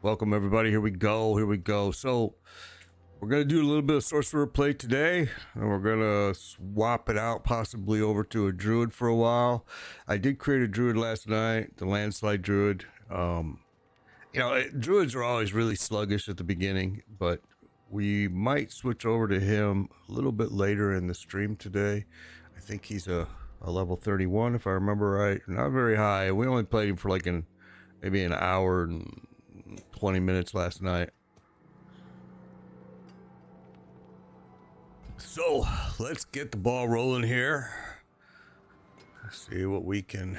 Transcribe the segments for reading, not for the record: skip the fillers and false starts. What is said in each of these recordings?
Welcome everybody. Here we go. So we're gonna do a little bit of Sorcerer play today, and we're gonna swap it out possibly over to a Druid for a while. I did create a Druid last night, the Landslide Druid. Druids are always really sluggish at the beginning, but we might switch over to him a little bit later in the stream today. I think he's a level 31 if I remember right. Not very high. We only played him for like maybe an hour and 20 minutes last night. So let's get the ball rolling here. Let's see what we can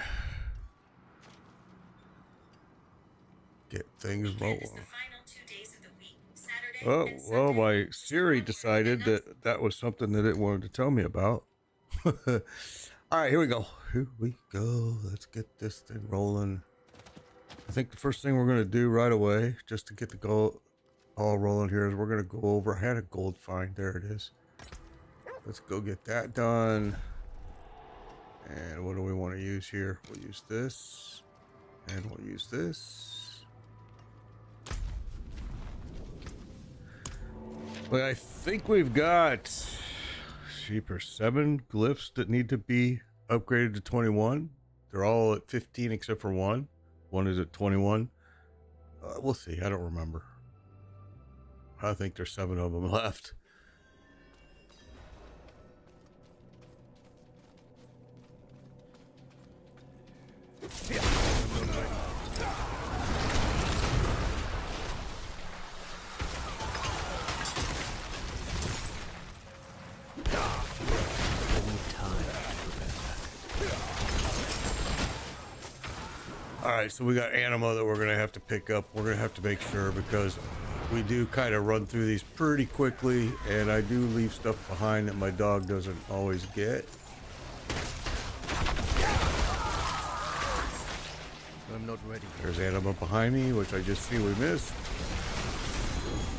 get things rolling. Oh, well, my Siri decided that was something that it wanted to tell me about. All right, here we go. Let's get this thing rolling. I think the first thing we're going to do right away, just to get the ball rolling here, is we're going to go over. I had a gold find. There it is. Let's go get that done. And what do we want to use here? We'll use this. And we'll use this. But I think we've got 7 glyphs that need to be upgraded to 21. They're all at 15 except for one. One is at 21. We'll see. I don't remember. I think there's 7 of them left. All right, so we got anima that we're gonna have to pick up. We're gonna have to make sure, because we do kind of run through these pretty quickly, and I do leave stuff behind that my dog doesn't always get. I'm not ready. There's anima behind me, which I just see we missed.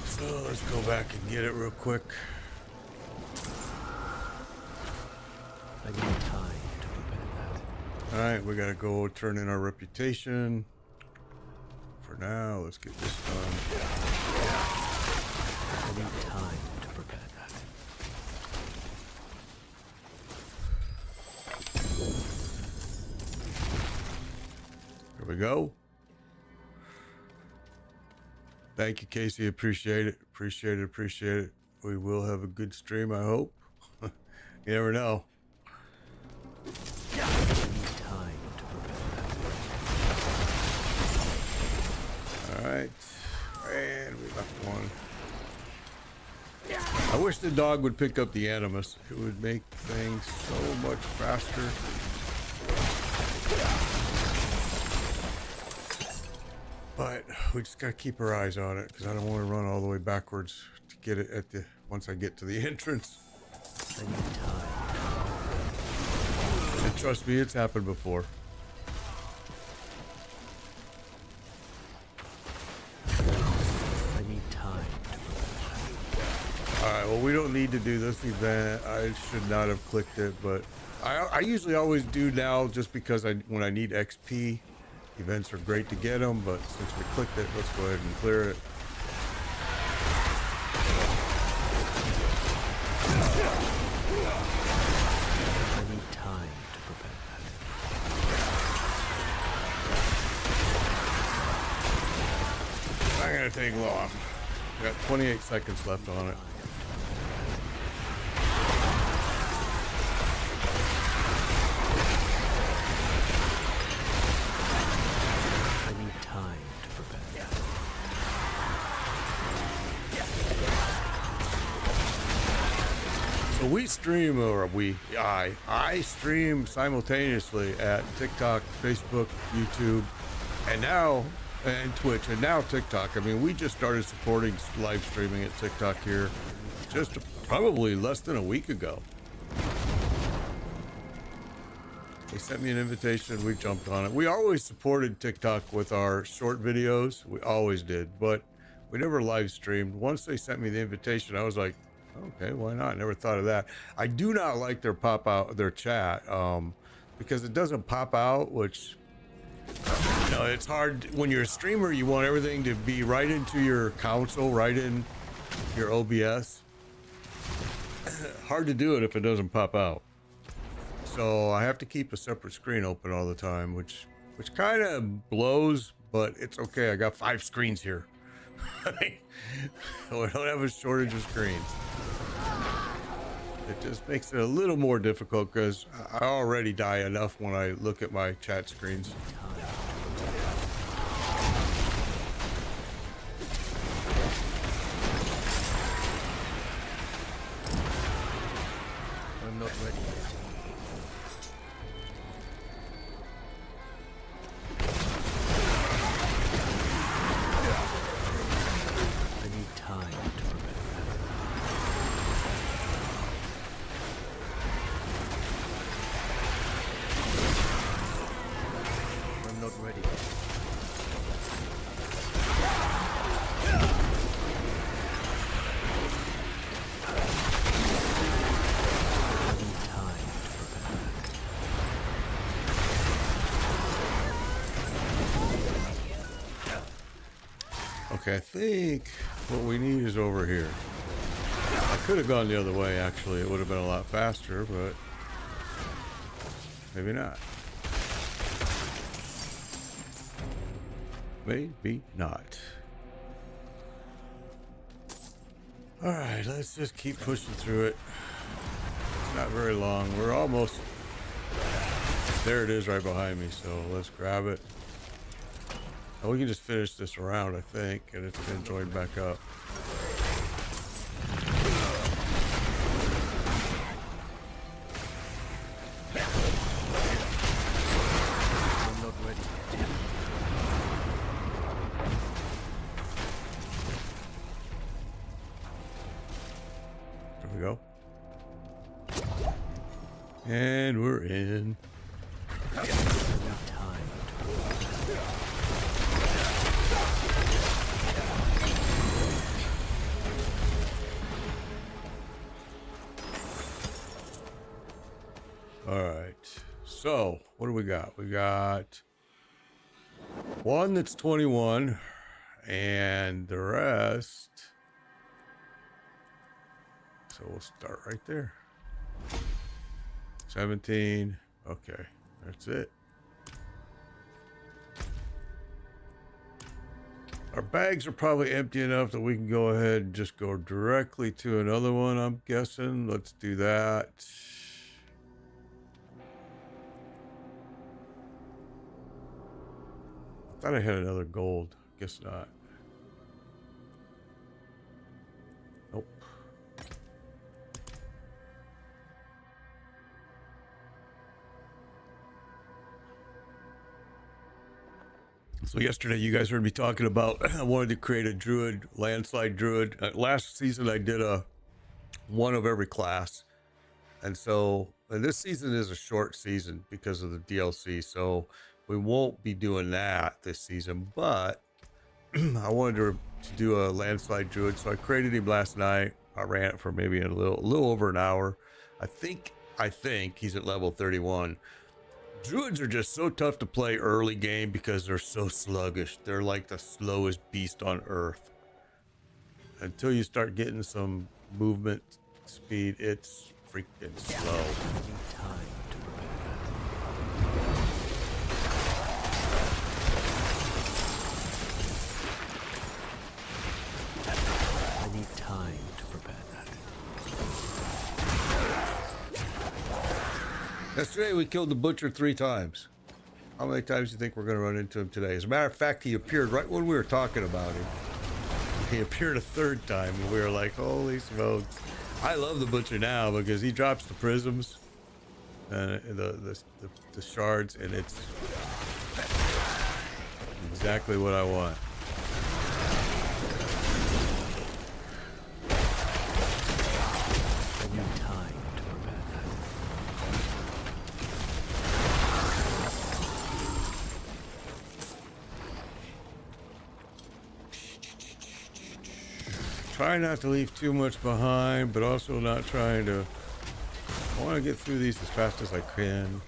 So let's go back and get it real quick. I need time to prepare that. All right, we gotta go turn in our reputation. For now, let's get this done. I need time to prepare that. Here we go. Thank you, Casey. Appreciate it. Appreciate it. We will have a good stream, I hope. You never know. Alright, and we left one. I wish the dog would pick up the animus. It would make things so much faster. But we just gotta keep our eyes on it, because I don't want to run all the way backwards to get it at once I get to the entrance. I need time. And trust me, it's happened before. Alright, well, we don't need to do this event. I should not have clicked it, but I usually always do now, just because when I need XP, events are great to get them, but since we clicked it, let's go ahead and clear it. I need time to prepare that. Not gonna take long. We got 28 seconds left on it. So we stream, or I stream simultaneously at TikTok, Facebook, YouTube, and Twitch, and now TikTok. I mean, we just started supporting live streaming at TikTok here just probably less than a week ago. They sent me an invitation, we jumped on it. We always supported TikTok with our short videos. We always did, but we never live streamed. Once they sent me the invitation, I was like, okay, why not? Never thought of that. I do not like their chat, because it doesn't pop out, which You know, it's hard when you're a streamer. You want everything to be right into your console, right in your OBS. Hard to do it if it doesn't pop out. So I have to keep a separate screen open all the time, which kind of blows, but it's okay. I got 5 screens here. We don't have a shortage of screens. It just makes it a little more difficult because I already die enough when I look at my chat screens. I'm not ready yet. I need time to prepare that. I'm not ready yet. Okay, I think what we need is over here. I could have gone the other way, actually. It would have been a lot faster, but maybe not. Maybe not. All right, let's just keep pushing through it. It's not very long. We're almost... There it is right behind me, so let's grab it. Oh, we can just finish this round, I think, and it's going to join back up. I'm not ready yet. There we go. And we're in. I need time to All right. So, what do we got? We got one that's 21, and the rest. So we'll start right there. 17. Okay, that's it. Our bags are probably empty enough that we can go ahead and just go directly to another one, I'm guessing. Let's do that. I thought I had another gold. Guess not. Nope. So yesterday you guys heard me talking about I wanted to create a druid, landslide druid. Last season I did a one of every class. And this season is a short season because of the DLC. So we won't be doing that this season, but I wanted to do a landslide druid. So I created him last night. I ran it for maybe a little over an hour. I think he's at level 31. Druids are just so tough to play early game because they're so sluggish. They're like the slowest beast on earth. Until you start getting some movement speed, it's freaking slow. I need time to prepare that. Yesterday we killed the butcher 3 times. How many times do you think we're going to run into him today? As a matter of fact, he appeared right when we were talking about him. He appeared a 3rd time and we were like, holy smokes. I love the butcher now because he drops the prisms and the shards, and it's exactly what I want. I need time to prepare that. Try not to leave too much behind, but also not trying to... I want to get through these as fast as I can.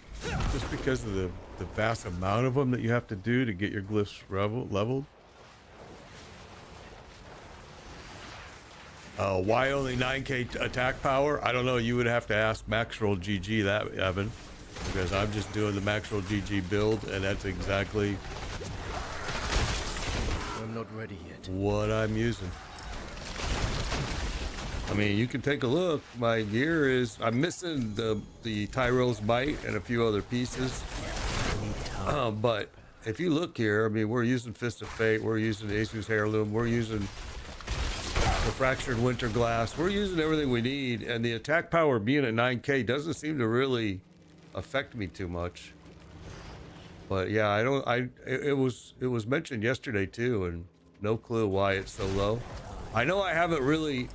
just because of the vast amount of them that you have to do to get your glyphs leveled. Why only 9k attack power? I don't know. You would have to ask Max Roll GG that, Evan, because I'm just doing the Max Roll GG build, and that's exactly I'm not ready yet. what I'm using. I mean, you can take a look. My gear is, I'm missing the Tyrell's Might and a few other pieces. But if you look here, I mean, we're using Fist of Fate, we're using Azu's Heirloom, we're using the Fractured Winter Glass, we're using everything we need, and the attack power being at 9k doesn't seem to really affect me too much. But yeah, it was mentioned yesterday too, and no clue why it's so low. I know I haven't really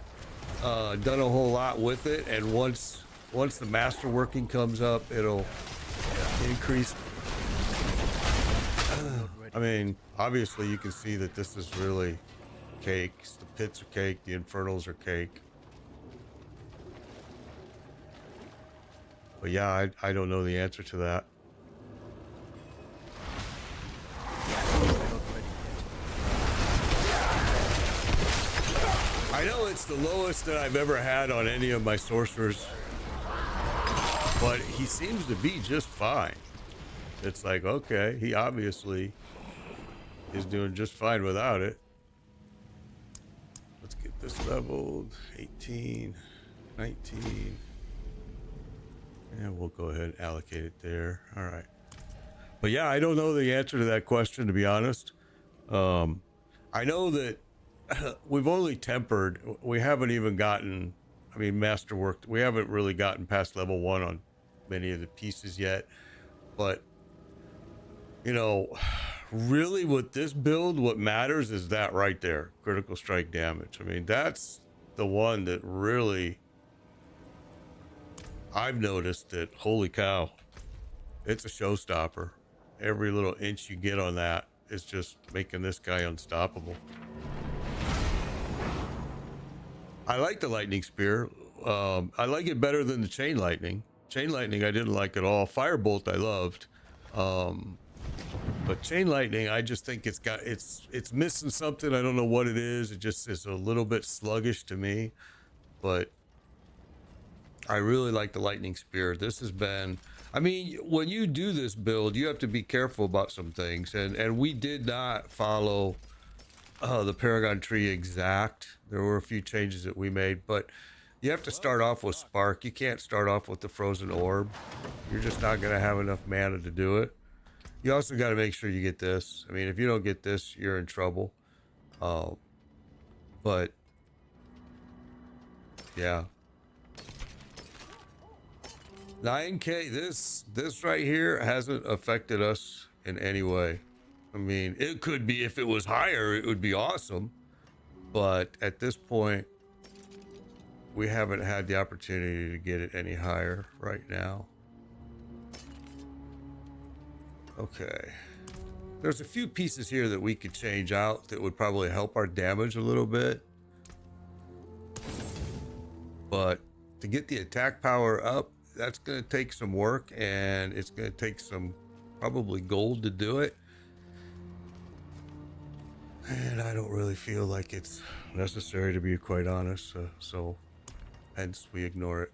done a whole lot with it, and once the master working comes up, it'll increase. I mean, obviously you can see that this is really cake. The pits are cake, the infernals are cake. But yeah, I don't know the answer to that. I know it's the lowest that I've ever had on any of my sorcerers, but he seems to be just fine. It's like, okay, he obviously is doing just fine without it. Let's get this leveled. 18, 19. And we'll go ahead and allocate it there. All right. But yeah, I don't know the answer to that question, to be honest. I know that we've only tempered. We haven't even gotten, I mean, masterwork. We haven't really gotten past level 1 on many of the pieces yet. But, you know, really with this build, what matters is that right there, critical strike damage. I mean, that's the one that really, I've noticed that, holy cow, it's a showstopper. Every little inch you get on that is just making this guy unstoppable. I like the lightning spear. I like it better than the chain lightning. Chain lightning I didn't like at all. Firebolt I loved. But chain lightning, I just think it's missing something. I don't know what it is. It just is a little bit sluggish to me. But I really like the lightning spear. This has been, I mean, when you do this build, you have to be careful about some things, and we did not follow the Paragon Tree exact. There were a few changes that we made, but you have to start off with Spark. You can't start off with the Frozen Orb. You're just not going to have enough mana to do it. You also got to make sure you get this. I mean, if you don't get this, you're in trouble. But yeah, 9k, this right here hasn't affected us in any way. I mean, it could be, if it was higher, it would be awesome. But at this point, we haven't had the opportunity to get it any higher right now. Okay. There's a few pieces here that we could change out that would probably help our damage a little bit. But to get the attack power up, that's going to take some work, and it's going to take some probably gold to do it. And I don't really feel like it's necessary, to be quite honest. So hence we ignore it.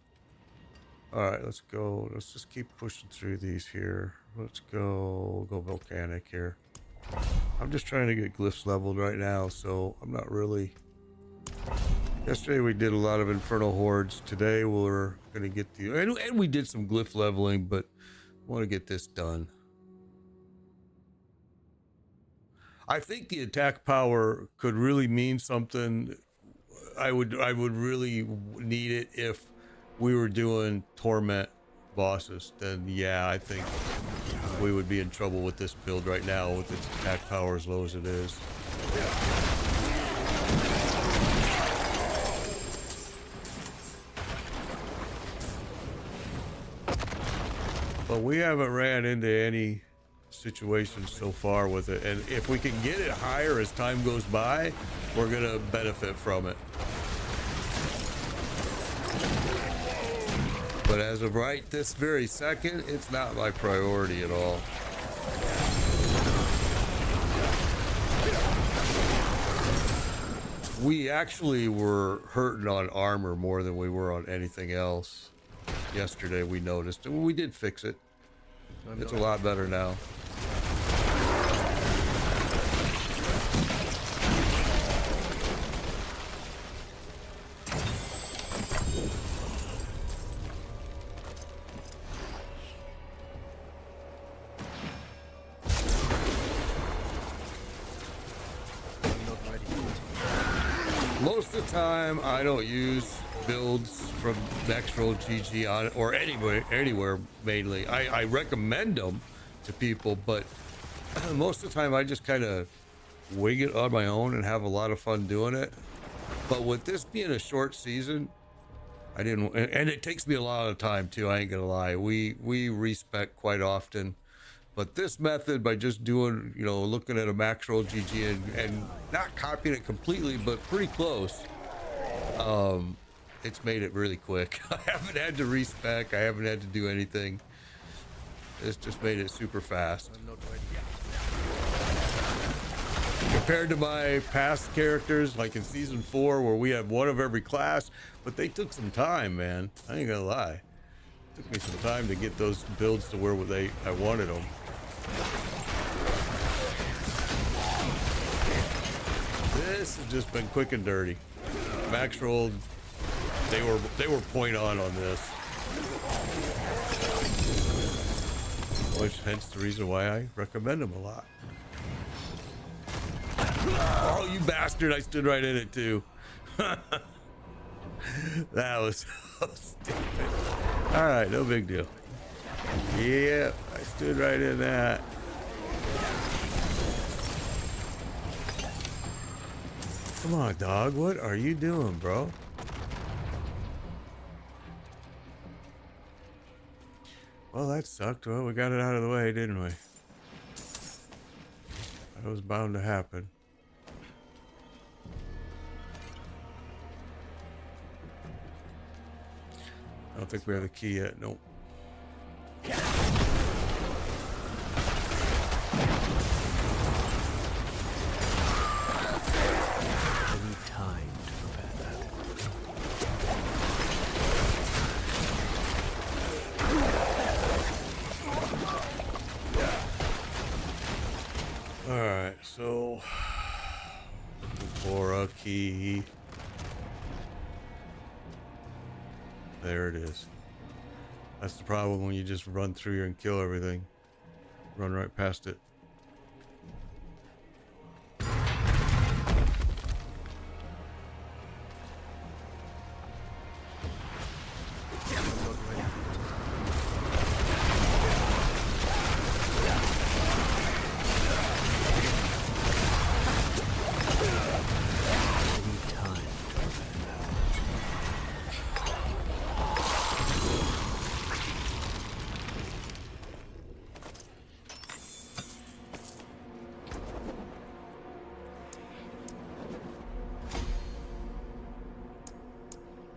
All right, let's go. Let's just keep pushing through these here. Let's go volcanic here. I'm just trying to get glyphs leveled right now, so I'm not really. Yesterday we did a lot of infernal hordes. Today we're gonna get the, and we did some glyph leveling, but I want to get this done. I think the attack power could really mean something. I would really need it if we were doing torment bosses. Then yeah, I think we would be in trouble with this build right now with its attack power as low as it is. But we haven't ran into any situations so far with it, and if we can get it higher as time goes by, we're gonna benefit from it. But as of right this very second, it's not my priority at all. We actually were hurting on armor more than we were on anything else. Yesterday we noticed, and we did fix it. It's a lot better now. Most of the time, I don't use builds from Natural GG on or anywhere mainly. I recommend them to people, but most of the time I just kind of wing it on my own and have a lot of fun doing it. But with this being a short season, I didn't, and it takes me a lot of time too. I ain't gonna lie. We respec quite often. But this method, by just doing, you know, looking at a max roll GG and not copying it completely, but pretty close, it's made it really quick. I haven't had to respec. I haven't had to do anything. It's just made it super fast. Compared to my past characters, like in season 4, where we had one of every class, but they took some time, man. I ain't gonna lie. It took me some time to get those builds to where I wanted them. This has just been quick and dirty. Max rolled, they were point on this, which hence the reason why I recommend them a lot. Oh, you bastard! I stood right in it too. That was so stupid. All right, no big deal. Yeah, I stood right in that. Come on, dog. What are you doing, bro? Well, that sucked. Well, we got it out of the way, didn't we? That was bound to happen. I don't think we have the key yet. Nope. Alright, so for a key. There it is. That's the problem when you just run through here and kill everything. Run right past it.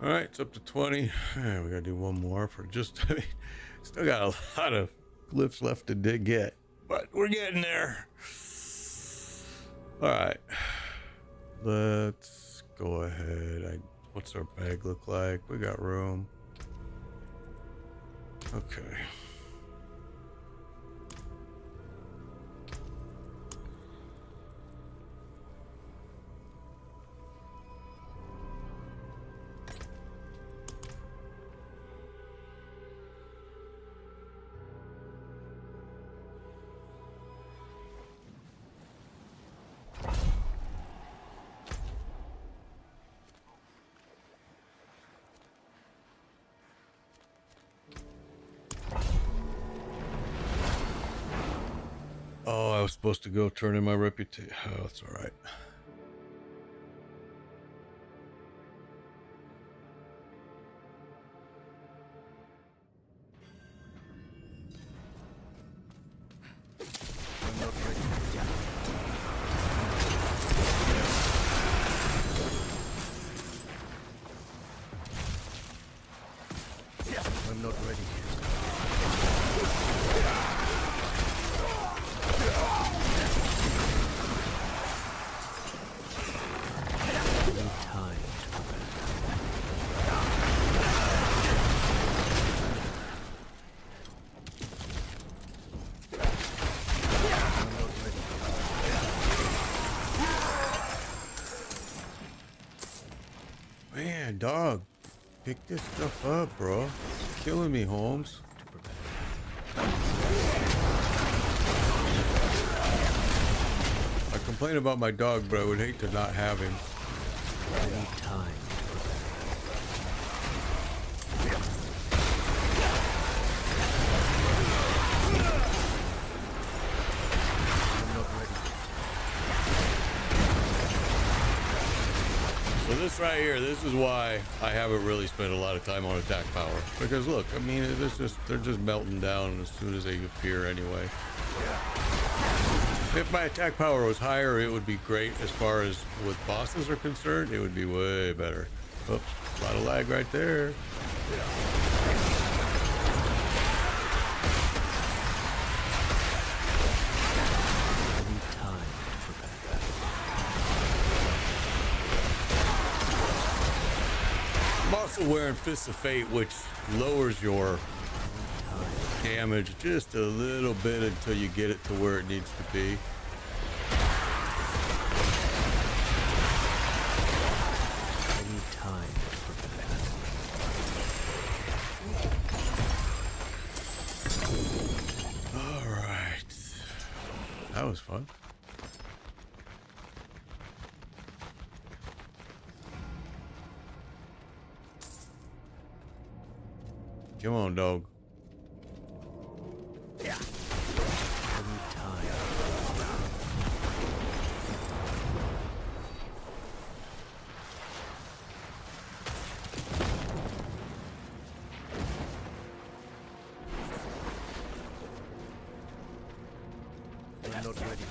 All right, it's up to 20. We gotta do one more for just, I mean, still got a lot of glyphs left to get, but we're getting there. All right, let's go ahead. What's our bag look like? We got room. Okay. Oh, I was supposed to go turn in my reputation. Oh, it's all right. dog. Pick this stuff up, bro. It's killing me, Holmes. I complain about my dog, but I would hate to not have him. I need time. I'm not ready. So this right here, this is why I haven't really spent a lot of time on attack power. Because look, I mean, they're just melting down as soon as they appear anyway. If my attack power was higher, it would be great as far as with bosses are concerned. It would be way better. Oops, a lot of lag right there. I need time to prepare. I'm also wearing Fists of Fate, which lowers your damage just a little bit until you get it to where it needs to be. I need time to prepare. All right, that was fun. Come on, dog. I need time. I'm not ready.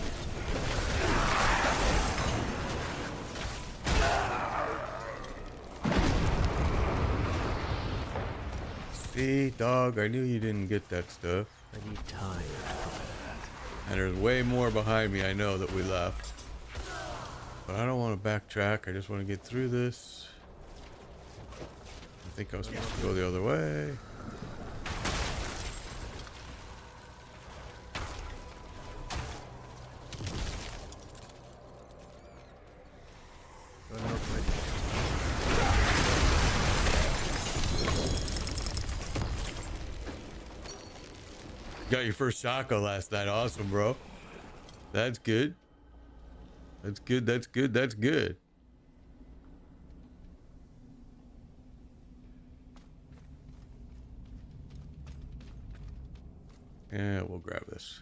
See, dog, I knew you didn't get that stuff. I need time. And there's way more behind me, I know, that we left. But I don't want to backtrack, I just want to get through this. I think I was supposed to go the other way. I'm not ready. Got your first Shaka last night, awesome, bro. That's good. That's good, that's good, that's good. Yeah, we'll grab this.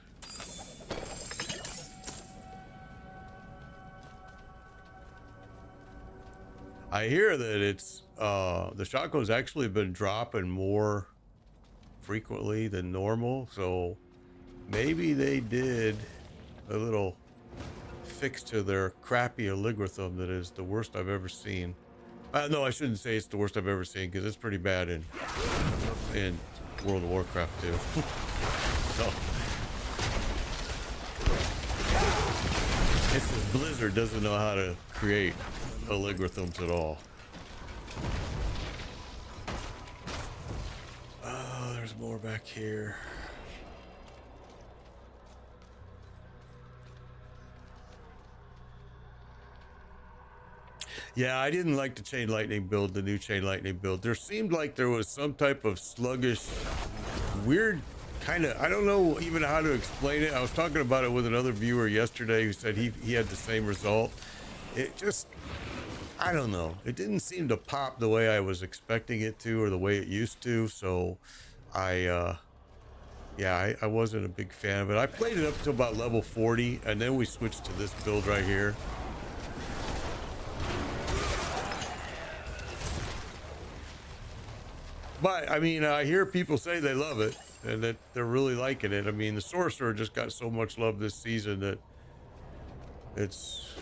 I hear that it's the Shaco's actually been dropping more frequently than normal, so maybe they did a little fix to their crappy algorithm that is the worst I've ever seen. No, I shouldn't say it's the worst I've ever seen, because it's pretty bad in World of Warcraft too. So it's just Blizzard doesn't know how to create algorithms at all. Oh, there's more back here. Yeah, I didn't like the Chain Lightning build, the new Chain Lightning build. There seemed like there was some type of sluggish, weird kind of, I don't know even how to explain it. I was talking about it with another viewer yesterday who said he had the same result. It just, I don't know. It didn't seem to pop the way I was expecting it to, or the way it used to. So I wasn't a big fan of it. I played it up to about level 40, and then we switched to this build right here. But I mean, I hear people say they love it and that they're really liking it. I mean, the Sorcerer just got so much love this season that it's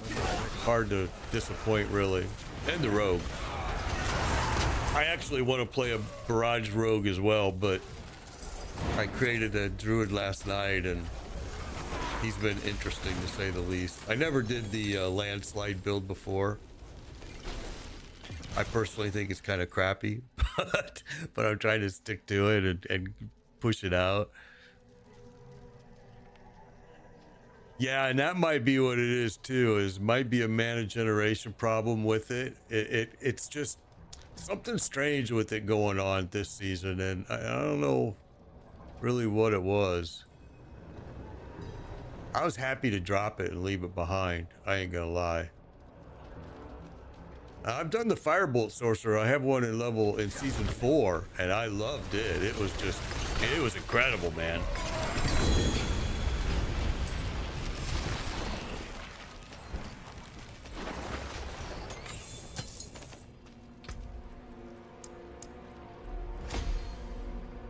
hard to disappoint, really. And the Rogue. I actually want to play a Barrage Rogue as well, but I created a Druid last night and he's been interesting to say the least. I never did the landslide build before. I personally think it's kind of crappy, but I'm trying to stick to it and push it out. Yeah, and that might be what it is too, is might be a mana generation problem with it. It's just, something strange with it going on this season, and I don't know really what it was. I was happy to drop it and leave it behind. I ain't gonna lie. I've done the Firebolt Sorcerer. I have one in season 4, and I loved it. It was incredible, man.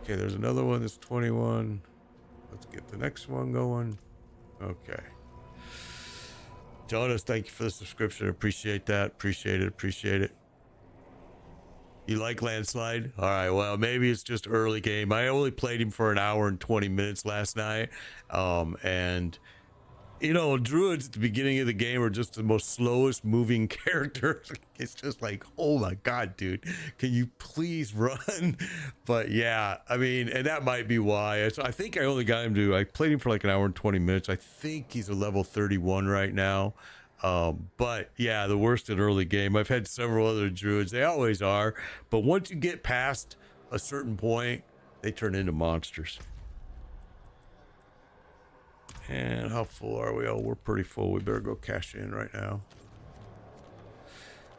Okay, there's another one that's 21. Let's get the next one going. Okay. Jonas, thank you for the subscription. Appreciate that. Appreciate it. You like Landslide? All right, well, maybe it's just early game. I only played him for an hour and 20 minutes last night. And you know, druids at the beginning of the game are just the most slowest moving character. It's just like, oh my god, dude, can you please run? But yeah, I mean, and that might be why. I think I only got him to, I played him for like an hour and 20 minutes. I think he's a level 31 right now. But yeah, the worst in early game. I've had several other druids, they always are, but once you get past a certain point, they turn into monsters. And how full are we? Oh, we're pretty full. We better go cash in right now.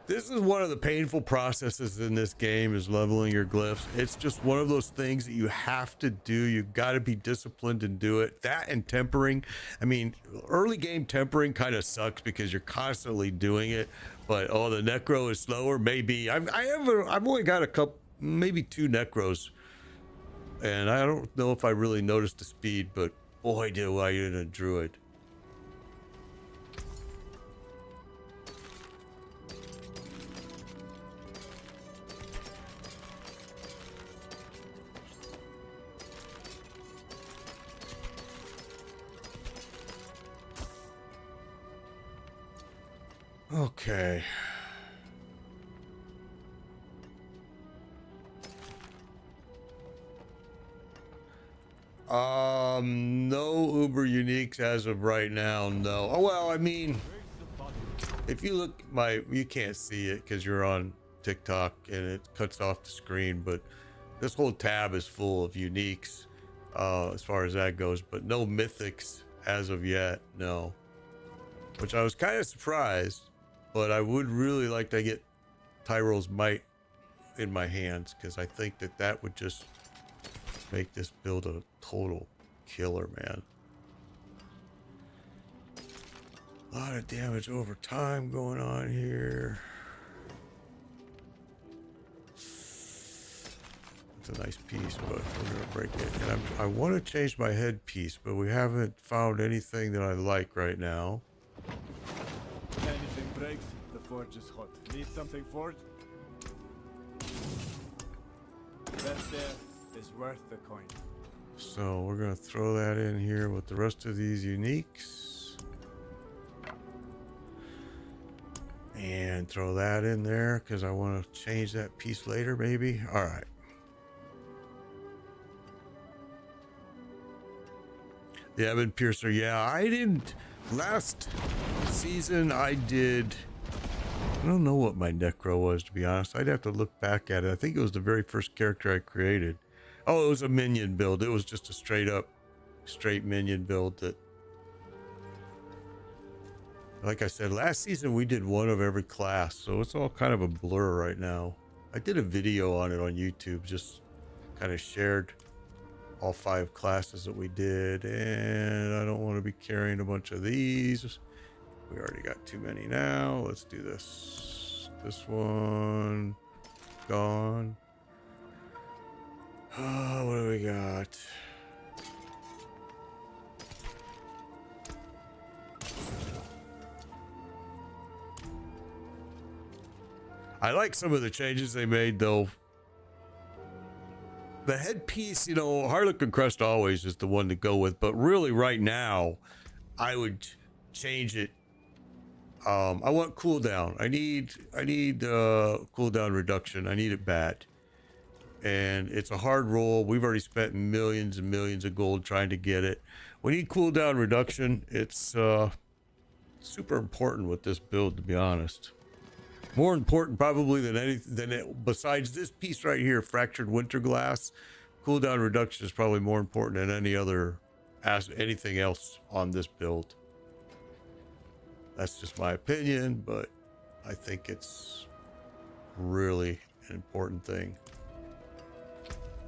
This is one of the painful processes in this game, is leveling your glyphs. It's just one of those things that you have to do. You got to be disciplined and do it. That and tempering. I mean, early game tempering kind of sucks because you're constantly doing it. But oh, the necro is slower. Maybe I've only got a couple, maybe 2 necros, and I don't know if I really noticed the speed, but boy, do I in a druid. Okay. No Uber uniques as of right now, no. Oh, well, I mean, if you look you can't see it because you're on TikTok and it cuts off the screen, but this whole tab is full of uniques as far as that goes, but no mythics as of yet, no. Which I was kind of surprised, but I would really like to get Tyrole's Might in my hands because I think that would just make this build a total killer, man. A lot of damage over time going on here. It's a nice piece, but we're gonna break it. And I want to change my headpiece, but we haven't found anything that I like right now. Anything breaks, the forge is hot. Need something forged? That there is worth the coin. So we're gonna throw that in here with the rest of these uniques. And throw that in there because I want to change that piece later, maybe. All right. The Evan Piercer. Yeah, I didn't. Last season, I don't know what my necro was, to be honest. I'd have to look back at it. I think it was the very first character I created. Oh, it was a minion build. It was just a straight minion build that, like I said, last season we did one of every class, so it's all kind of a blur right now. I did a video on it on YouTube, just kind of shared all 5 classes that we did, and I don't want to be carrying a bunch of these. We already got too many now. Let's do this. This one gone. Oh, what do we got? I like some of the changes they made, though. The headpiece, you know, Harlequin Crest always is the one to go with, but really right now, I would change it. I want cooldown. I need cooldown reduction. I need it bad. And it's a hard roll. We've already spent millions and millions of gold trying to get it. We need cooldown reduction. It's super important with this build, to be honest. More important probably than anything besides this piece right here, fractured winter glass. Cooldown reduction is probably more important than any other anything else on this build. That's just my opinion, but I think it's really an important thing.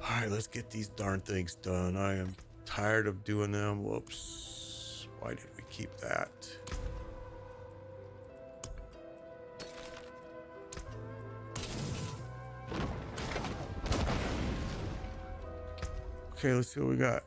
All right, let's get these darn things done. I am tired of doing them. Whoops. Why did we keep that? Okay, let's see what we got.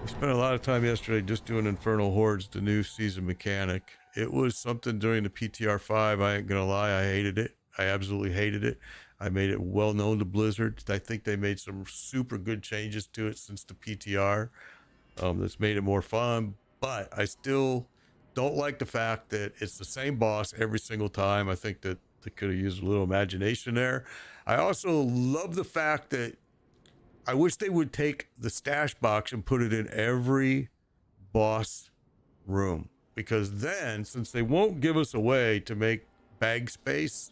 We spent a lot of time yesterday just doing Infernal Hordes, the new season mechanic. It was something during the PTR 5. I ain't gonna lie, I hated it. I absolutely hated it. I made it well known to Blizzard. I think they made some super good changes to it since the PTR. That's made it more fun, but I still don't like the fact that it's the same boss every single time. I think that they could have used a little imagination there. I also love the fact that I wish they would take the stash box and put it in every boss room, because then, since they won't give us a way to make bag space,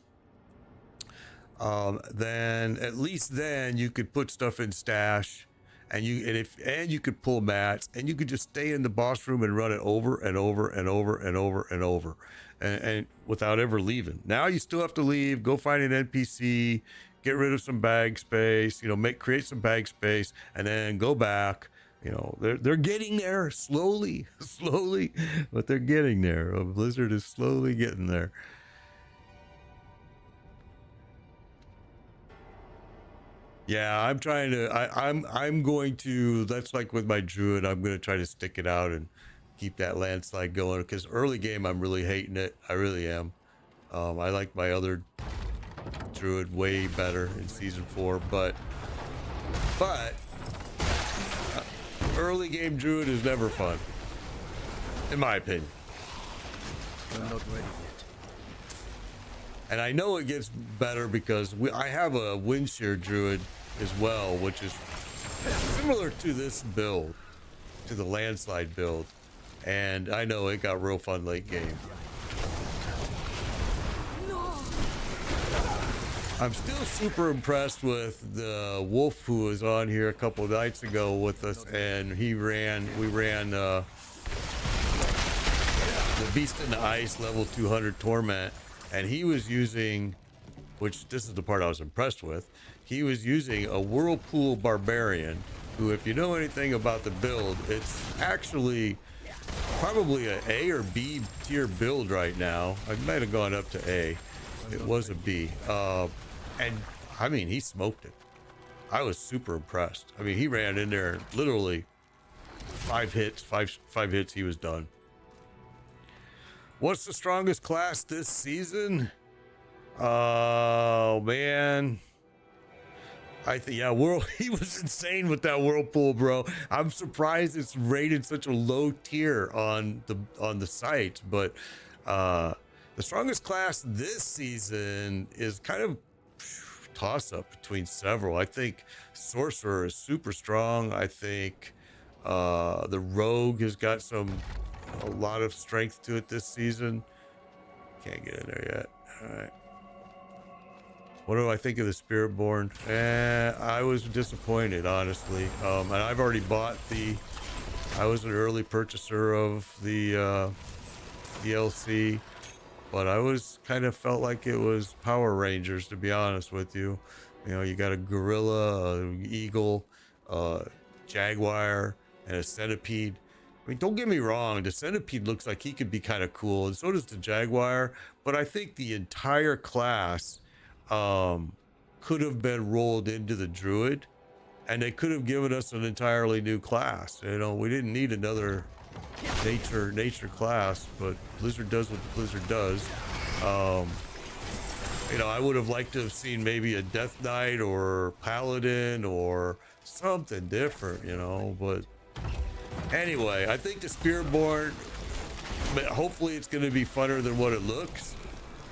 then at least then you could put stuff in stash, and you could pull mats, and you could just stay in the boss room and run it over and over and over and over and over, and without ever leaving. Now you still have to leave, go find an NPC, get rid of some bag space, create some bag space, and then go back. They're getting there slowly, but they're getting there. Blizzard is slowly getting there. Yeah, I'm trying to. I'm going to. That's like with my Druid. I'm going to try to stick it out and keep that landslide going, because early game I'm really hating it. I really am. I like my other Druid way better in season 4, but early game Druid is never fun, in my opinion. I'm not ready yet. And I know it gets better because I have a wind shear Druid as well, which is similar to this build, to the landslide build, and I know it got real fun late game. I'm still super impressed with the wolf who was on here a couple of nights ago with us, and we ran the Beast in the Ice level 200 Torment, and he was using, which this is the part I was impressed with, he was using a Whirlpool Barbarian, who, if you know anything about the build, it's actually probably an A or B tier build right now. I might have gone up to A. It was a B. And I mean, he smoked it. I was super impressed. I mean, he ran in there literally five hits, he was done. What's the strongest class this season? Oh man, I think, yeah, he was insane with that Whirlpool, bro. I'm surprised it's rated such a low tier on the site, but the strongest class this season is kind of toss up between several. I think Sorcerer is super strong. I think the Rogue has got a lot of strength to it this season. Can't get in there yet. All right. What do I think of the Spiritborn? I was disappointed, honestly. And I've already bought I was an early purchaser of the DLC, but I was kind of felt like it was Power Rangers, to be honest with you. You got a gorilla, an eagle, jaguar, and a centipede. I mean, don't get me wrong, the centipede looks like he could be kind of cool, and so does the jaguar, but I think the entire class could have been rolled into the Druid, and they could have given us an entirely new class. We didn't need another nature class, but Blizzard does what Blizzard does. I would have liked to have seen maybe a Death Knight or Paladin or something different, but anyway, I think the Spiritborn, hopefully it's going to be funner than what it looks.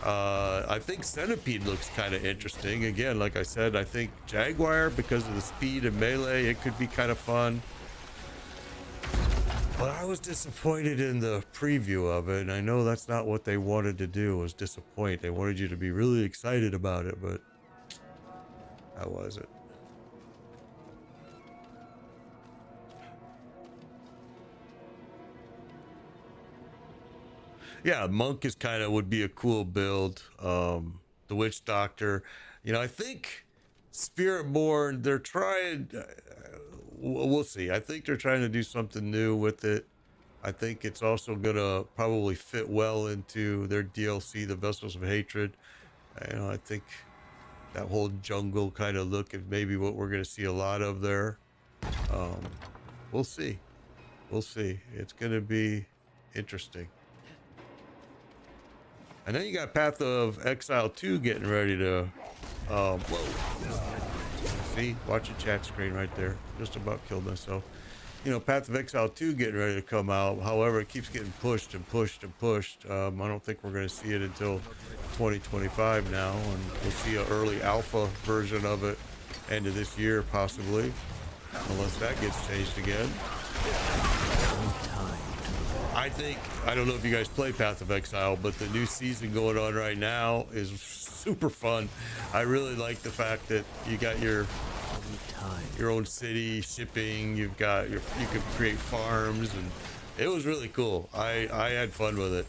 I think Centipede looks kind of interesting. Again, like I said, I think Jaguar, because of the speed and melee, it could be kind of fun. But I was disappointed in the preview of it, and I know that's not what they wanted to do, was disappoint. They wanted you to be really excited about it, but I wasn't. Yeah, monk is kind of would be a cool build. The witch doctor, you know, I think Spiritborn, they're trying. We'll see. I think they're trying to do something new with it. I think it's also gonna probably fit well into their DLC, the Vessels of Hatred. You know, I think that whole jungle kind of look is maybe what we're gonna see a lot of there. We'll see. We'll see. It's gonna be interesting. And then you got Path of Exile 2 getting ready to, whoa. See, watch your chat screen right there. Just about killed myself. You know, Path of Exile 2 getting ready to come out. However, it keeps getting pushed and pushed and pushed. I don't think we're going to see it until 2025 now. And we'll see an early alpha version of it end of this year, possibly. Unless that gets changed again. I don't know if you guys play Path of Exile, but the new season going on right now is super fun. I really like the fact that you got your own city, shipping, you can create farms, and it was really cool. I had fun with it.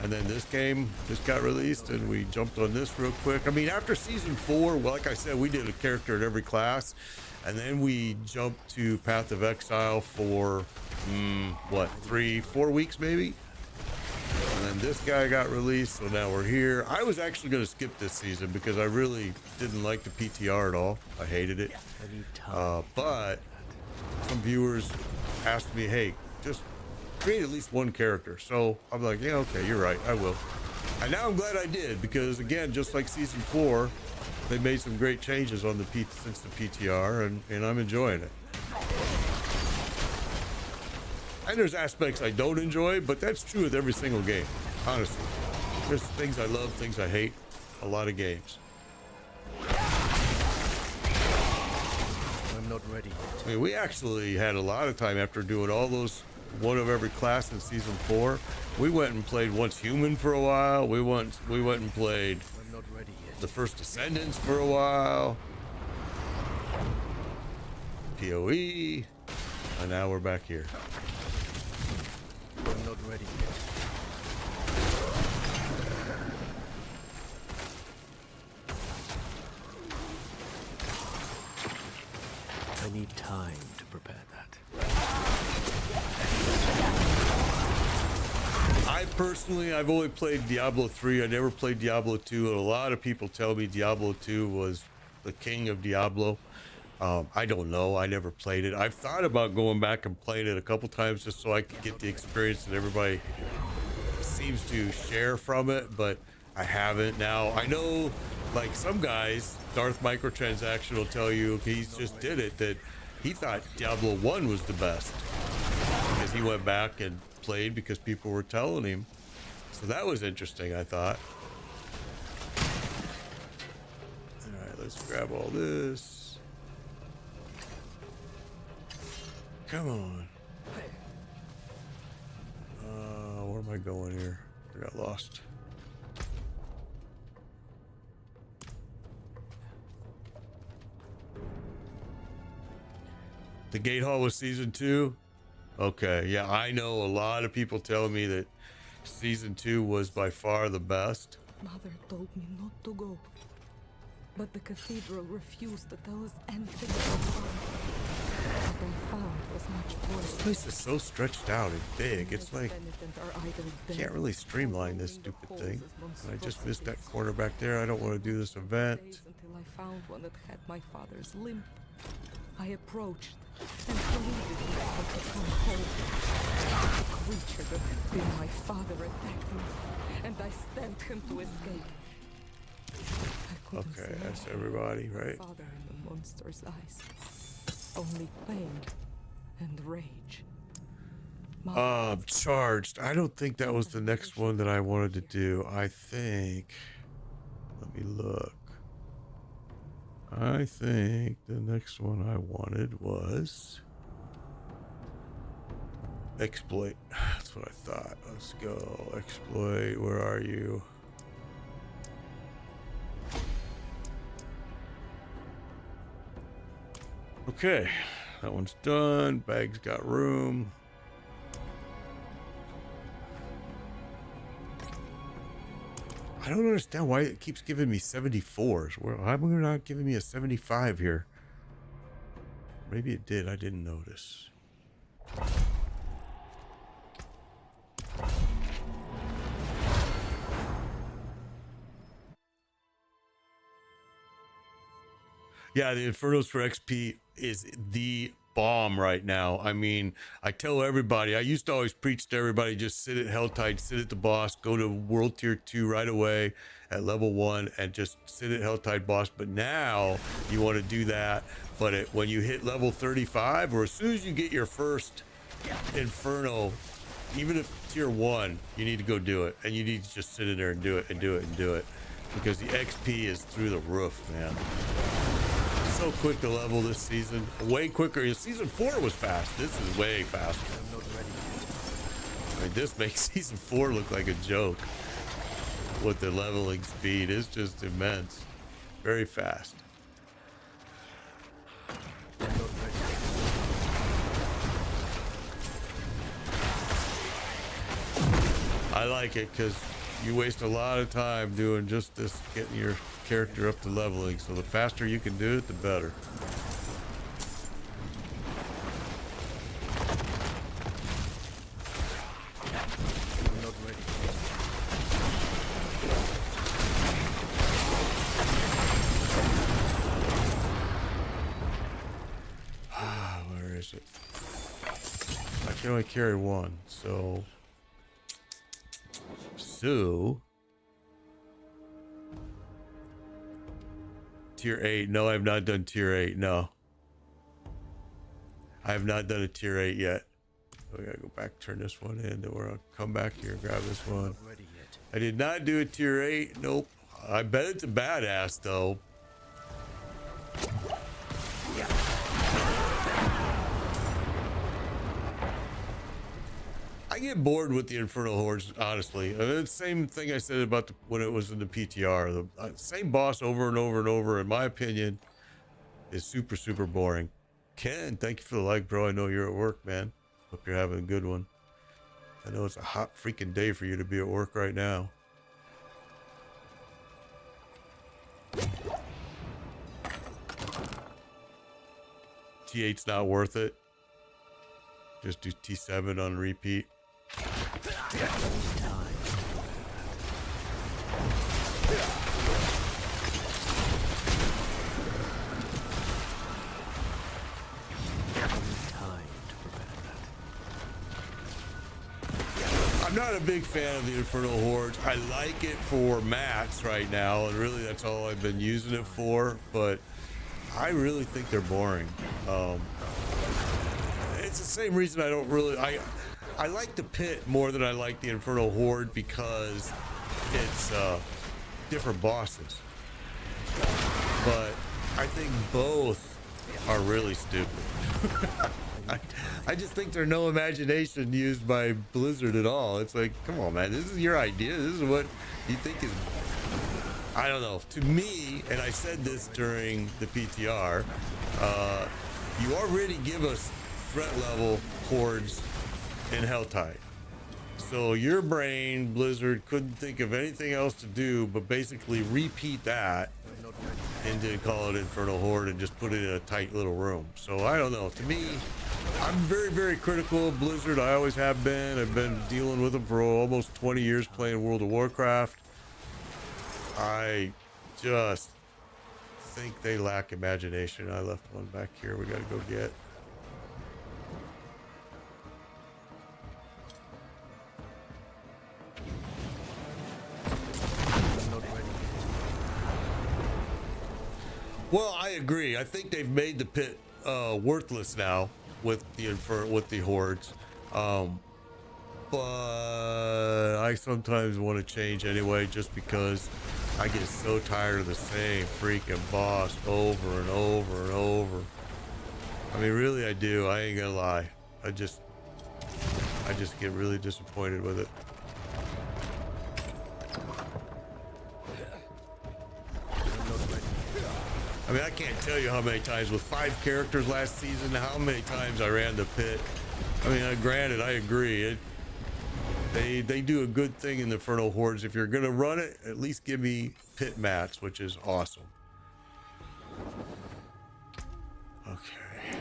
And then this game just got released and we jumped on this real quick. I mean, after season 4, well, like I said, we did a character in every class. And then we jumped to Path of Exile for, what, 3-4 weeks maybe? And then this guy got released, so now we're here. I was actually going to skip this season because I really didn't like the PTR at all. I hated it. But some viewers asked me, hey, just create at least one character. So I'm like, yeah, okay, you're right, I will. And now I'm glad I did because, again, just like season 4, they made some great changes on since the PTR, and I'm enjoying it. And there's aspects I don't enjoy, but that's true with every single game, honestly. There's things I love, things I hate, a lot of games. I'm not ready yet. I mean, we actually had a lot of time after doing all those one of every class in season 4. We went and played Once Human for a while. We went and played I'm not ready yet. the First Descendants for a while. PoE. And now we're back here. I'm not ready yet. I need time to prepare that. I've only played Diablo 3. I never played Diablo 2. And a lot of people tell me Diablo 2 was the king of Diablo. I don't know. I never played it. I've thought about going back and playing it a couple times just so I could get the experience that everybody seems to share from it, but I haven't. Now, I know, like some guys, Darth Microtransaction will tell you, he just did it, that he thought Diablo 1 was the best because he went back and played because people were telling him. So that was interesting, I thought. All right, let's grab all this. Come on. Where am I going here? I got lost. The Gate Hall was season 2? Okay, yeah, I know a lot of people tell me that season 2 was by far the best. Mother told me not to go, but the cathedral refused to tell us anything about father. What I found was much worse. This place is so stretched out and big. It's like, can't really streamline this stupid thing. And I just missed that corner back there. I don't want to do this event. Until I found one that had my father's limp. I approached and pleaded with him to come home. The creature that had been my father attacked me, and I stamped him to escape. Okay, that's everybody, right? Father in the monster's eyes. Only pain and rage. Charged. I don't think that was the next one that I wanted to do. I think, let me look. I think the next one I wanted was Exploit. That's what I thought. Let's go. Exploit. Where are you? Okay. That one's done. Bag's got room. I don't understand why it keeps giving me 74s. Why am I not giving me a 75 here? Maybe it did. I didn't notice. Yeah, the Infernos for XP is the bomb right now. I mean, I tell everybody, I used to always preach to everybody, just sit at Helltide, sit at the boss, go to World Tier 2 right away at level 1 and just sit at Helltide boss. But now you want to do that. But when you hit level 35, or as soon as you get your first Inferno, even if Tier 1, you need to go do it. And you need to just sit in there and do it and do it and do it. Because the XP is through the roof, man. So quick to level this season, way quicker. Season 4 was fast. This is way faster. I mean, this makes season 4 look like a joke with the leveling speed. It's just immense, very fast. I like it because you waste a lot of time doing just this, getting your character up to leveling. So the faster you can do it, the better. Where is it? I can only carry one, so Tier 8. No, I have not done Tier 8. No. I have not done a Tier 8 yet. We gotta go back, turn this one in, then we're gonna come back here, grab this one. I did not do a Tier 8. Nope. I bet it's a badass, though. I get bored with the Infernal Hordes, honestly. The same thing I said about when it was in the PTR. The same boss over and over and over, in my opinion, is super, super boring. Ken, thank you for the like, bro. I know you're at work, man. Hope you're having a good one. I know it's a hot freaking day for you to be at work right now. T8's not worth it. Just do T7 on repeat. I'm not a big fan of the Infernal Hordes. I like it for mats right now, and really that's all I've been using it for, but I really think they're boring. It's the same reason I don't really... I like the pit more than I like the Infernal Horde because it's different bosses. But I think both are really stupid. I just think there's no imagination used by Blizzard at all. It's like, come on, man, this is your idea. This is what you think is... I don't know. To me, and I said this during the PTR, you already give us threat level hordes in Helltide. So your brain, Blizzard, couldn't think of anything else to do but basically repeat that and then call it Infernal Horde and just put it in a tight little room. So I don't know. To me, I'm very, very critical of Blizzard. I always have been. I've been dealing with them for almost 20 years playing World of Warcraft. I just think they lack imagination. I left one back here we gotta go get. Well, I agree. I think they've made the pit worthless now with the hordes. But I sometimes want to change anyway, just because I get so tired of the same freaking boss over and over and over. I mean, really, I do. I ain't gonna lie. I just get really disappointed with it. I mean, I can't tell you how many times with 5 characters last season, how many times I ran the pit. I mean, granted, I agree. They do a good thing in the Infernal Hordes. If you're going to run it, at least give me pit mats, which is awesome. Okay.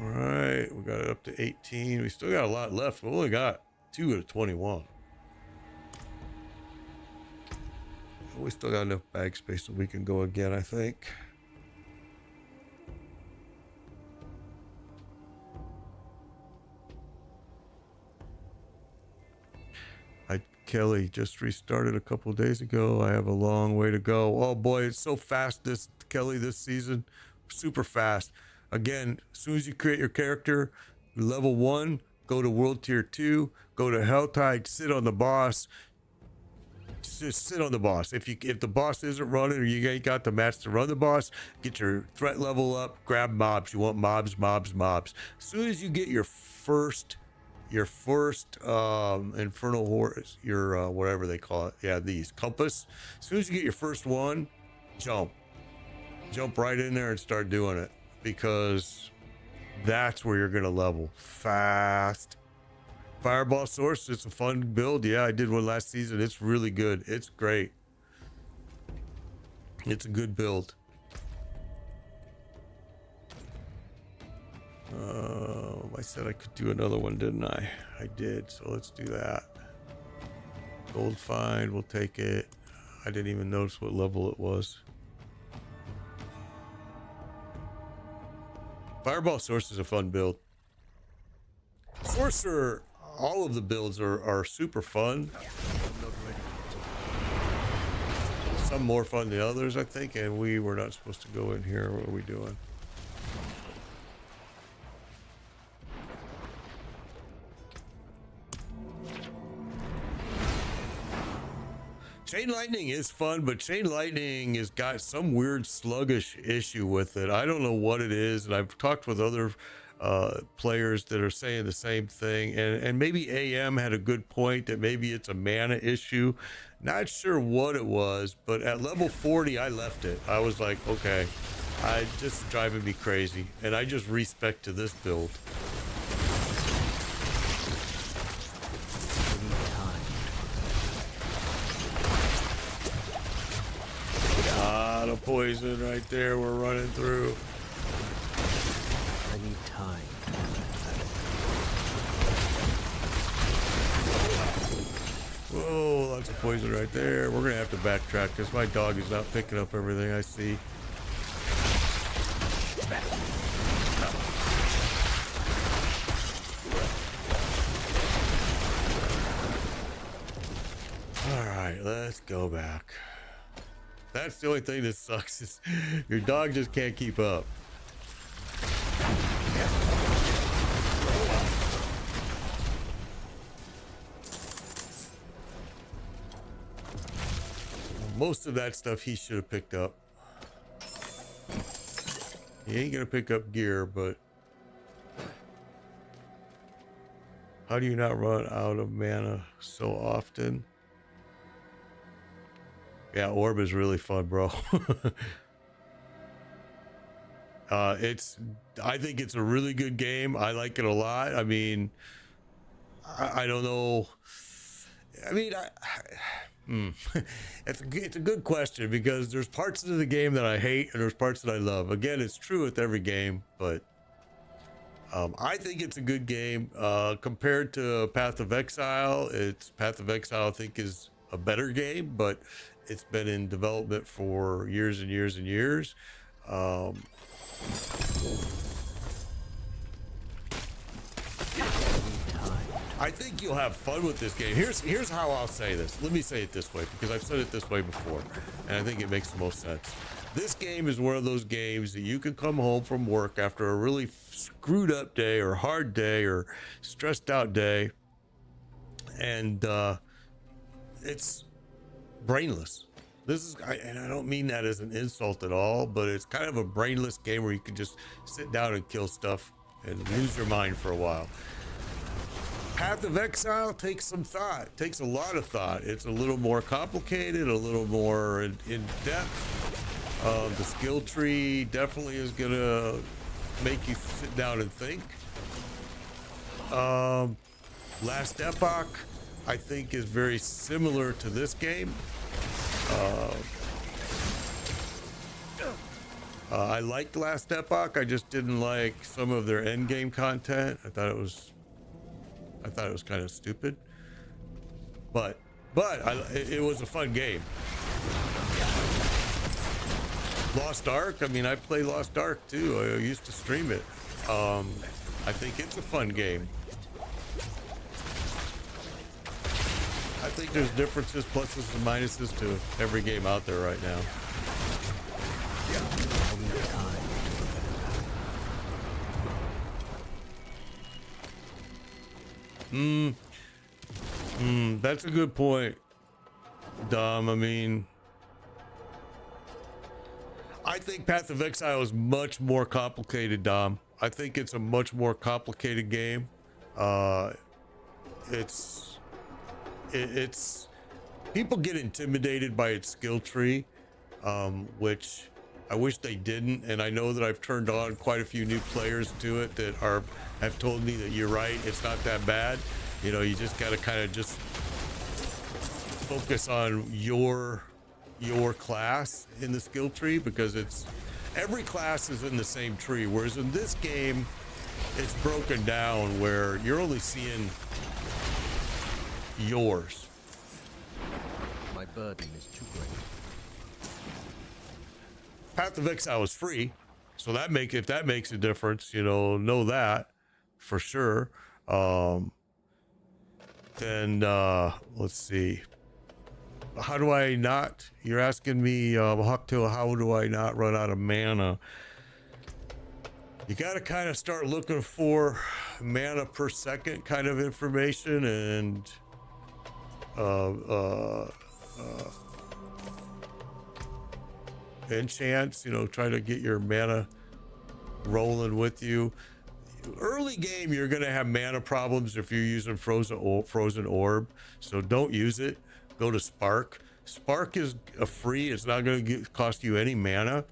All right, we got it up to 18. We still got a lot left. We only got 2 out of 21. We still got enough bag space so we can go again, I think. Kelly just restarted a couple of days ago. I have a long way to go. Oh boy, it's so fast this season. Super fast. Again, as soon as you create your character, level 1, go to World Tier 2, go to Helltide, sit on the boss. Just sit on the boss. If the boss isn't running or you ain't got the mats to run the boss, get your threat level up, grab mobs. You want mobs. As soon as you get your first infernal horse, your whatever they call it, yeah, these compass, as soon as you get your first one, jump right in there and start doing it, because that's where you're gonna level fast. Fireball Source, it's a fun build. Yeah, I did one last season. It's really good. It's great. It's a good build. I said I could do another one, didn't I? I did, so let's do that. Gold find, we'll take it. I didn't even notice what level it was. Fireball Source is a fun build. Sorcerer, all of the builds are super fun. Some more fun than others, I think, and we were not supposed to go in here. What are we doing? Chain Lightning is fun, but Chain Lightning has got some weird sluggish issue with it. I don't know what it is, and I've talked with other players that are saying the same thing, and maybe AM had a good point that maybe it's a mana issue. Not sure what it was, but at level 40 I left it. I was like, okay, just driving me crazy, and I just respec to this build. Lot of poison right there we're running through. I need time. Whoa, lots of poison right there. We're gonna have to backtrack because my dog is not picking up everything I see. All right, let's go back. That's the only thing that sucks, is your dog just can't keep up. Most of that stuff he should have picked up. He ain't gonna pick up gear, but how do you not run out of mana so often? Yeah, Orb is really fun, bro. I think it's a really good game. I like it a lot. I mean, I don't know. I mean, it's a good question, because there's parts of the game that I hate and there's parts that I love. Again, it's true with every game, but I think it's a good game. Compared to Path of Exile, Path of Exile I think is a better game, but it's been in development for years and years and years. I think you'll have fun with this game. Here's how I'll say this. Let me say it this way, because I've said it this way before, and I think it makes the most sense. This game is one of those games that you can come home from work after a really screwed up day or hard day or stressed out day, and it's brainless. And I don't mean that as an insult at all, but it's kind of a brainless game where you can just sit down and kill stuff and lose your mind for a while. Path of Exile takes some thought, takes a lot of thought. It's a little more complicated, a little more in depth. The skill tree definitely is gonna make you sit down and think. Last Epoch, I think, is very similar to this game. I liked Last Epoch. I just didn't like some of their end game content. I thought it was kind of stupid. But it was a fun game. Lost Ark. I mean, I play Lost Ark too. I used to stream it. I think it's a fun game. I think there's differences, pluses and minuses to every game out there right now. That's a good point, Dom. I mean, I think Path of Exile is much more complicated, Dom. I think it's a much more complicated game. It's people get intimidated by its skill tree, which I wish they didn't. And I know that I've turned on quite a few new players to it that have told me that you're right. It's not that bad. You know, you just got to kind of just focus on your class in the skill tree, because every class is in the same tree. Whereas in this game, it's broken down where you're only seeing yours. My burden is too great. Path of Exile is free, so if that makes a difference, know that for sure. Then let's see. How do I not? You're asking me, Hucktail, how do I not run out of mana? You got to kind of start looking for mana per second kind of information, and enchants, try to get your mana rolling with you. Early game, you're going to have mana problems if you're using frozen orb, so don't use it. Go to Spark. Spark is a free. It's not going to cost you any mana,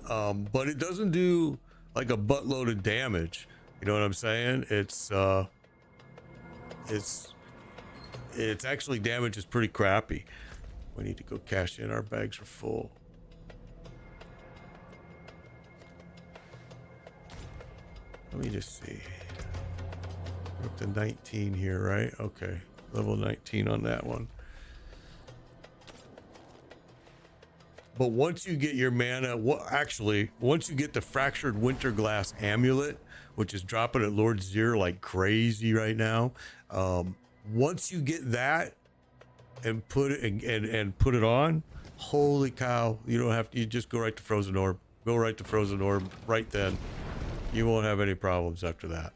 but it doesn't do like a buttload of damage. You know what I'm saying? It's actually damage is pretty crappy. We need to go cash in. Our bags are full. Let me just see. We're up to 19 here, right? Okay, level 19 on that one. But once you get your mana, once you get the Fractured Winterglass Amulet, which is dropping at Lord Zir like crazy right now, once you get that and put it and put it on, holy cow! You just go right to Frozen Orb. Go right to Frozen Orb right then. You won't have any problems after that.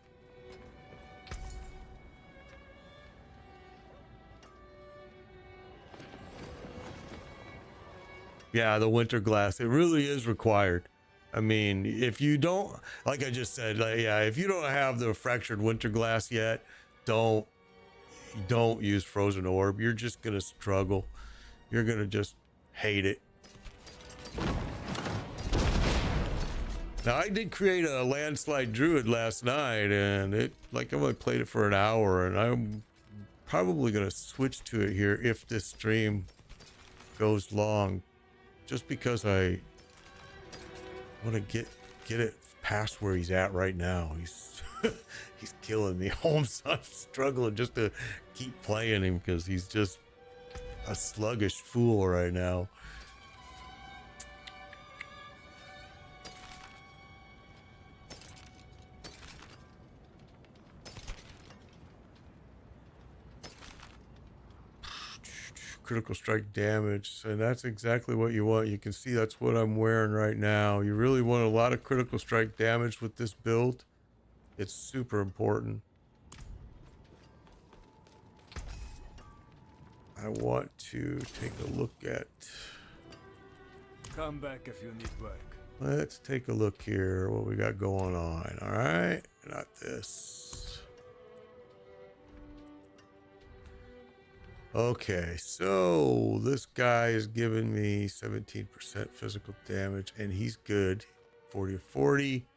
Yeah, the winter glass, it really is required. I mean, if you don't, like I just said, if you don't have the Fractured Winter Glass yet, don't use Frozen Orb. You're just gonna struggle. You're gonna just hate it. Now, I did create a Landslide Druid last night, and I only played it for an hour, and I'm probably gonna switch to it here if this stream goes long, just because I want to get it past where he's at right now. He's he's killing me. I'm struggling just to keep playing him because he's just a sluggish fool right now. Critical strike damage, and that's exactly what you want. You can see that's what I'm wearing right now. You really want a lot of critical strike damage with this build. It's super important. I want to take a look at. Come back if you need work. Let's take a look here. What we got going on. All right, not this. Okay, so this guy is giving me 17% physical damage, and he's good. 40 of 40.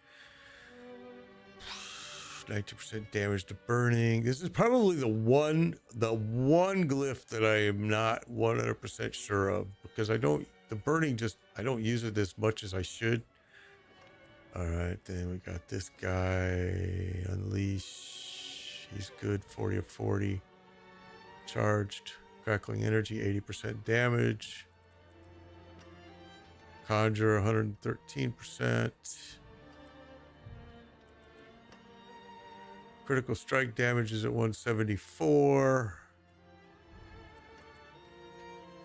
90% damage to burning. This is probably the one glyph that I am not 100% sure of, because the burning I don't use it as much as I should. All right, then we got this guy, Unleash. He's good, 40 of 40. Charged, crackling energy, 80% damage. Conjure, 113%. Critical strike damage is at 174.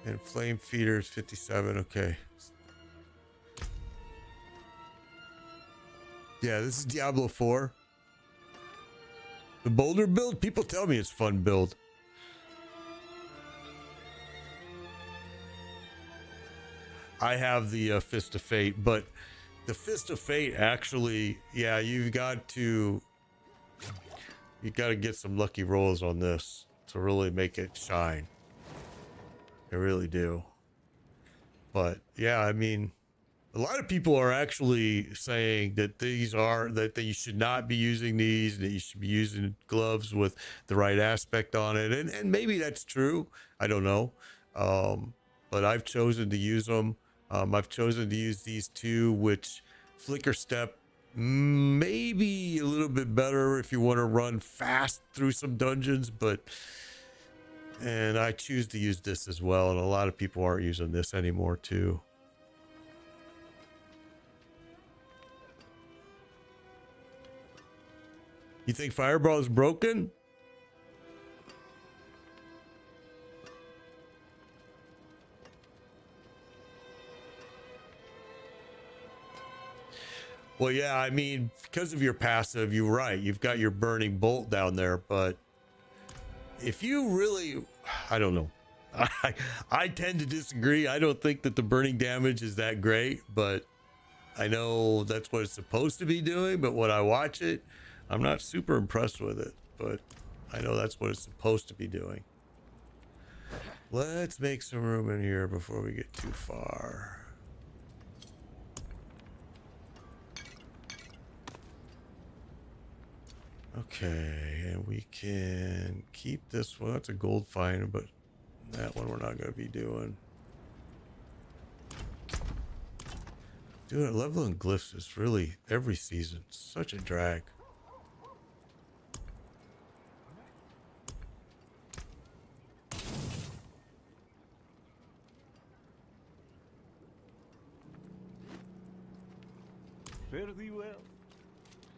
And flame feeder is 57. Okay. Yeah, this is Diablo 4. The boulder build, people tell me it's fun build. I have the Fist of Fate, but the Fist of Fate actually, yeah, you got to get some lucky rolls on this to really make it shine. I really do. But yeah, I mean, a lot of people are actually saying that that you should not be using these, that you should be using gloves with the right aspect on it. And maybe that's true. I don't know. But I've chosen to use them. I've chosen to use these two, which Flicker Step maybe a little bit better if you want to run fast through some dungeons, and I choose to use this as well, and a lot of people aren't using this anymore too. You think Fireball is broken? Well, yeah, I mean, because of your passive, you're right. You've got your burning bolt down there, but if you really, I don't know. I tend to disagree. I don't think that the burning damage is that great, but I know that's what it's supposed to be doing. But when I watch it, I'm not super impressed with it, but I know that's what it's supposed to be doing. Let's make some room in here before we get too far. Okay, and we can keep this one. That's a gold find, but that one we're not going to be doing. Dude, leveling glyphs is really, every season, such a drag. Fairly well.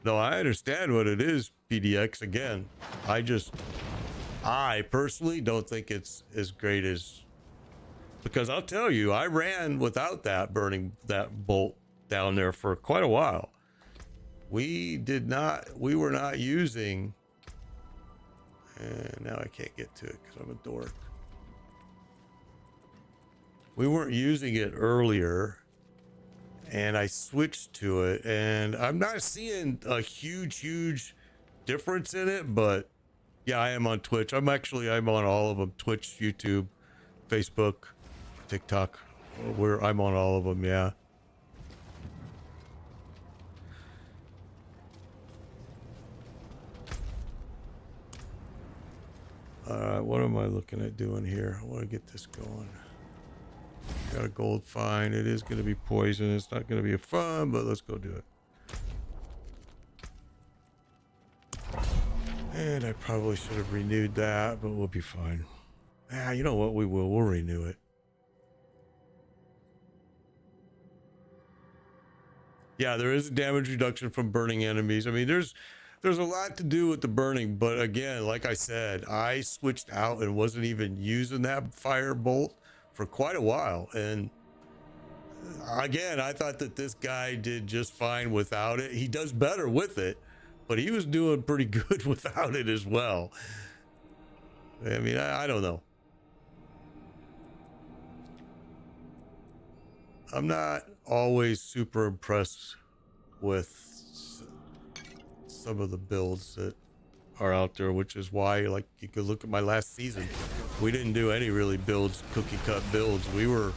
No, I understand what it is, PDX. Again, I personally don't think it's as great as, because I'll tell you, I ran without that bolt down there for quite a while. We were not using, and now I can't get to it because I'm a dork. We weren't using it earlier, and I switched to it, and I'm not seeing a huge difference in it, but yeah, I am on Twitch. I'm on all of them: Twitch, YouTube, Facebook, TikTok. I'm on all of them. Yeah. All right, what am I looking at doing here? I want to get this going. Got a gold find. It is going to be poison. It's not going to be fun, but let's go do it. And I probably should have renewed that, but we'll be fine. You know what? We will. We'll renew it. Yeah, there is a damage reduction from burning enemies. I mean, there's a lot to do with the burning, but again, like I said, I switched out and wasn't even using that fire bolt for quite a while, and again, I thought that this guy did just fine without it. He does better with it, but he was doing pretty good without it as well. I mean, I don't know. I'm not always super impressed with some of the builds that are out there, which is why, like, you could look at my last season. We didn't do any really builds, cookie cut builds. We were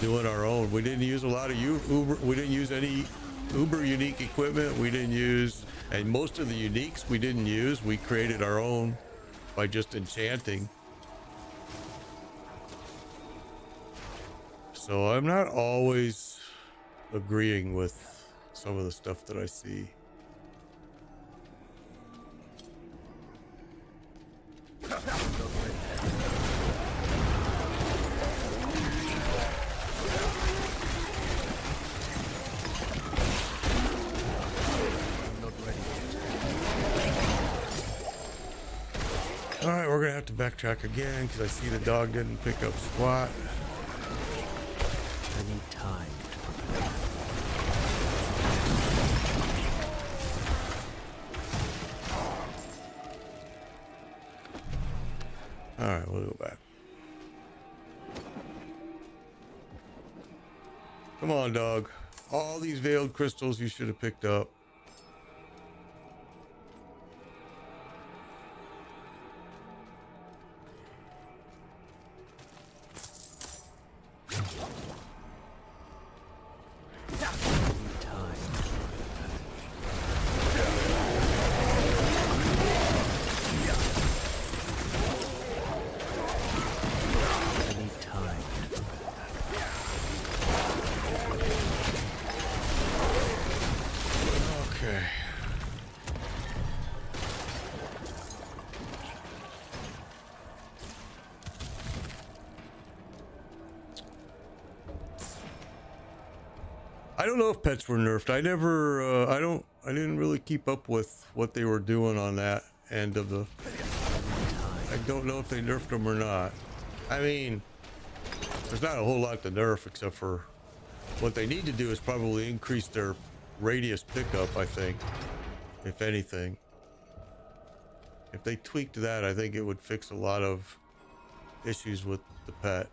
doing our own. We didn't use a lot of Uber. We didn't use any Uber unique equipment. We didn't use, and most of the uniques we didn't use. We created our own by just enchanting. So I'm not always agreeing with some of the stuff that I see. All right, we're gonna have to backtrack again because I see the dog didn't pick up squat. I need time to prepare. All right, we'll go back. Come on, dog. All these veiled crystals you should have picked up. I don't know if pets were nerfed. I never, I didn't really keep up with what they were doing on that end of the, I don't know if they nerfed them or not. I mean, there's not a whole lot to nerf except for what they need to do is probably increase their radius pickup, I think, if anything. If they tweaked that, I think it would fix a lot of issues with the pet.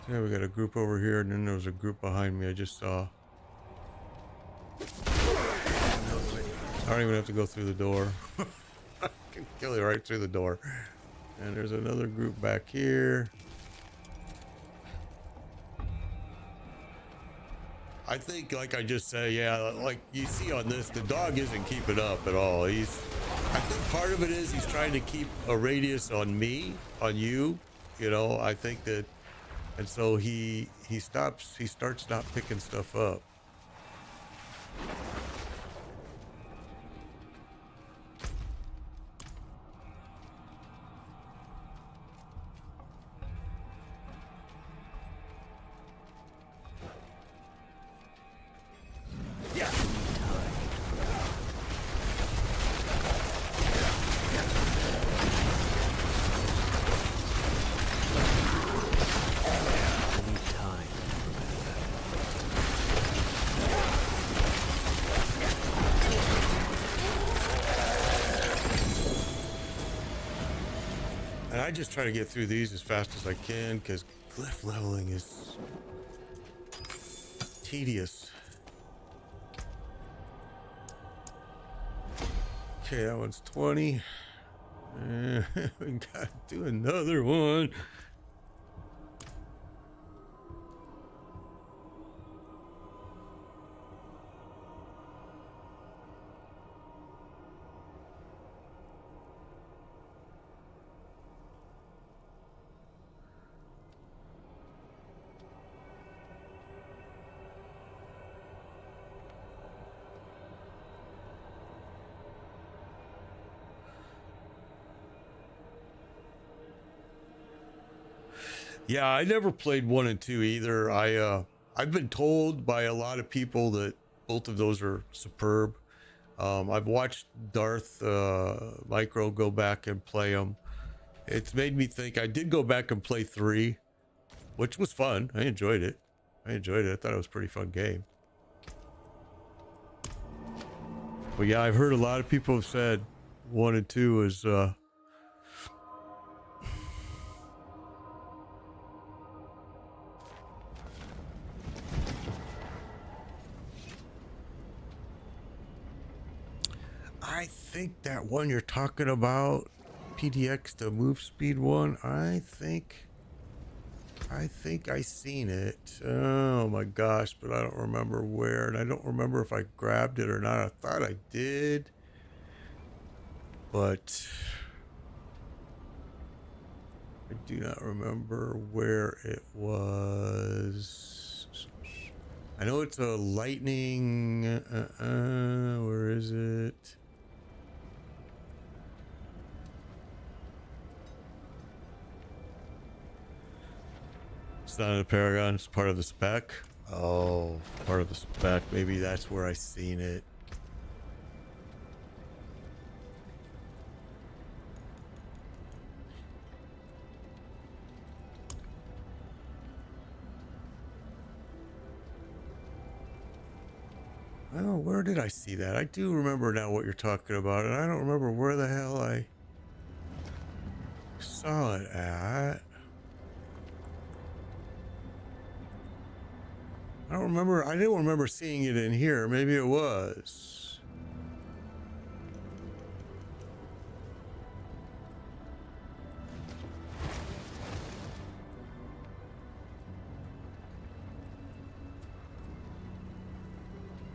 Yeah, we got a group over here, and then there was a group behind me I just saw. I don't even have to go through the door. I can kill you right through the door. And there's another group back here. I think, like I just said, yeah, like you see on this, the dog isn't keeping up at all. I think part of it is he's trying to keep a radius on me, on you, you know. I think that, and so he starts not picking stuff up. I just try to get through these as fast as I can because glyph leveling is tedious. Okay, that one's 20. We gotta do another one. Yeah, I never played 1 and 2 either. I've been told by a lot of people that both of those are superb. I've watched Darth Micro go back and play them. It's made me think. I did go back and play 3, which was fun. I enjoyed it. I thought it was a pretty fun game. But yeah, I've heard a lot of people have said 1 and 2 is I think that one you're talking about, PDX, the move speed one, I think I seen it. Oh my gosh, but I don't remember where, and I don't remember if I grabbed it or not. I thought I did, but I do not remember where it was. I know it's a lightning. Where is it? It's not in the Paragon. It's part of the spec. Oh, part of the spec. Maybe that's where I seen it. Oh, where did I see that? I do remember now what you're talking about, and I don't remember where the hell I saw it at. I don't remember. I didn't remember seeing it in here. Maybe it was.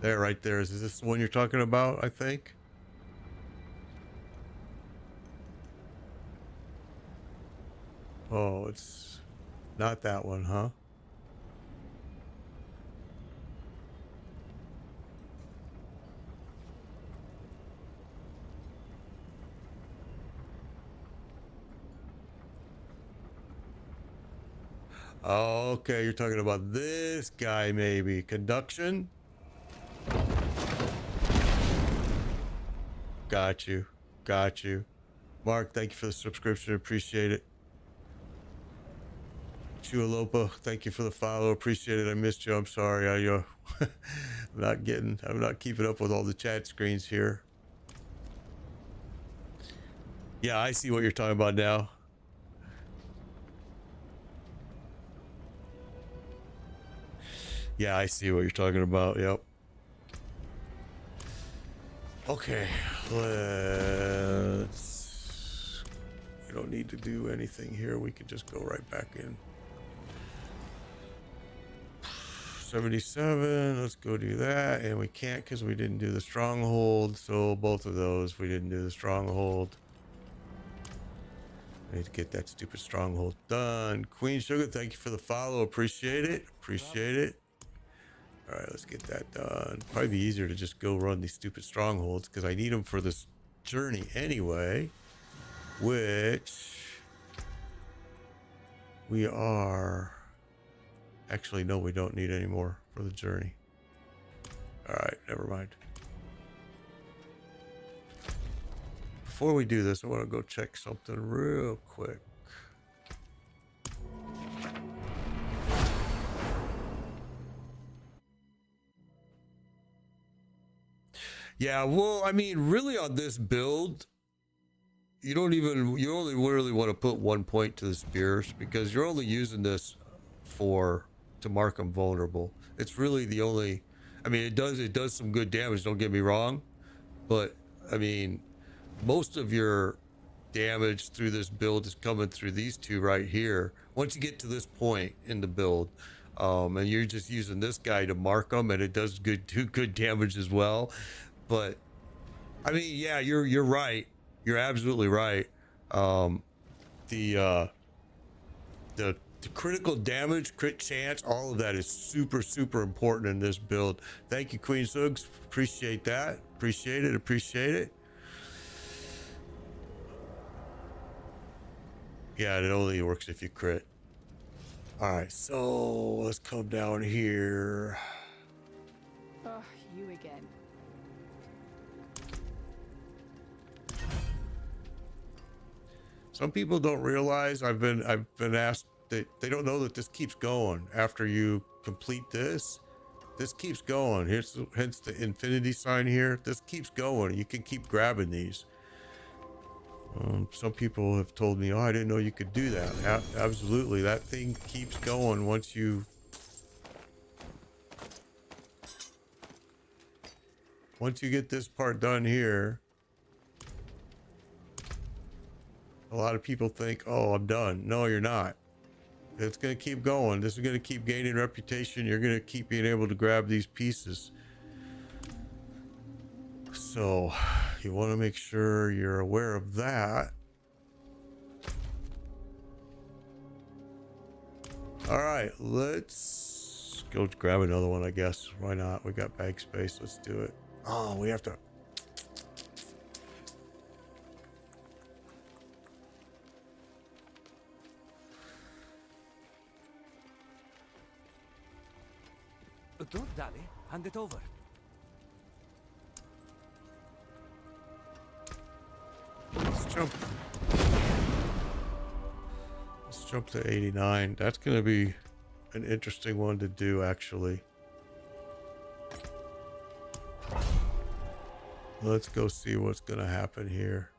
There, right there. Is this the one you're talking about? I think. Oh, it's not that one, huh? Oh, okay, you're talking about this guy, maybe. Conduction? Got you. Got you. Mark, thank you for the subscription. Appreciate it. Chualopa, thank you for the follow. Appreciate it. I missed you. I'm sorry. I'm not keeping up with all the chat screens here. Yeah, I see what you're talking about now. Yeah, I see what you're talking about. Yep. Okay, let's... We don't need to do anything here. We can just go right back in. 77, let's go do that. And we can't because we didn't do the stronghold. So both of those, we didn't do the stronghold. I need to get that stupid stronghold done. Queen Sugar, thank you for the follow. Appreciate it. Appreciate it. All right, let's get that done. Probably be easier to just go run these stupid strongholds because I need them for this journey anyway, which we are... Actually, no, we don't need any more for the journey. All right, never mind. Before we do this, I want to go check something real quick. Yeah, well, I mean, really on this build, you only really want to put 1 point to the spears because you're only using this to mark them vulnerable. It's really the only, I mean, it does some good damage, don't get me wrong, but I mean, most of your damage through this build is coming through these two right here. Once you get to this point in the build, and you're just using this guy to mark them, and it does good damage as well. But I mean, yeah, you're right. You're absolutely right. The critical damage, crit chance, all of that is super important in this build. Thank you, Queen Sugs. Appreciate that. Appreciate it. Appreciate it. Yeah, it only works if you crit. All right, so let's come down here. Oh, you again. Some people don't realize I've been asked that they don't know that this keeps going after you complete this. This keeps going. Hence the infinity sign here. This keeps going. You can keep grabbing these. Some people have told me, "Oh, I didn't know you could do that." Absolutely, that thing keeps going once you get this part done here. A lot of people think, "Oh, I'm done." No, you're not. It's going to keep going. This is going to keep gaining reputation. You're going to keep being able to grab these pieces. So you want to make sure you're aware of that. All right, let's go grab another one, I guess. Why not? We got bag space. Let's do it. Oh, we have to. Don't dally. Hand it over. Let's jump to 89. That's going to be an interesting one to do, actually. Let's go see what's going to happen here.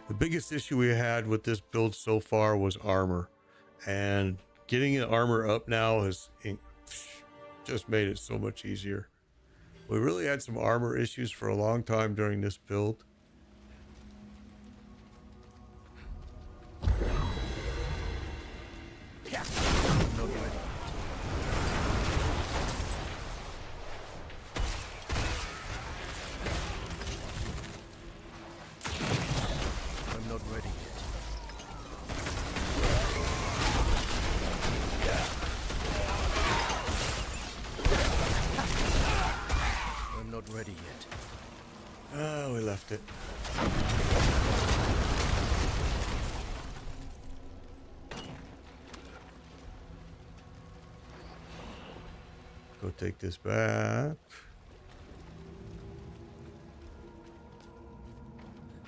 The biggest issue we had with this build so far was armor, and getting the armor up now has just made it so much easier. We really had some armor issues for a long time during this build. I'm not ready yet. I'm not ready yet. Oh, we left it. Go take this back.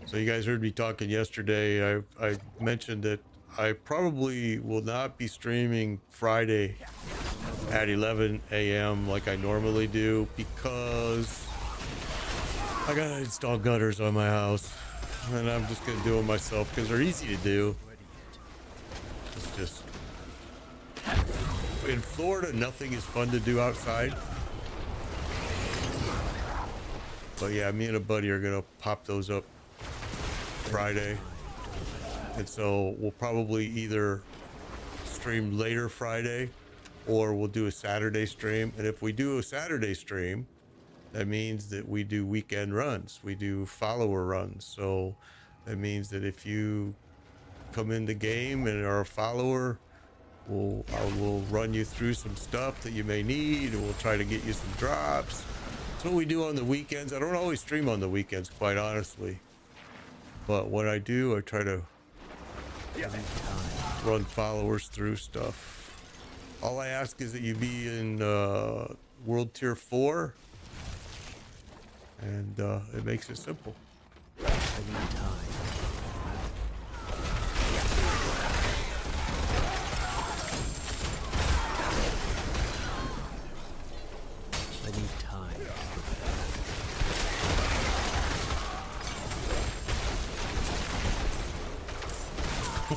So you guys heard me talking yesterday. I mentioned that I probably will not be streaming Friday at 11 a.m. like I normally do because I gotta install gutters on my house, and I'm just gonna do them myself because they're easy to do. It's just in Florida, nothing is fun to do outside. But yeah, me and a buddy are gonna pop those up Friday, and so we'll probably either stream later Friday or we'll do a Saturday stream. And if we do a Saturday stream, that means that we do weekend runs, we do follower runs. So that means that if you come in the game and are a follower, we'll run you through some stuff that you may need, and we'll try to get you some drops. That's what we do on the weekends. I don't always stream on the weekends, quite honestly. But when I do, I try to run followers through stuff. All I ask is that you be in World Tier 4, and it makes it simple. I need time. I need time to prepare.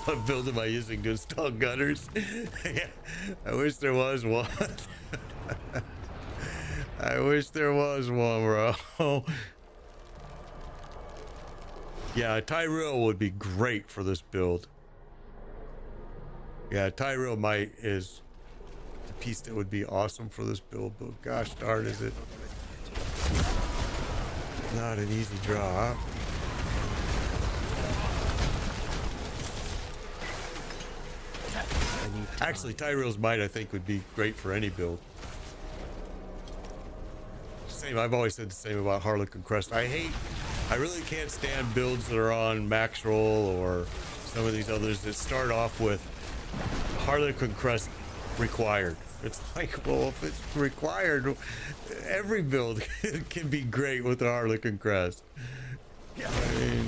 What build am I using to install gutters? Yeah, I wish there was one. I wish there was one, bro. Yeah, Tyrell would be great for this build. Yeah, Tyrell is the piece that would be awesome for this build, but gosh darn, is it not an easy drop. Actually, Tyrell's Might, I think, would be great for any build. Same, I've always said the same about Harlequin Crest. I hate I really can't stand builds that are on max roll or some of these others that start off with Harlequin Crest required. It's like, well, if it's required, every build can be great with the Harlequin Crest. I mean,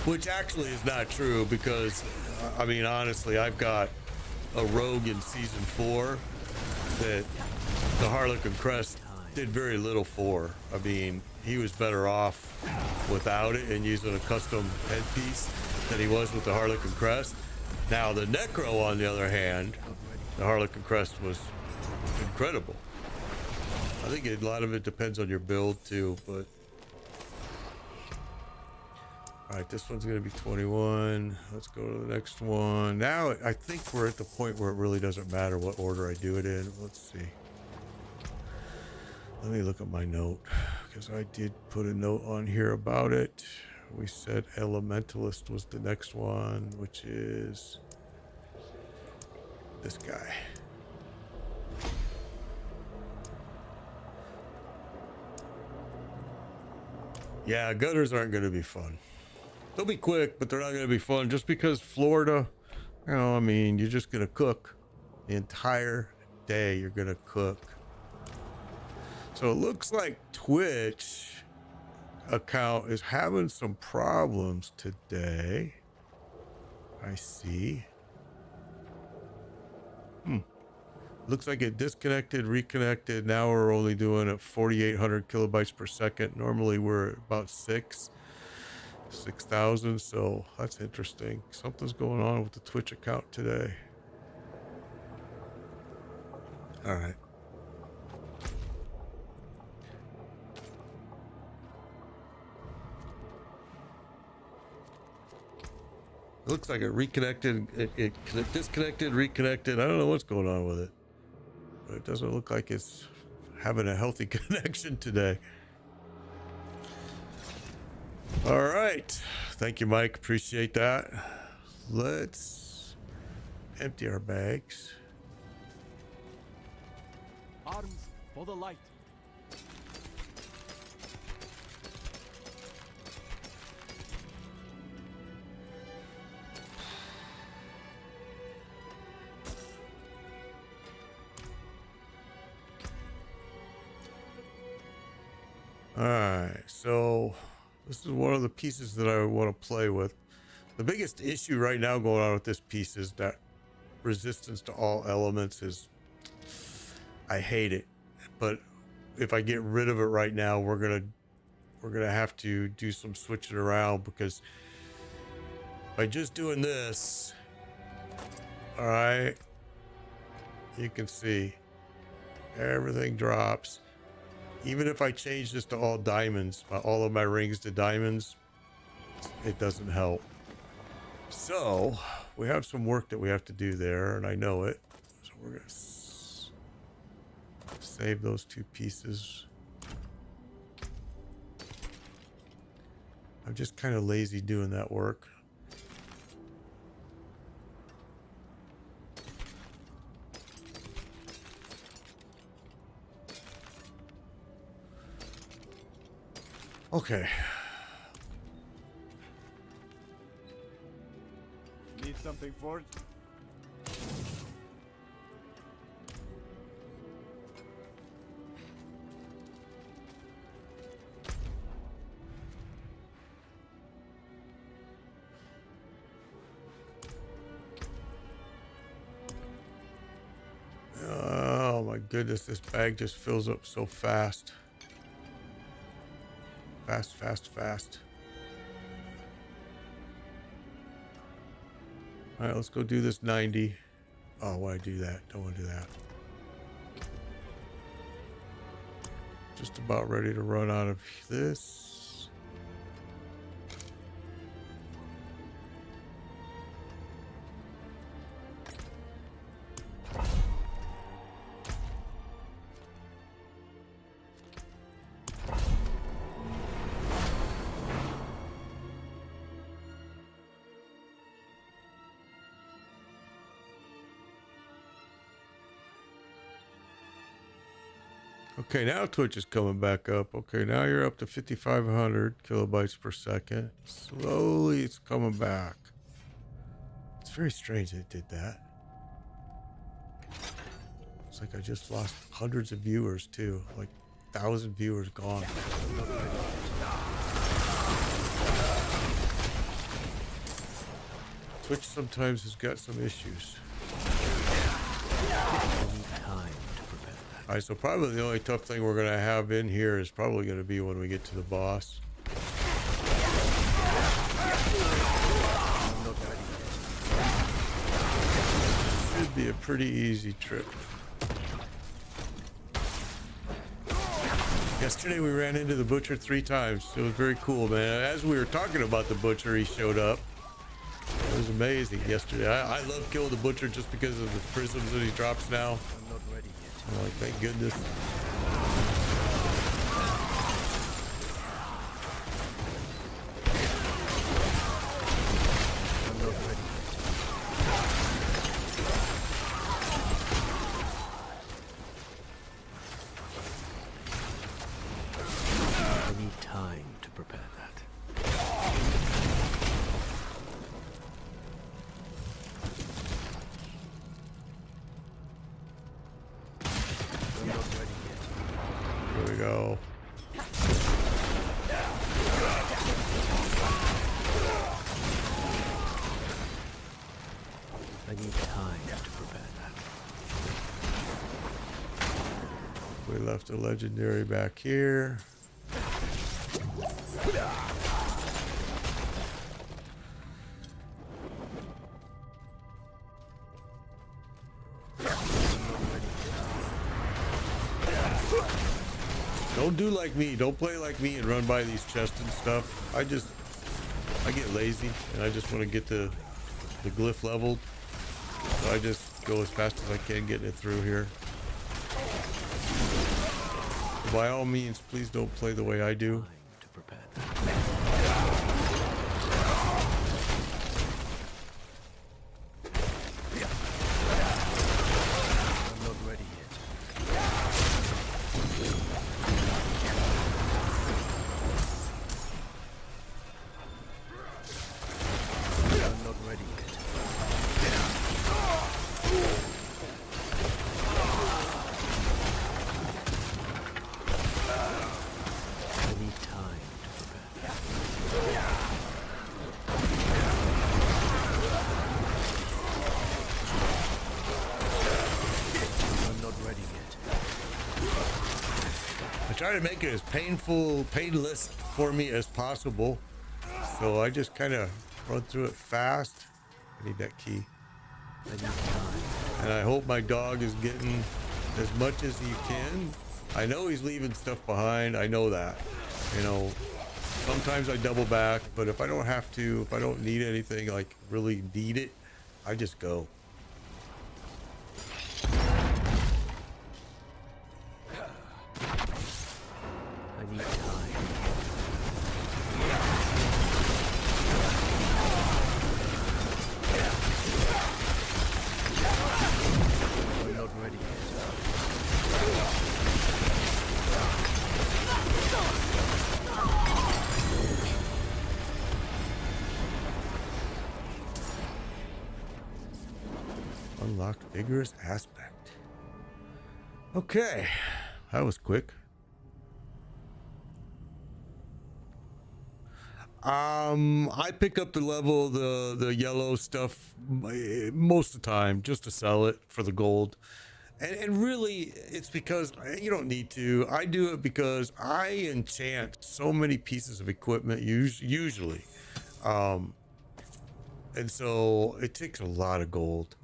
which actually is not true because, I mean, honestly, I've got a rogue in season 4 that the Harlequin Crest did very little for. I mean, he was better off without it and using a custom headpiece than he was with the Harlequin Crest. Now, the Necro, on the other hand, the Harlequin Crest was incredible. I think a lot of it depends on your build too, but all right, this one's going to be 21. Let's go to the next one. Now, I think we're at the point where it really doesn't matter what order I do it in. Let's see. Let me look at my note, because I did put a note on here about it. We said Elementalist was the next one, which is this guy. Yeah, gutters aren't going to be fun. They'll be quick, but they're not going to be fun just because Florida, you know, I mean, you're just going to cook the entire day. You're going to cook. So it looks like Twitch account is having some problems today. I see. Looks like it disconnected, reconnected. Now we're only doing it 4,800 kilobytes per second. Normally we're at about 6,000, so that's interesting. Something's going on with the Twitch account today. All right. It looks like it reconnected, it disconnected, reconnected. I don't know what's going on with it, but it doesn't look like it's having a healthy connection today. All right. Thank you, Mike. Appreciate that. Let's empty our bags. Arms for the light. All right. So this is one of the pieces that I want to play with. The biggest issue right now going on with this piece is that resistance to all elements is, I hate it. But if I get rid of it right now, we're gonna have to do some switching around, because by just doing this, all right, you can see everything drops. Even if I change this to all diamonds, all of my rings to diamonds, it doesn't help. So we have some work that we have to do there, and I know it. So we're gonna save those two pieces. I'm just kind of lazy doing that work. Okay. Need something forged? Oh my goodness, this bag just fills up so fast. Fast. All right, let's go do this 90. Oh, why do that? Don't want to do that. Just about ready to run out of this. Okay, now Twitch is coming back up. Okay, now you're up to 5,500 kilobytes per second. Slowly, it's coming back. It's very strange that it did that. It's like I just lost hundreds of viewers too. Like 1,000 viewers gone. Twitch sometimes has got some issues. Alright, so probably the only tough thing we're going to have in here is probably going to be when we get to the boss. Should be a pretty easy trip. Yesterday we ran into the butcher 3 times. It was very cool, man. As we were talking about the butcher, he showed up. It was amazing yesterday. I love killing the butcher just because of the prisms that he drops now. I'm not ready yet. I'm like, thank goodness. I'm not ready yet. I need time to prepare that. I'm not ready yet. Here we go. I need time to prepare that. We left a legendary back here. Don't do like me. Don't play like me and run by these chests and stuff. I get lazy and I just want to get the glyph leveled. So I just go as fast as I can getting it through here. By all means, please don't play the way I do. Time to prepare that. I'm not ready yet. I'm not ready yet. I need time to prepare that. I'm not ready yet. I try to make it as painless for me as possible. So I just kind of run through it fast. I need that key. I need time. And I hope my dog is getting as much as he can. I know he's leaving stuff behind. I know that. You know, sometimes I double back, but if I don't have to, if I don't need anything, like really need it, I just go. I need time. I'm not ready yet. Unlocked vigorous aspect. Okay, that was quick. I pick up the level, the yellow stuff most of the time just to sell it for the gold. And really, it's because you don't need to. I do it because I enchant so many pieces of equipment usually. And so it takes a lot of gold.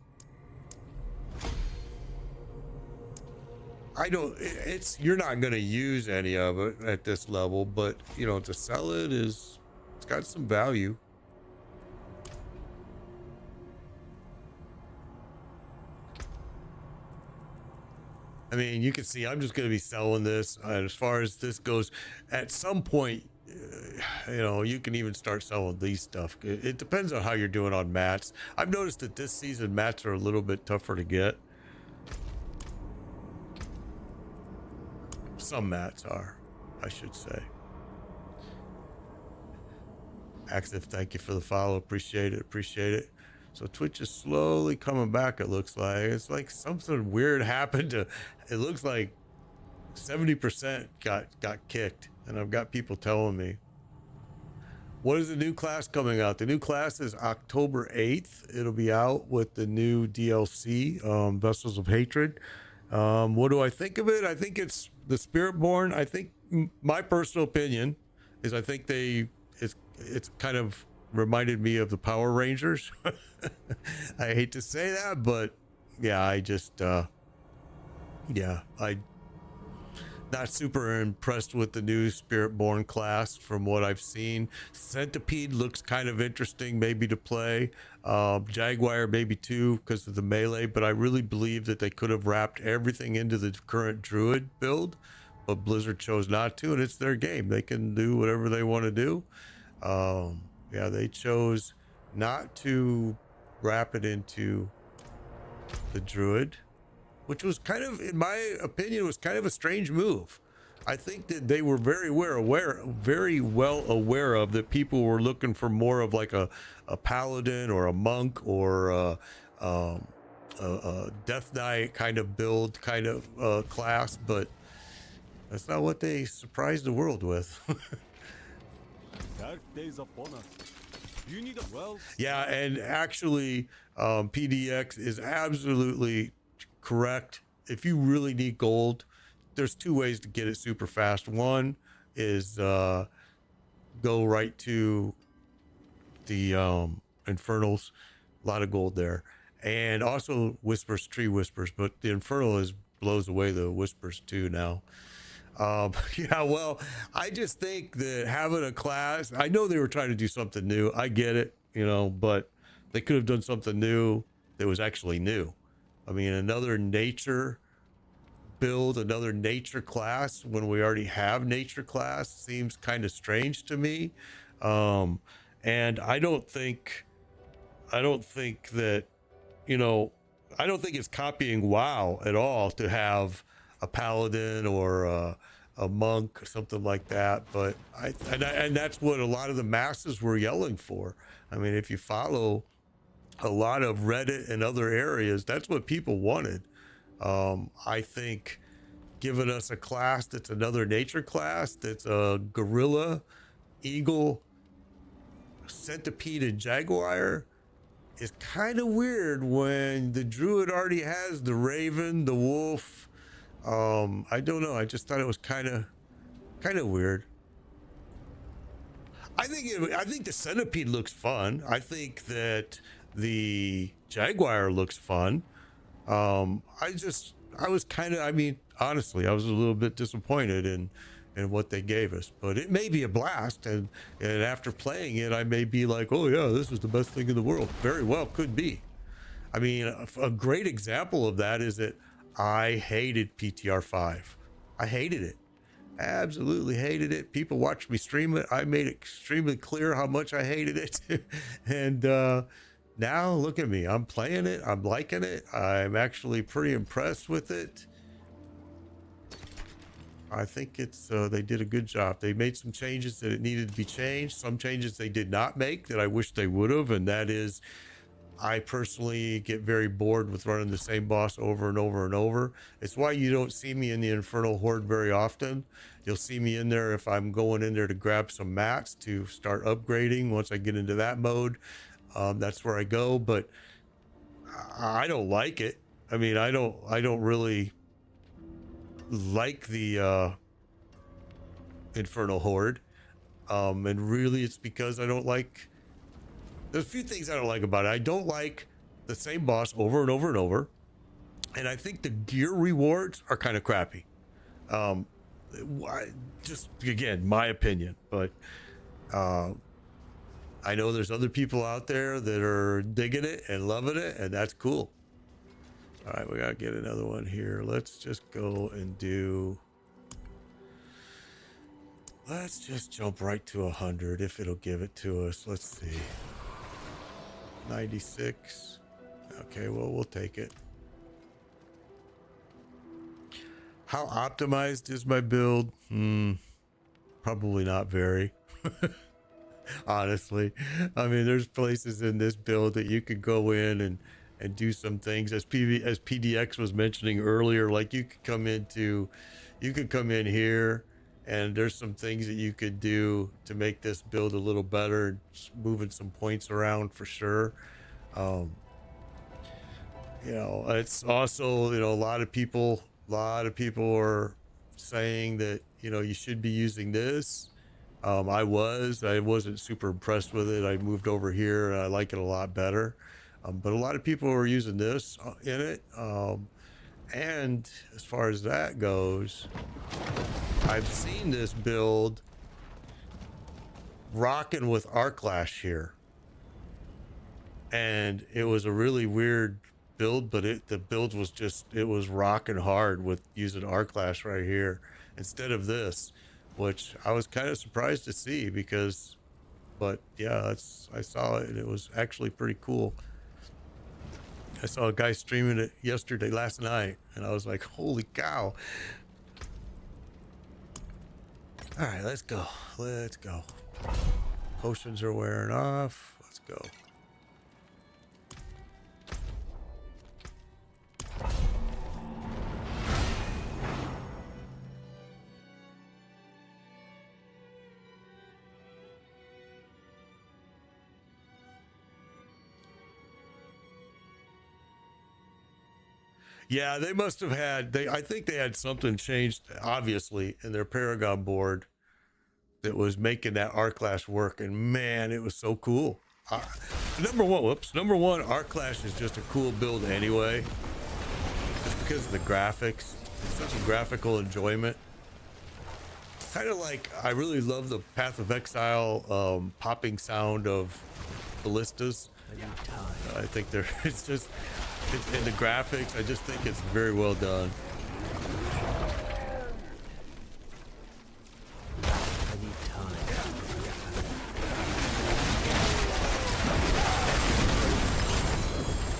You're not going to use any of it at this level, but you know, to sell it it's got some value. I mean, you can see I'm just going to be selling this. And as far as this goes, at some point, you know, you can even start selling these stuff. It depends on how you're doing on mats. I've noticed that this season mats are a little bit tougher to get. Some mats are, I should say. Active, thank you for the follow. Appreciate it. Appreciate it. So Twitch is slowly coming back, it looks like. It's like something weird happened to, it looks like 70% got kicked, and I've got people telling me. What is the new class coming out? The new class is October 8th. It'll be out with the new DLC, Vessels of Hatred. What do I think of it? I think it's the Spiritborn. I think my personal opinion is I think it's kind of reminded me of the Power Rangers. I hate to say that, but yeah, I not super impressed with the new Spiritborn class from what I've seen. Centipede looks kind of interesting, maybe to play. Jaguar maybe too, because of the melee, but I really believe that they could have wrapped everything into the current Druid build, but Blizzard chose not to, and it's their game. They can do whatever they want to do. Yeah, they chose not to wrap it into the Druid, which was kind of, in my opinion, was kind of a strange move. I think that they were very well aware of that people were looking for more of like a paladin or a monk or a Death Knight kind of build, kind of class, but that's not what they surprised the world with. Dark days upon us. You need a well. Yeah, and actually, PDX is absolutely correct. If you really need gold, there's two ways to get it super fast. One is go right to the Infernals, a lot of gold there, and also Whispers, Tree Whispers, but the Infernal blows away the Whispers too now. Yeah, well, I just think that having a class, I know they were trying to do something new, I get it, you know, but they could have done something new that was actually new. I mean, another nature build, another nature class when we already have nature class seems kind of strange to me. And I don't think that, you know, I don't think it's copying WoW at all to have a paladin or a monk or something like that. But and that's what a lot of the masses were yelling for. I mean, if you follow a lot of Reddit and other areas, that's what people wanted. I think giving us a class that's another nature class, that's a gorilla, eagle, centipede, and jaguar is kind of weird when the druid already has the raven, the wolf. I don't know. I just thought it was kind of weird. I think the centipede looks fun. I think that the jaguar looks fun. I was kind of, I mean, honestly, I was a little bit disappointed in what they gave us, but it may be a blast. And after playing it, I may be like, oh yeah, this is the best thing in the world. Very well could be. I mean, a great example of that is that I hated PTR 5. I hated it. Absolutely hated it. People watched me stream it. I made it extremely clear how much I hated it. And now look at me. I'm playing it. I'm liking it. I'm actually pretty impressed with it. I think it's they did a good job. They made some changes that it needed to be changed. Some changes they did not make that I wish they would have, and that is, I personally get very bored with running the same boss over and over and over. It's why you don't see me in the Infernal Horde very often. You'll see me in there if I'm going in there to grab some mats to start upgrading. Once I get into that mode, that's where I go. But I don't like it. I mean, I don't really like the Infernal Horde. And really it's because I don't like, there's a few things I don't like about it. I don't like the same boss over and over and over. And I think the gear rewards are kind of crappy. Just, again, my opinion. But I know there's other people out there that are digging it and loving it, and that's cool. All right, we got to get another one here. Let's just go and do... Let's just jump right to 100 if it'll give it to us. Let's see. 96. Okay, well, we'll take it. How optimized is my build? Probably not very. Honestly, I mean, there's places in this build that you could go in and do some things as PDX was mentioning earlier. Like you could come in here and there's some things that you could do to make this build a little better, moving some points around for sure. It's also, a lot of people are saying that, you should be using this. I wasn't super impressed with it. I moved over here and I like it a lot better. But a lot of people are using this in it. And as far as that goes, I've seen this build rocking with Arclash here. And it was a really weird build, but the build was it was rocking hard with using Arclash right here instead of this, which I was kind of surprised to see but yeah, I saw it and it was actually pretty cool. I saw a guy streaming it last night, and I was like, holy cow. All right, let's go. Potions are wearing off. Let's go. Yeah, they must have I think they had something changed, obviously, in their Paragon board that was making that Arclash work. And man, it was so cool. Number one, Arclash is just a cool build anyway. Just because of the graphics. It's such a graphical enjoyment. Kind of like, I really love the Path of Exile popping sound of ballistas. I think in the graphics, I just think it's very well done. I need time.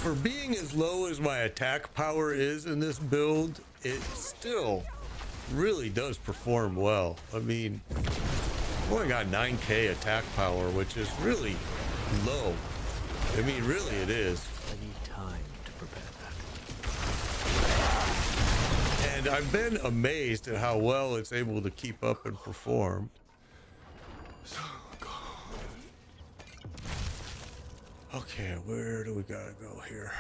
For being as low as my attack power is in this build, it still really does perform well. I mean, I've only got 9k attack power, which is really low. I mean, really it is. I need time to prepare that. And I've been amazed at how well it's able to keep up and perform. Okay, where do we gotta go here?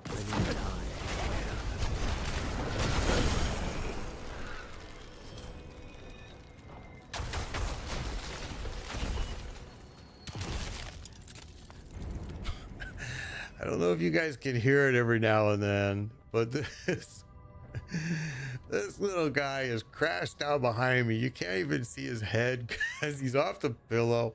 I need time. I don't know if you guys can hear it every now and then, but this little guy is crashed down behind me. You can't even see his head because he's off the pillow.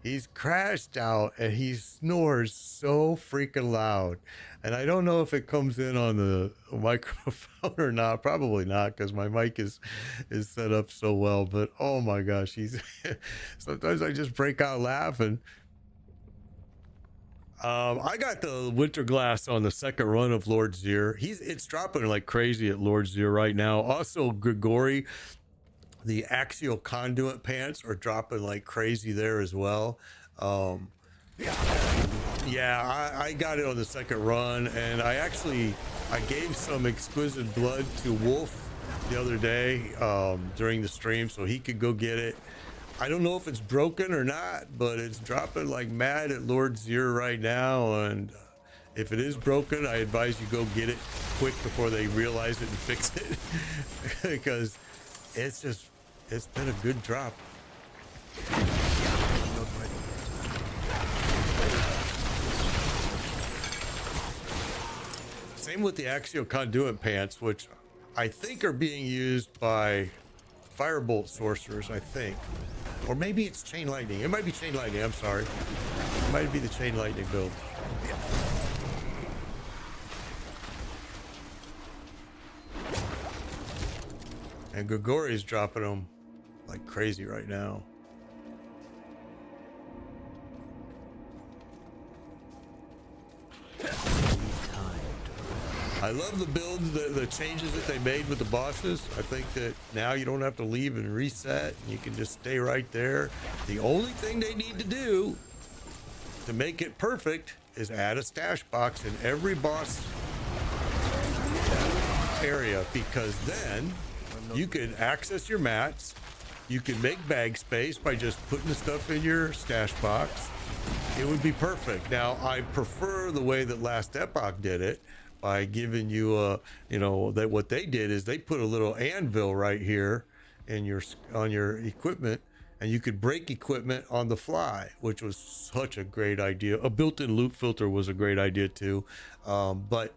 He's crashed out and he snores so freaking loud. And I don't know if it comes in on the microphone or not. Probably not, because my mic is set up so well. But oh my gosh, sometimes I just break out laughing. I got the Winter Glass on the second run of Lord Zir. It's dropping like crazy at Lord Zir right now. Also, Grigori, the Axial Conduit pants are dropping like crazy there as well. Yeah, I got it on the second run, and I gave some Exquisite Blood to Wolf the other day during the stream so he could go get it. I don't know if it's broken or not, but it's dropping like mad at Lord Zir right now. And if it is broken, I advise you go get it quick before they realize it and fix it. Because it's been a good drop. Same with the Axial Conduit pants, which I think are being used by Firebolt sorcerers, I think. Or maybe it's Chain Lightning. It might be Chain Lightning, I'm sorry. It might be the Chain Lightning build. And Grigori's dropping them like crazy right now. I love the builds, the changes that they made with the bosses. I think that now you don't have to leave and reset. You can just stay right there. The only thing they need to do to make it perfect is add a stash box in every boss area, because then you can access your mats. You can make bag space by just putting the stuff in your stash box. It would be perfect. Now, I prefer the way that Last Epoch did it, by giving you a, you know, that what they did is they put a little anvil right here in your on your equipment, and you could break equipment on the fly, which was such a great idea. A built-in loot filter was a great idea too, but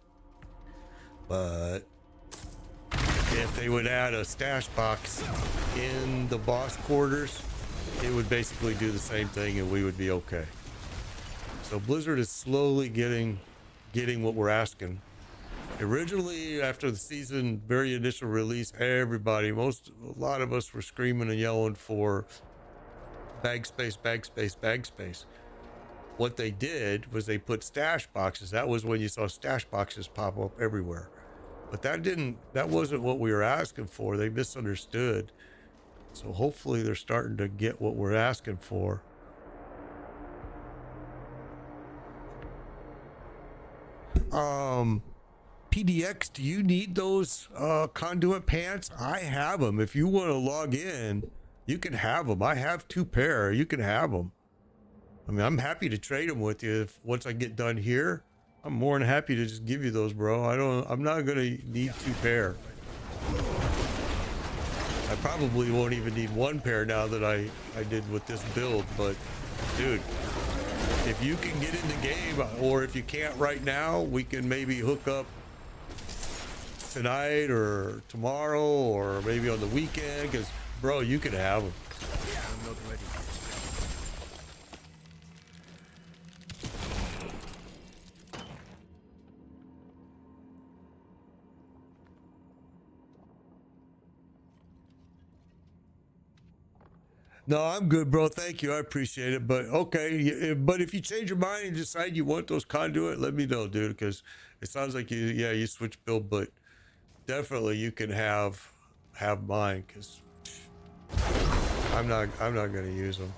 if they would add a stash box in the boss quarters, it would basically do the same thing, and we would be okay. So Blizzard is slowly getting what we're asking. Originally, after the season, very initial release, everybody, a lot of us were screaming and yelling for bag space, bag space, bag space. What they did was they put stash boxes. That was when you saw stash boxes pop up everywhere. But that wasn't what we were asking for. They misunderstood. So hopefully they're starting to get what we're asking for. PDX, do you need those conduit pants? I have them. If you want to log in, you can have them. I have 2 pair. You can have them. I mean, I'm happy to trade them with you. Once I get done here, I'm more than happy to just give you those, bro. I'm not gonna need 2 pair. I probably won't even need 1 pair now that I did with this build. But dude, if you can get in the game, or if you can't right now, we can maybe hook up tonight or tomorrow, or maybe on the weekend, because bro, you can have them. I'm not ready. No, I'm good, bro. Thank you. I appreciate it. But okay, but if you change your mind and decide you want those conduit, let me know, dude, because it sounds like you switch build, but definitely you can have mine, because I'm not gonna use them.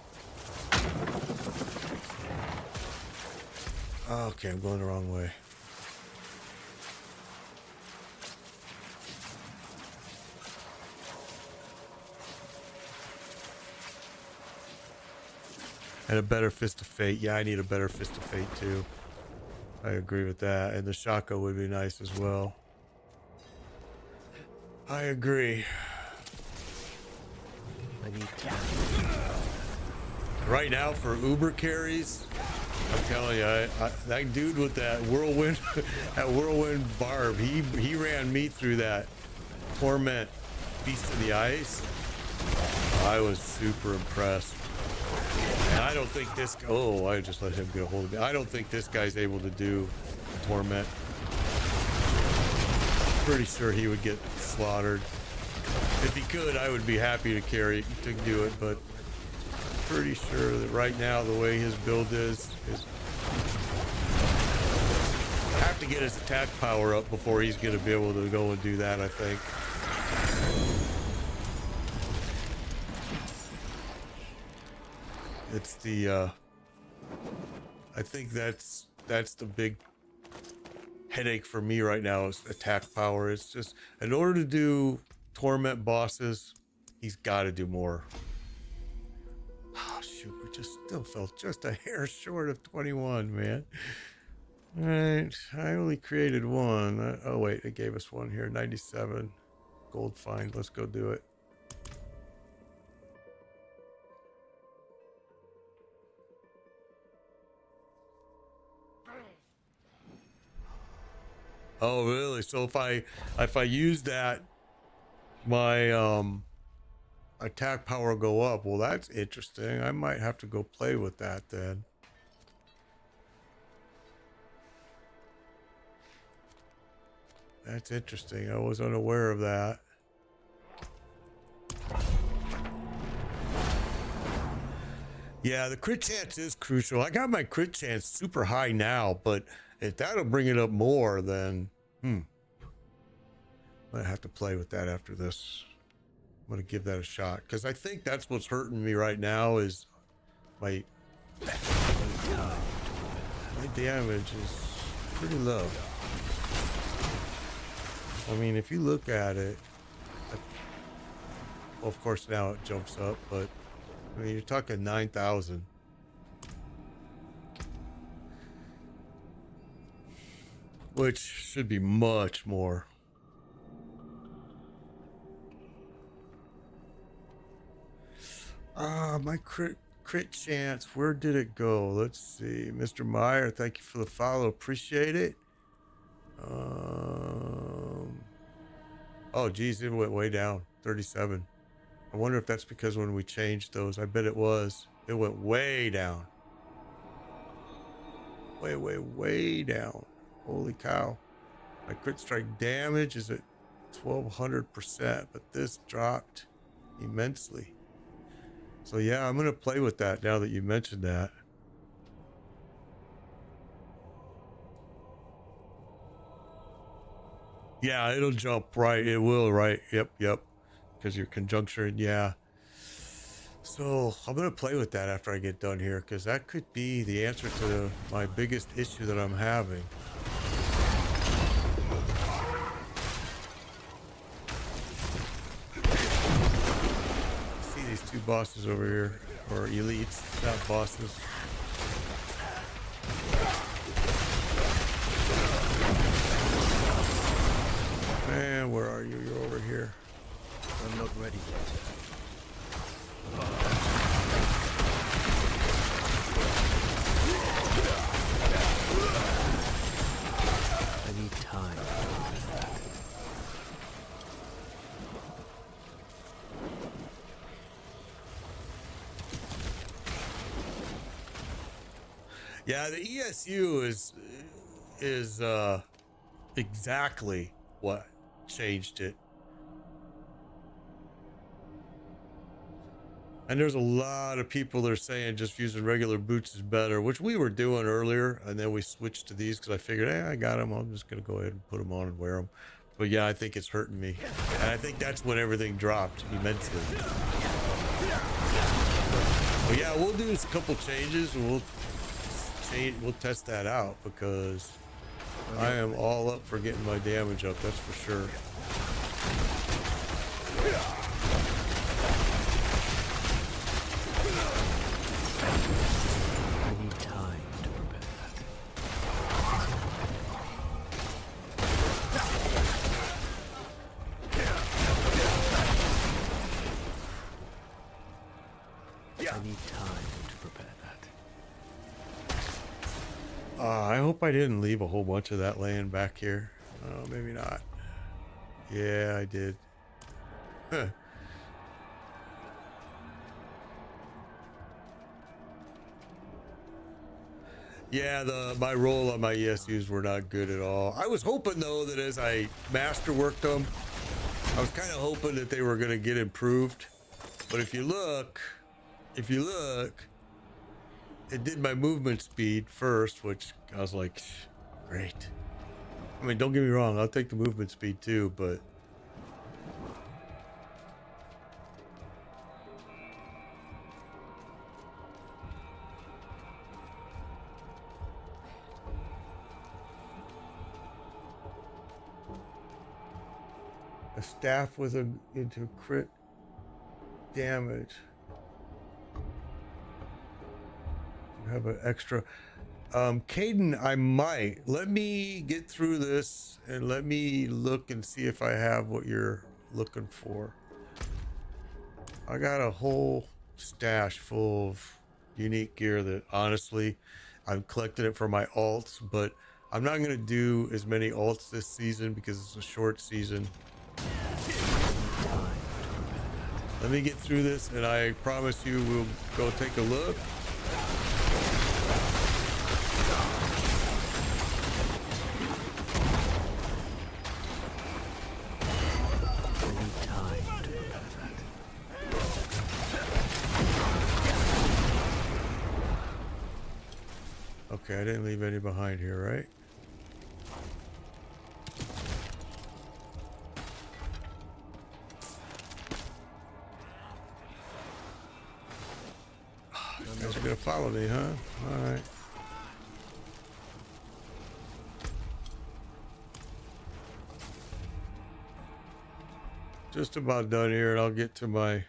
Okay, I'm going the wrong way. And a better Fist of Fate. Yeah, I need a better Fist of Fate too. I agree with that. And the Shaka would be nice as well. I agree. I need to. Right now for Uber carries, I'm telling you, that dude with that whirlwind, that whirlwind barb, he ran me through that Torment Beast of the Ice. I was super impressed. And I don't think this, oh, I just let him get a hold of me. I don't think this guy's able to do Torment. Pretty sure he would get slaughtered. If he could, I would be happy to do it, but pretty sure that right now the way his build is have to get his attack power up before he's going to be able to go and do that, I think. It's the I think that's the big headache for me right now, is attack power. It's just, in order to do Torment bosses, he's got to do more. Oh shoot, we just still fell just a hair short of 21, man. All right, I only created one. Oh wait, it gave us one here. 97 gold find. Let's go do it. Oh really? So if I use that, my attack power will go up. Well, that's interesting. I might have to go play with that then. That's interesting. I was unaware of that. Yeah, the crit chance is crucial. I got my crit chance super high now, but if that'll bring it up more, then I'm gonna have to play with that after this. I'm gonna give that a shot because I think that's what's hurting me right now is my damage is pretty low. I mean, if you look at it, well, of course now it jumps up, but I mean, you're talking 9,000. Which should be much more. My crit chance. Where did it go? Let's see. Mr. Meyer, thank you for the follow. Appreciate it. Oh, geez, it went way down. 37. I wonder if that's because when we changed those, I bet it was. It went way down. Way down. Holy cow. My crit strike damage is at 1,200%, but this dropped immensely. So yeah, I'm going to play with that now that you mentioned that. Yeah, it'll jump, right? It will, right? Yep. Because your conjunction, yeah. So I'm going to play with that after I get done here, because that could be the answer to my biggest issue that I'm having. See these two bosses over here, or elites, not bosses. Man, where are you? You're over here. I'm not ready yet. I need time. Yeah, the ESU is exactly what changed it. And there's a lot of people that are saying just using regular boots is better, which we were doing earlier, and then we switched to these because I figured, hey, I got them. I'm just going to go ahead and put them on and wear them. But yeah, I think it's hurting me. And I think that's when everything dropped immensely. But yeah, we'll do a couple changes and we'll test that out because I am all up for getting my damage up, that's for sure. I need time to prepare that. I need time to prepare that. I hope I didn't leave a whole bunch of that laying back here. Oh, maybe not. Yeah, I did. Huh. Yeah, my roll on my ESUs were not good at all. I was hoping though that as I masterworked them, I was kind of hoping that they were going to get improved. But if you look, it did my movement speed first, which I was like, great. I mean, don't get me wrong, I'll take the movement speed too, but a staff with a into crit damage. You have an extra. Caden, I might. Let me get through this and let me look and see if I have what you're looking for. I got a whole stash full of unique gear that honestly, I've collected it for my alts, but I'm not going to do as many alts this season because it's a short season. Let me get through this and I promise you we'll go take a look. Okay, I didn't leave any behind here, right? follow me, huh? All right. Just about done here, and I'll get to my...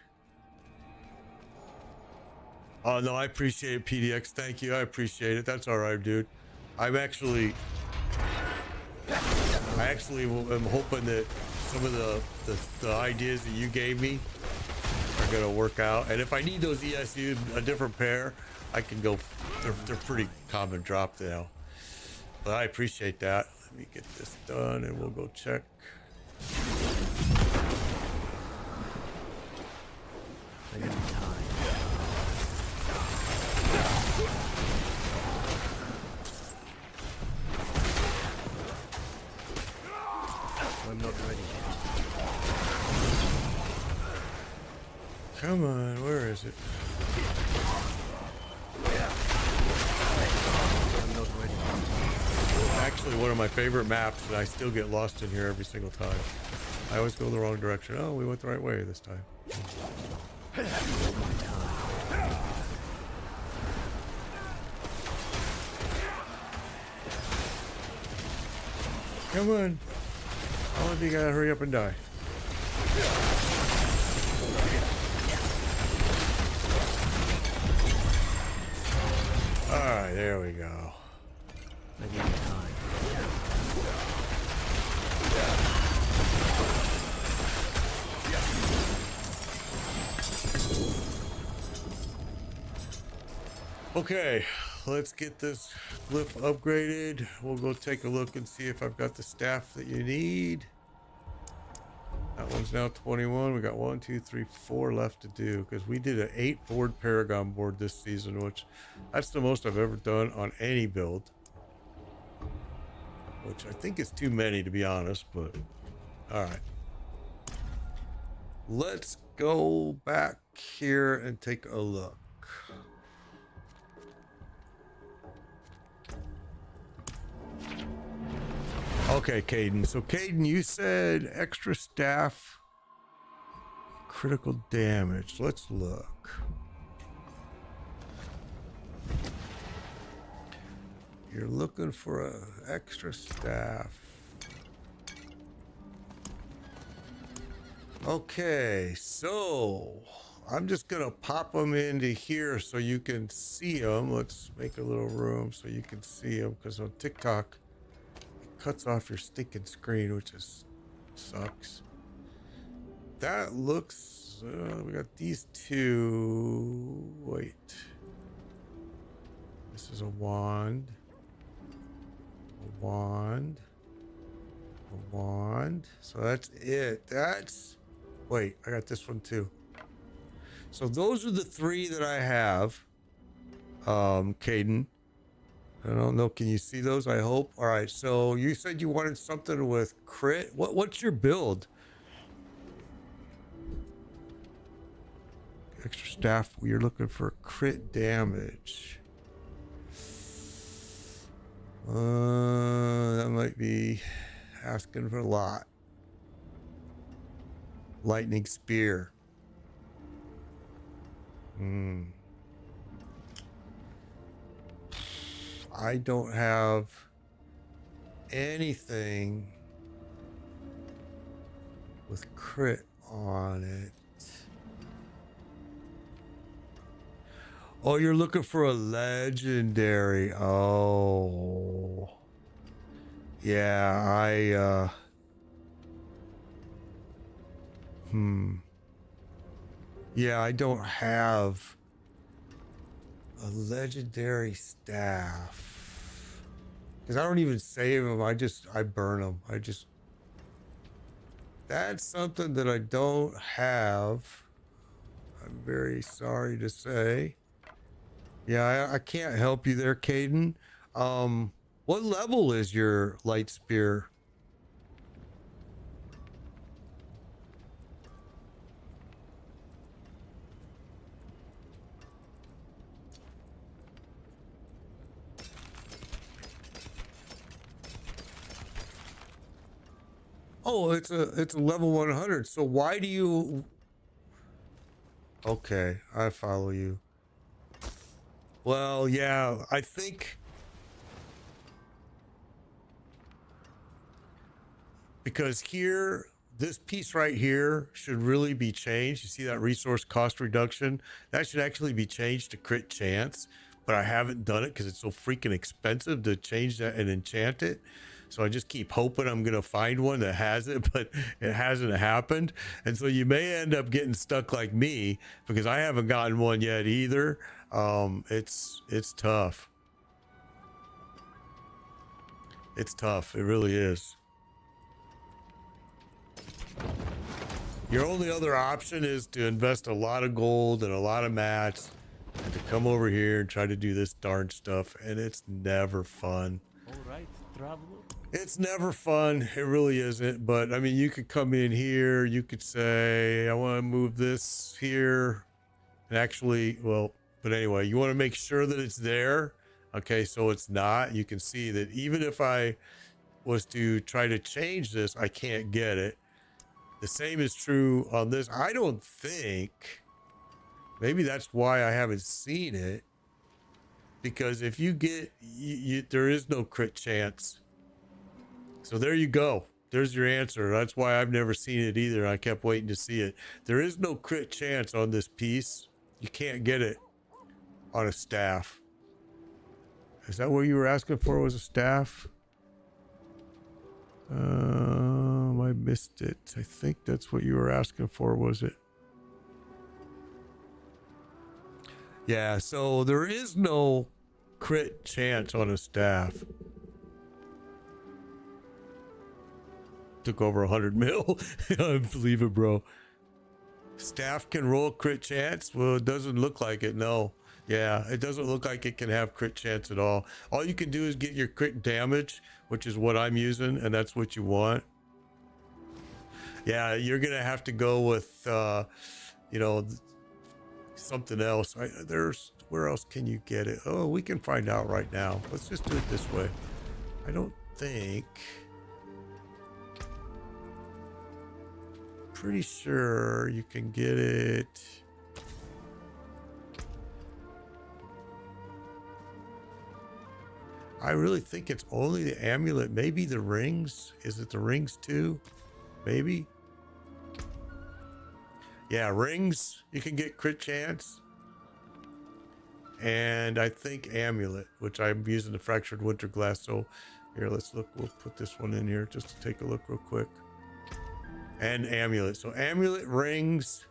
Oh, no, I appreciate it, PDX. Thank you. I appreciate it. That's all right, dude. I actually am hoping that some of the ideas that you gave me are going to work out. And if I need those ESU, a different pair, I can go. They're pretty common drop now. But I appreciate that. Let me get this done, and we'll go check. I got time. I'm not ready yet. Come on, where is it? I'm not ready yet. Actually, one of my favorite maps, and I still get lost in here every single time. I always go the wrong direction. Oh, we went the right way this time. Come on. All of you gotta hurry up and die. Alright, there we go. I need time. Okay, let's get this glyph upgraded. We'll go take a look and see if I've got the staff that you need. That one's now 21. We got 1, 2, 3, 4 left to do because we did an 8 board Paragon board this season, which that's the most I've ever done on any build. Which I think is too many, to be honest, but all right. Let's go back here and take a look. Okay, Caden. So, Caden, you said extra staff, critical damage. Let's look. You're looking for a extra staff. Okay, so I'm just gonna pop them into here so you can see them. Let's make a little room so you can see them, because on TikTok it cuts off your stinking screen, which is sucks. That looks we got these two. Wait, this is a wand, a wand, a wand. So that's it. That's, wait, I got this one too. So those are the three that I have. Caden, I don't know, can you see those? I hope. All right, so you said you wanted something with crit. What's your build? Extra staff, you're looking for crit damage. That might be asking for a lot. Lightning spear. I don't have anything with crit on it. Oh, you're looking for a legendary. Oh. Yeah, yeah, I don't have a legendary staff. Because I don't even save them. I burn them. That's something that I don't have. I'm very sorry to say. Yeah, I can't help you there, Caden. What level is your light spear? Oh, it's a level 100. So why do you... Okay, I follow you. Well, yeah, I think because here, this piece right here should really be changed. You see that resource cost reduction? That should actually be changed to crit chance, but I haven't done it because it's so freaking expensive to change that and enchant it. So I just keep hoping I'm going to find one that has it, but it hasn't happened. And so you may end up getting stuck like me because I haven't gotten one yet either. It's tough. It's tough. It really is. Your only other option is to invest a lot of gold and a lot of mats and to come over here and try to do this darn stuff. And it's never fun. All right, traveler. It's never fun. It really isn't. But I mean, you could come in here. You could say, I want to move this here. And actually, well, but anyway, you want to make sure that it's there. Okay, so it's not. You can see that even if I was to try to change this, I can't get it. The same is true on this. I don't think, maybe that's why I haven't seen it, because if you get, there is no crit chance. So there you go. There's your answer. That's why I've never seen it either. I kept waiting to see it. There is no crit chance on this piece. You can't get it on a staff. Is that what you were asking for, was a staff? I missed it. I think that's what you were asking for, was it? Yeah, so there is no crit chance on a staff. Took over 100 mil. I believe it, bro. Staff can roll crit chance? Well, it doesn't look like it, no. Yeah, it doesn't look like it can have crit chance at all. All you can do is get your crit damage, which is what I'm using, and that's what you want. Yeah, you're gonna have to go with, you know, something else. Where else can you get it? Oh, we can find out right now. Let's just do it this way. I don't think. Pretty sure you can get it. I really think it's only the amulet. Maybe the rings. Is it the rings too? Maybe. Yeah, rings. You can get crit chance. And I think amulet, which I'm using the fractured winter glass. So here, let's look. We'll put this one in here just to take a look real quick. And amulet. So amulet, rings.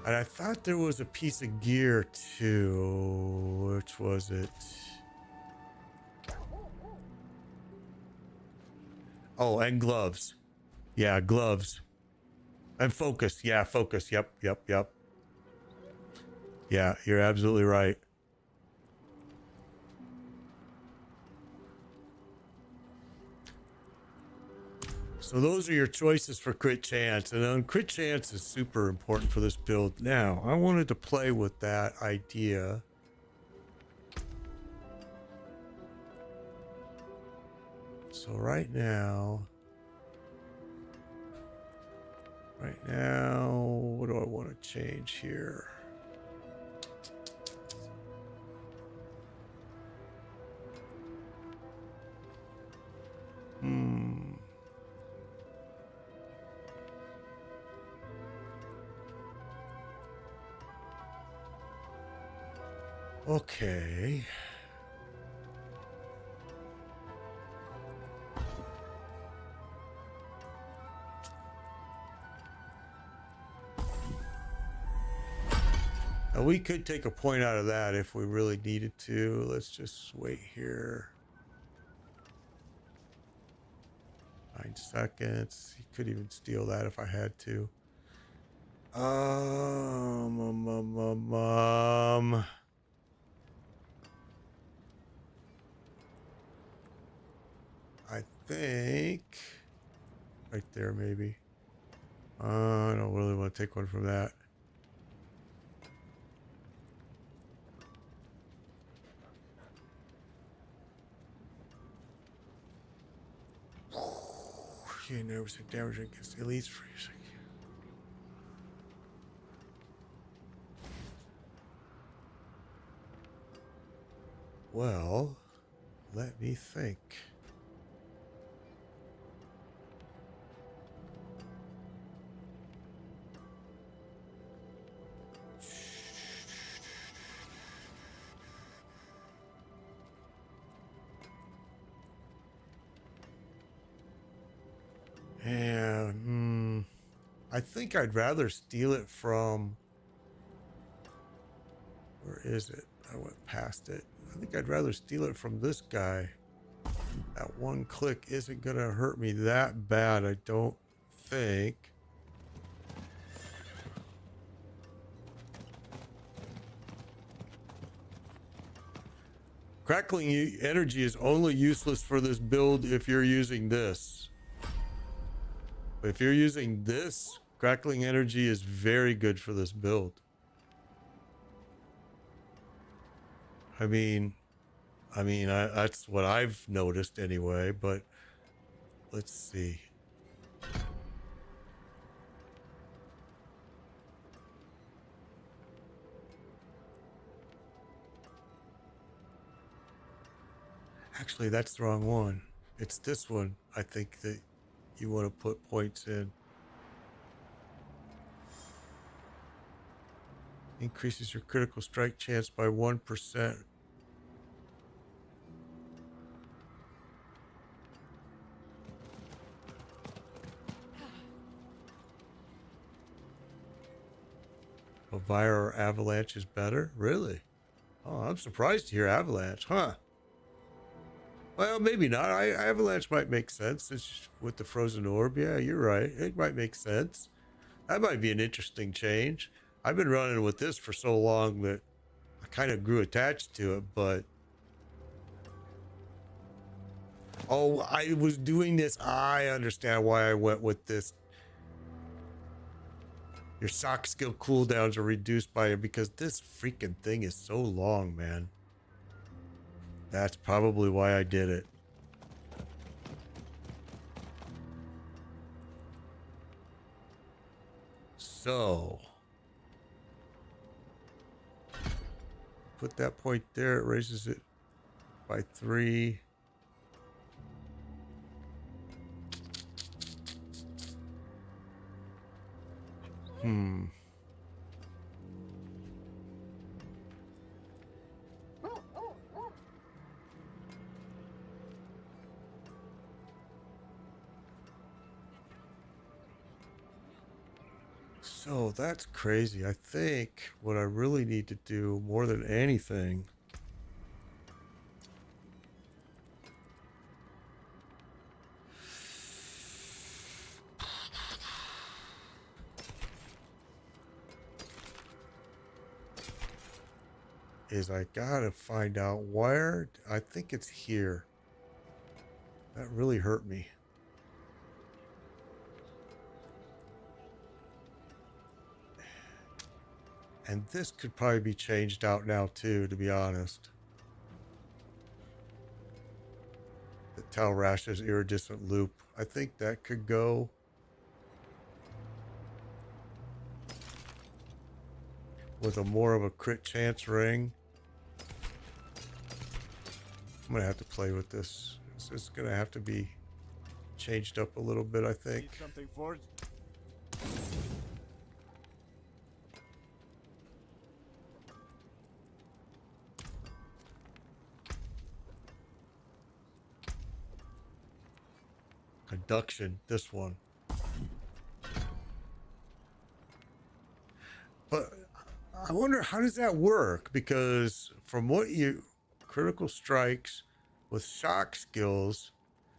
And I thought there was a piece of gear too. Which was it? Oh, and gloves. Yeah, gloves. And focus. Yeah, focus. Yep. Yeah, you're absolutely right. So those are your choices for crit chance. And then crit chance is super important for this build. Now, I wanted to play with that idea. So right now, what do I want to change here? Okay. Now we could take a point out of that if we really needed to. Let's just wait here. 9 seconds. You could even steal that if I had to. I think right there, maybe. I don't really want to take one from that. Okay, nervous damage against elites freezing. Well, let me think. And I think I'd rather steal it from. Where is it? I went past it. I think I'd rather steal it from this guy. That one click isn't gonna hurt me that bad, I don't think. Crackling energy is only useless for this build if you're using this. If you're using this, crackling energy is very good for this build. I mean, that's what I've noticed anyway, but let's see. Actually, that's the wrong one. It's this one, I think, that you want to put points in. Increases your critical strike chance by 1%. Elvira or Avalanche is better? Really? Oh, I'm surprised to hear Avalanche, huh? Well, maybe not. Avalanche might make sense. It's with the Frozen Orb. Yeah, you're right. It might make sense. That might be an interesting change. I've been running with this for so long that I kind of grew attached to it, but... Oh, I was doing this. I understand why I went with this. Your sock skill cooldowns are reduced by it because this freaking thing is so long, man. That's probably why I did it. So, put that point there. It raises it by 3. So that's crazy. I think what I really need to do more than anything is I gotta find out where. I think it's here. That really hurt me. And this could probably be changed out now too, to be honest. The Talrash's iridescent loop. I think that could go. With a more of a crit chance ring. I'm gonna have to play with this. It's gonna have to be changed up a little bit, I think. Need something forged? Conduction, this one. But I wonder, how does that work? Because from what you... Critical strikes with shock skills,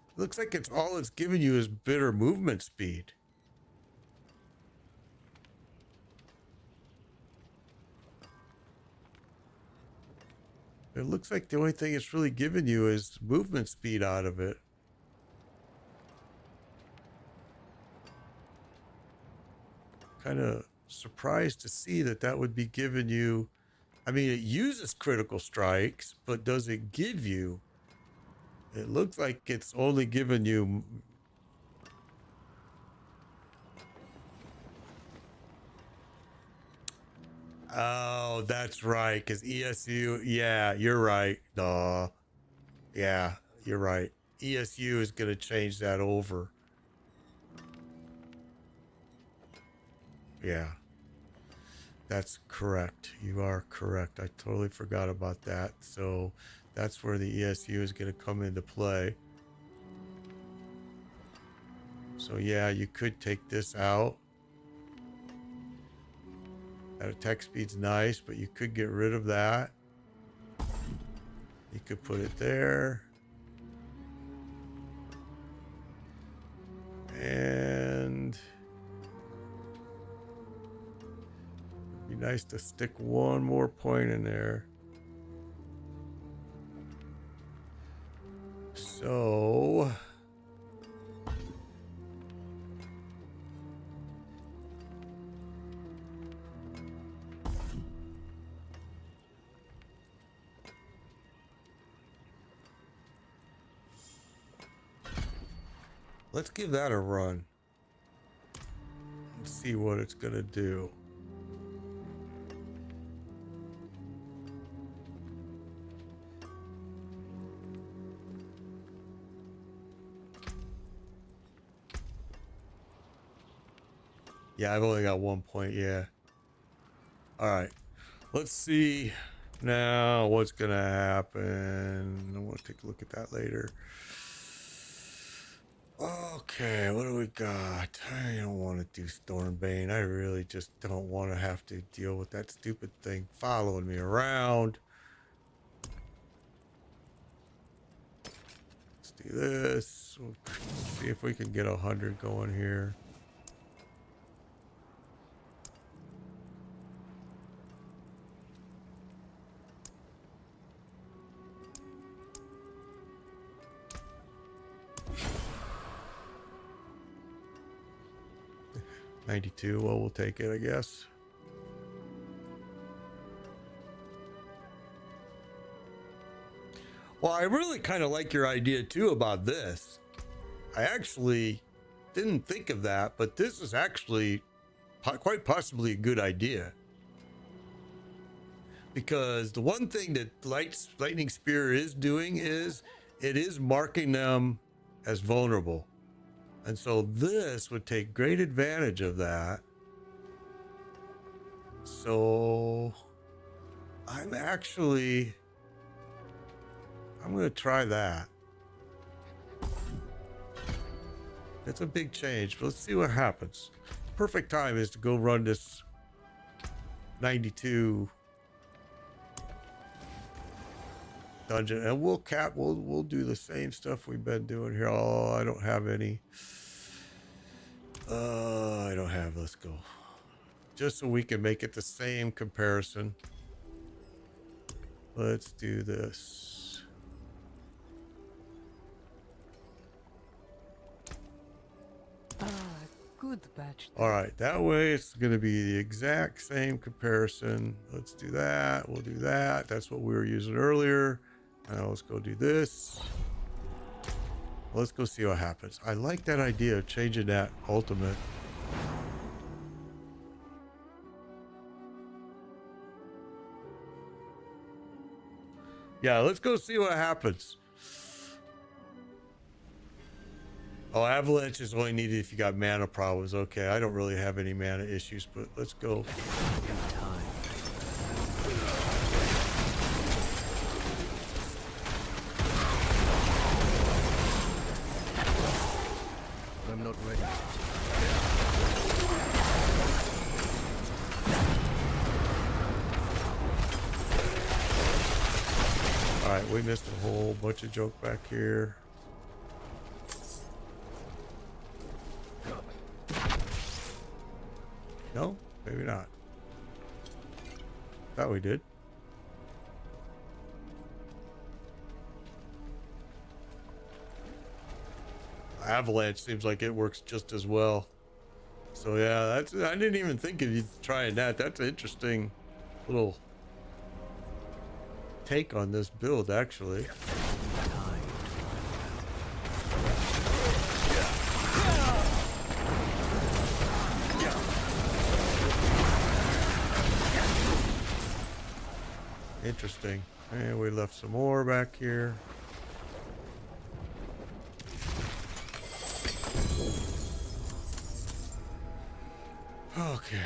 it looks like all it's giving you is bitter movement speed. It looks like the only thing it's really giving you is movement speed out of it. Kind of surprised to see that that would be giving you... I mean, it uses critical strikes, but does it give you... It looks like it's only giving you... Oh, that's right. Because ESU, yeah, you're right. Duh. Yeah, you're right. ESU is going to change that over. Yeah, that's correct. You are correct. I totally forgot about that. So that's where the ESU is going to come into play. So yeah, you could take this out. That attack speed's nice, but you could get rid of that. You could put it there. And it'd be nice to stick one more point in there. So let's give that a run and see what it's gonna do. Yeah, I've only got 1 point. Yeah. All right. Let's see now what's gonna happen. I want to take a look at that later. Okay, what do we got? I don't want to do Stormbane. I really just don't want to have to deal with that stupid thing following me around. Let's do this. We'll see if we can get 100 going here. $92. Well, we'll take it, I guess. Well, I really kind of like your idea too about this. I actually didn't think of that, but this is actually quite possibly a good idea. Because the one thing that Lightning Spear is doing is it is marking them as vulnerable. And so this would take great advantage of that. So I'm going to try that. It's a big change, but let's see what happens. Perfect time is to go run this 92 dungeon, and we'll do the same stuff we've been doing here. Oh, I don't have any. Let's go. Just so we can make it the same comparison. Let's do this. Good batch. All right, that way it's going to be the exact same comparison. Let's do that. We'll do that. That's what we were using earlier. Now let's go do this. Let's go see what happens. I like that idea of changing that ultimate. Yeah, let's go see what happens. Oh, Avalanche is only needed if you got mana problems. Okay, I don't really have any mana issues, but let's go. I'm not ready. All right, we missed a whole bunch of joke back here. No, maybe not. Thought we did. Avalanche seems like it works just as well. So yeah, I didn't even think of you trying that. That's an interesting little take on this build, actually. Interesting. And we left some more back here. Okay.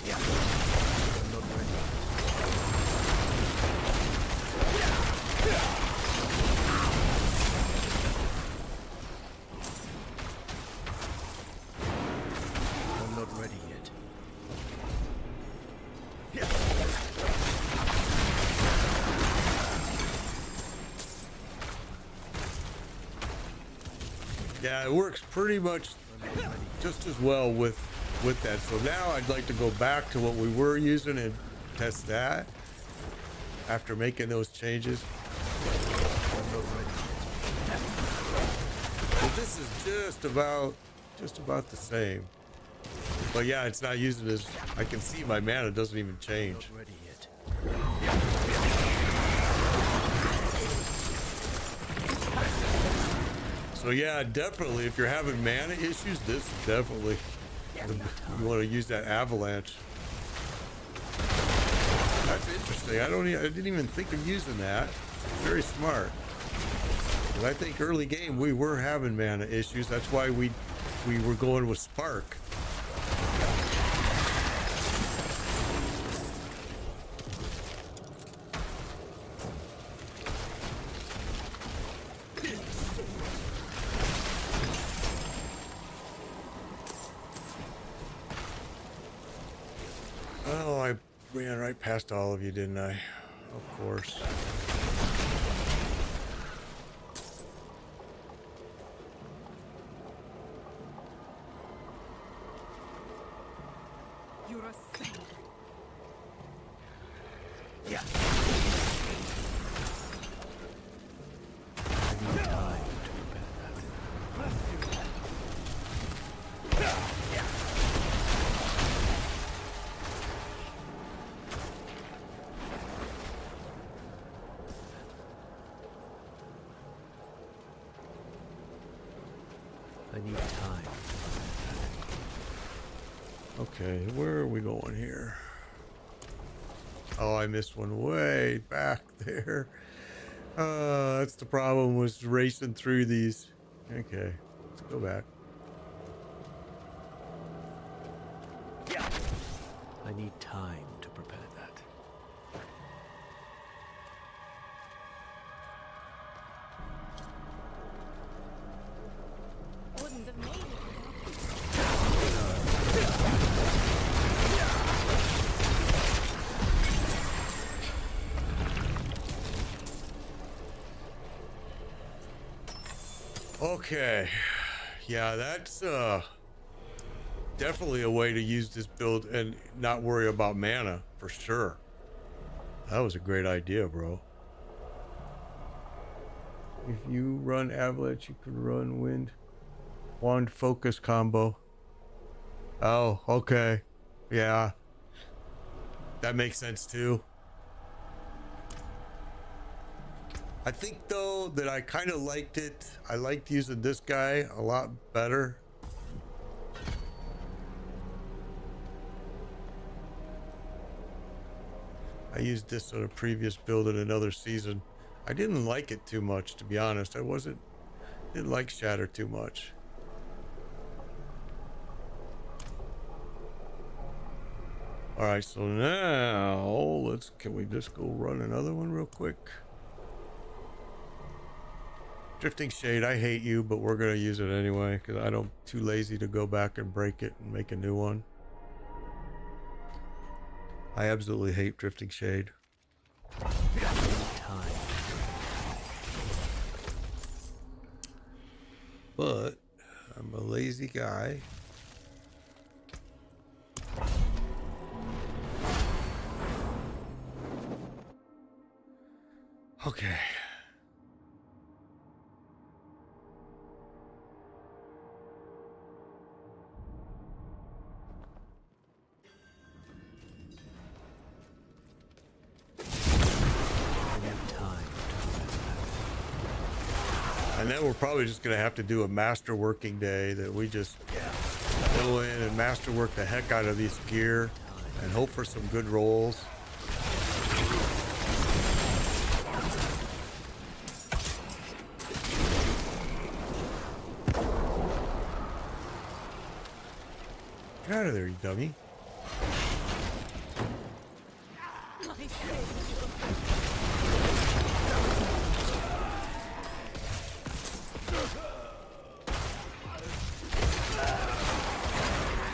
Yeah. I'm not ready. I'm not ready yet. Yeah, it works pretty much just as well with that. So now I'd like to go back to what we were using and test that after making those changes. So this is just about the same. But yeah, it's not using as I can see my mana doesn't even change. Not ready yet. So yeah, definitely if you're having mana issues, this is definitely you want to use that avalanche. That's interesting. I didn't even think of using that. Very smart. But I think early game we were having mana issues. That's why we were going with Spark. Oh, I ran right past all of you, didn't I? Of course. You're a saint. Yeah. I need time to prepare that. I need time. Okay, where are we going here? Oh, I missed one way back there. That's the problem, was racing through these. Okay, let's go back. I need time to prepare that. Wouldn't have made it. Okay, yeah, that's definitely a way to use this build and not worry about mana for sure. That was a great idea, bro. If you run Avalanche, you can run Wind. Wand Focus combo. Oh, okay. Yeah. That makes sense too. I think though that I kind of liked it. I liked using this guy a lot better. I used this on a previous build in another season. I didn't like it too much, to be honest. Didn't like Shatter too much. All right, so now can we just go run another one real quick? Drifting Shade, I hate you, but we're gonna use it anyway because I'm too lazy to go back and break it and make a new one. I absolutely hate Drifting Shade. Time. But I'm a lazy guy. Okay. And then we're probably just going to have to do a master working day that we just go in and master work the heck out of these gear and hope for some good rolls. Get out of there, you dummy.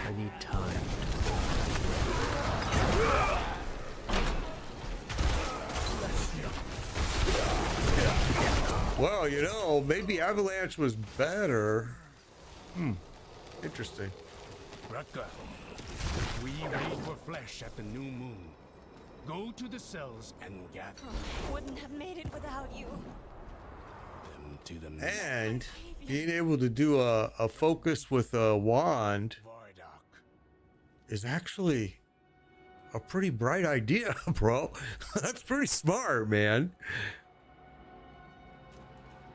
I need time. Well, you know, maybe Avalanche was better. Interesting. Rutger, we wait for flesh at the new moon. Go to the cells and gather Wouldn't have made it without you. them to the And being able to do a focus with a wand Vardock. is actually a pretty bright idea, bro. That's pretty smart, man.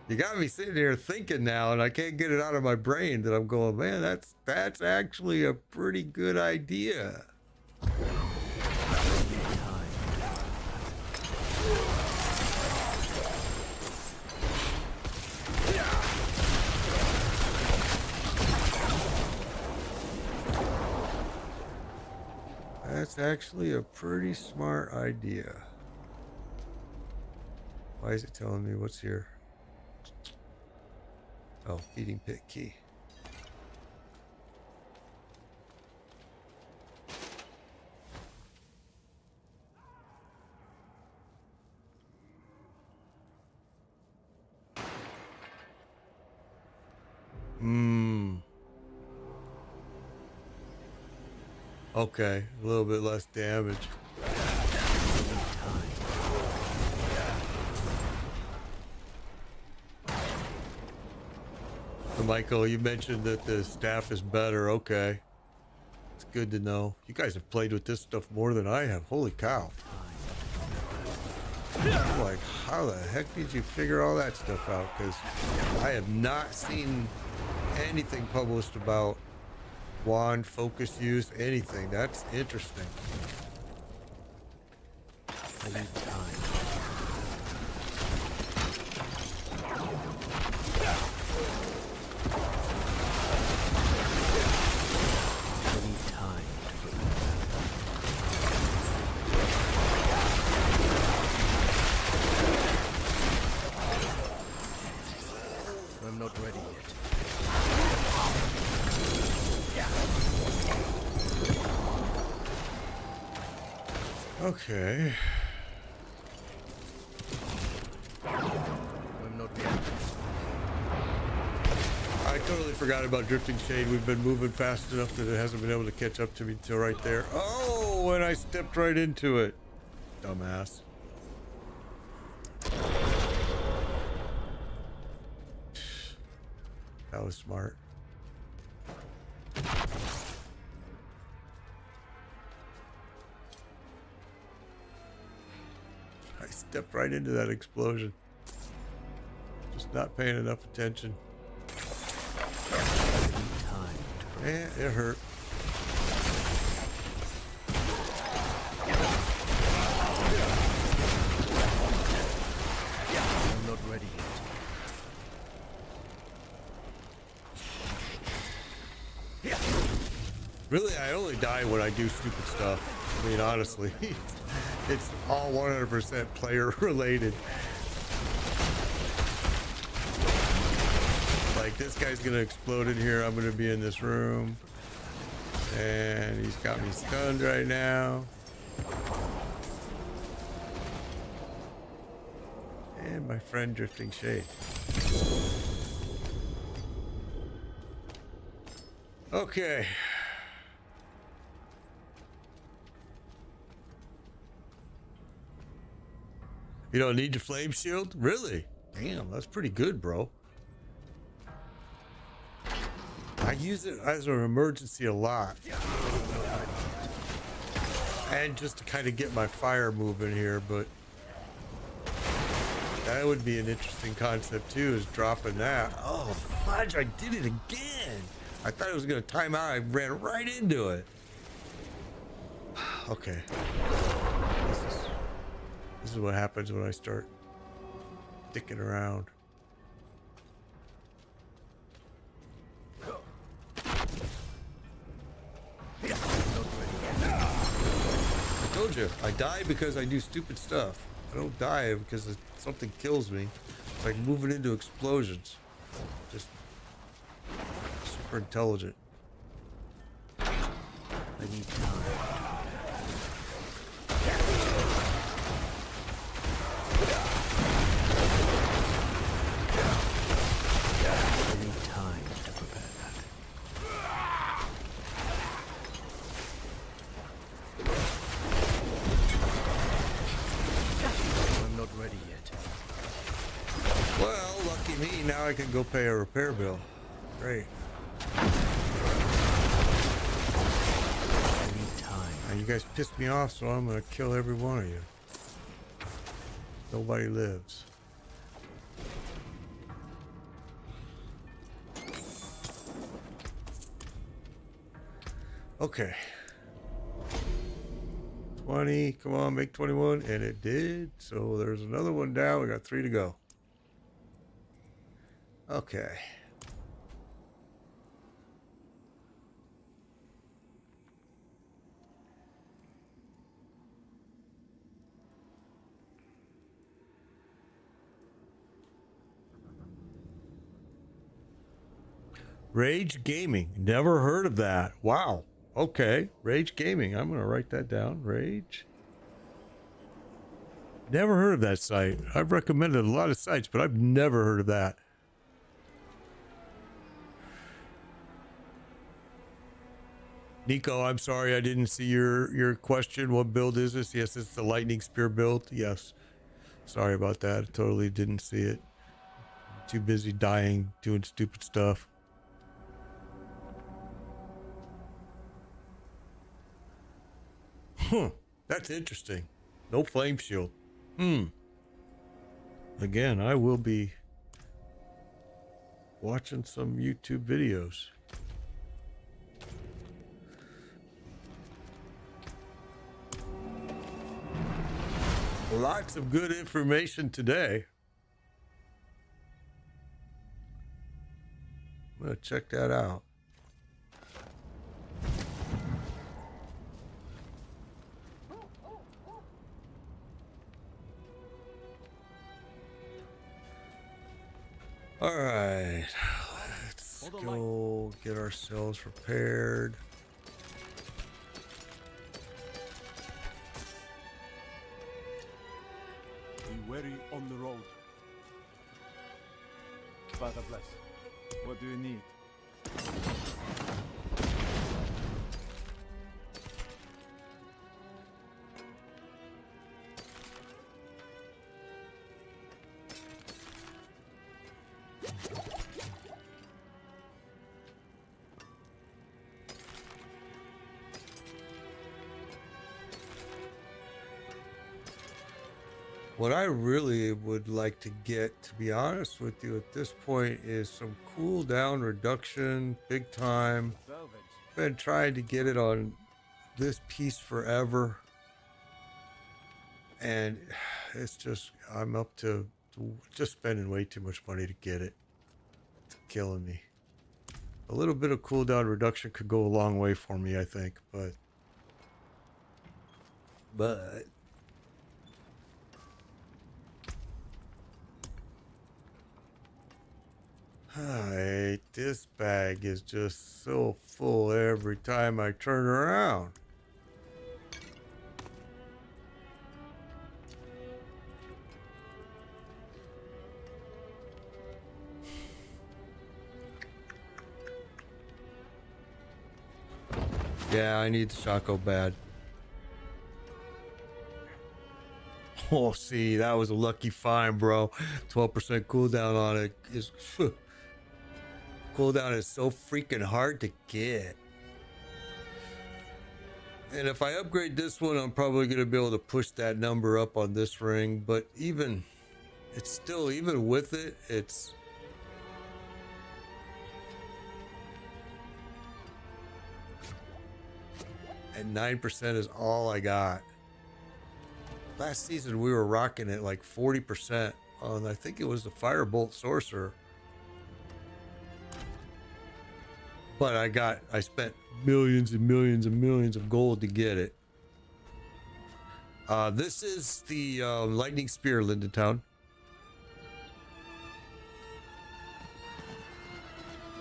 You got me sitting here thinking now, and I can't get it out of my brain that I'm going, man, that's actually a pretty good idea. That's actually a pretty smart idea. Why is it telling me what's here? Oh, feeding pit key. Okay, a little bit less damage. So Michael, you mentioned that the staff is better. Okay. It's good to know. You guys have played with this stuff more than I have. Holy cow. I'm like, how the heck did you figure all that stuff out? Because I have not seen anything published about wand focus use, anything. That's interesting. I need time. I need time to prepare. I'm not ready yet. Okay. I'm not ready. I totally forgot about Drifting Shade. We've been moving fast enough that it hasn't been able to catch up to me till right there. Oh, and I stepped right into it. Dumbass. That was smart. I stepped right into that explosion. Just not paying enough attention. Time to Eh, it hurt. I'm not ready yet. Really, I only die when I do stupid stuff. I mean, honestly, it's all 100% player related. Like, this guy's gonna explode in here. I'm gonna be in this room. And he's got me stunned right now. And my friend Drifting Shade. Okay. You don't need your flame shield? Really? Damn, that's pretty good, bro. I use it as an emergency a lot. And just to kind of get my fire moving here, but That would be an interesting concept too, is dropping that. Oh, fudge, I did it again. I thought it was going to time out. I ran right into it. Okay. This is what happens when I start dicking around. I told you, I die because I do stupid stuff. I don't die because something kills me. It's like moving into explosions. Just super intelligent. I need time. I need time to prepare that. I'm not ready yet. Well, lucky me, now I can go pay a repair bill. Great. I need time. Now you guys pissed me off, so I'm gonna kill every one of you. Nobody lives. Okay. 20, come on, make 21, and it did. So there's another one down. We got 3 to go. Okay. Rage Gaming. Never heard of that. Wow. Okay. Rage Gaming. I'm going to write that down. Rage. Never heard of that site. I've recommended a lot of sites, but I've never heard of that. Nico, I'm sorry I didn't see your question. What build is this? Yes, it's the Lightning Spear build. Yes. Sorry about that. I totally didn't see it. Too busy dying, doing stupid stuff. Huh. That's interesting. No flame shield. Again, I will be watching some YouTube videos. Lots of good information today. I'm gonna check that out. All right, let's go get ourselves repaired. Be wary on the road. Father bless. What do you need? What I really would like to get, to be honest with you at this point, is some cooldown reduction, big time. Salvage. Been trying to get it on this piece forever. And it's just, I'm up to just spending way too much money to get it. It's killing me. A little bit of cooldown reduction could go a long way for me, I think, but this bag is just so full every time I turn around. Yeah, I need the Shaco bad. Oh, see, that was a lucky find, bro. 12% cooldown on it is... Cooldown is so freaking hard to get. And if I upgrade this one, I'm probably going to be able to push that number up on this ring. But even it's still, even with it, it's at 9% is all I got. Last season we were rocking it like 40% on, I think it was the Firebolt Sorcerer. But I spent millions and millions and millions of gold to get it. This is the Lightning Spear, Lindentown.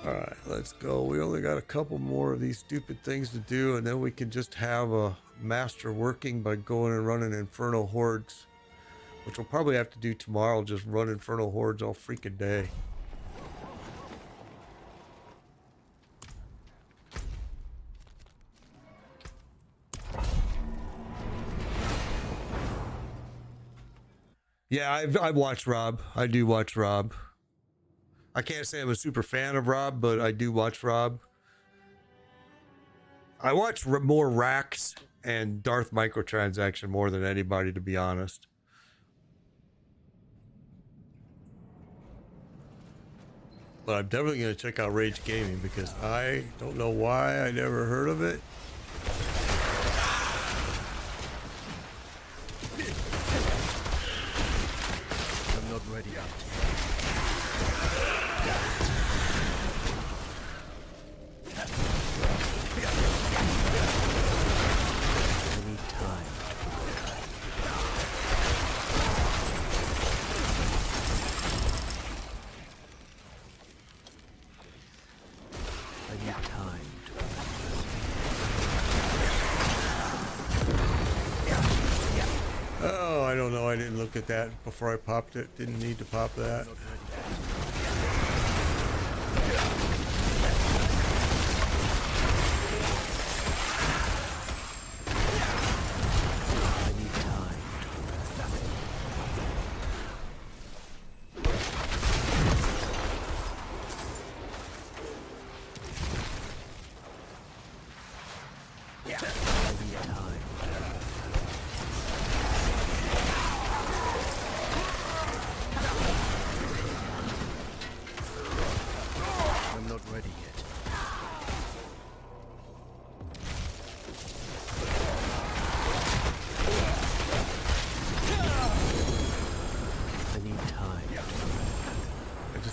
Alright, let's go. We only got a couple more of these stupid things to do, and then we can just have a master working by going and running Infernal Hordes. Which we'll probably have to do tomorrow, just run Infernal Hordes all freaking day. Yeah, I've watched Rob. I do watch Rob. I can't say I'm a super fan of Rob, but I do watch Rob. I watch more Rax and Darth Microtransaction more than anybody, to be honest. But I'm definitely going to check out Rage Gaming because I don't know why I never heard of it. I'm not ready yet. I need time. I need time to... Oh, I don't know. I didn't look at that before I popped it. Didn't need to pop that.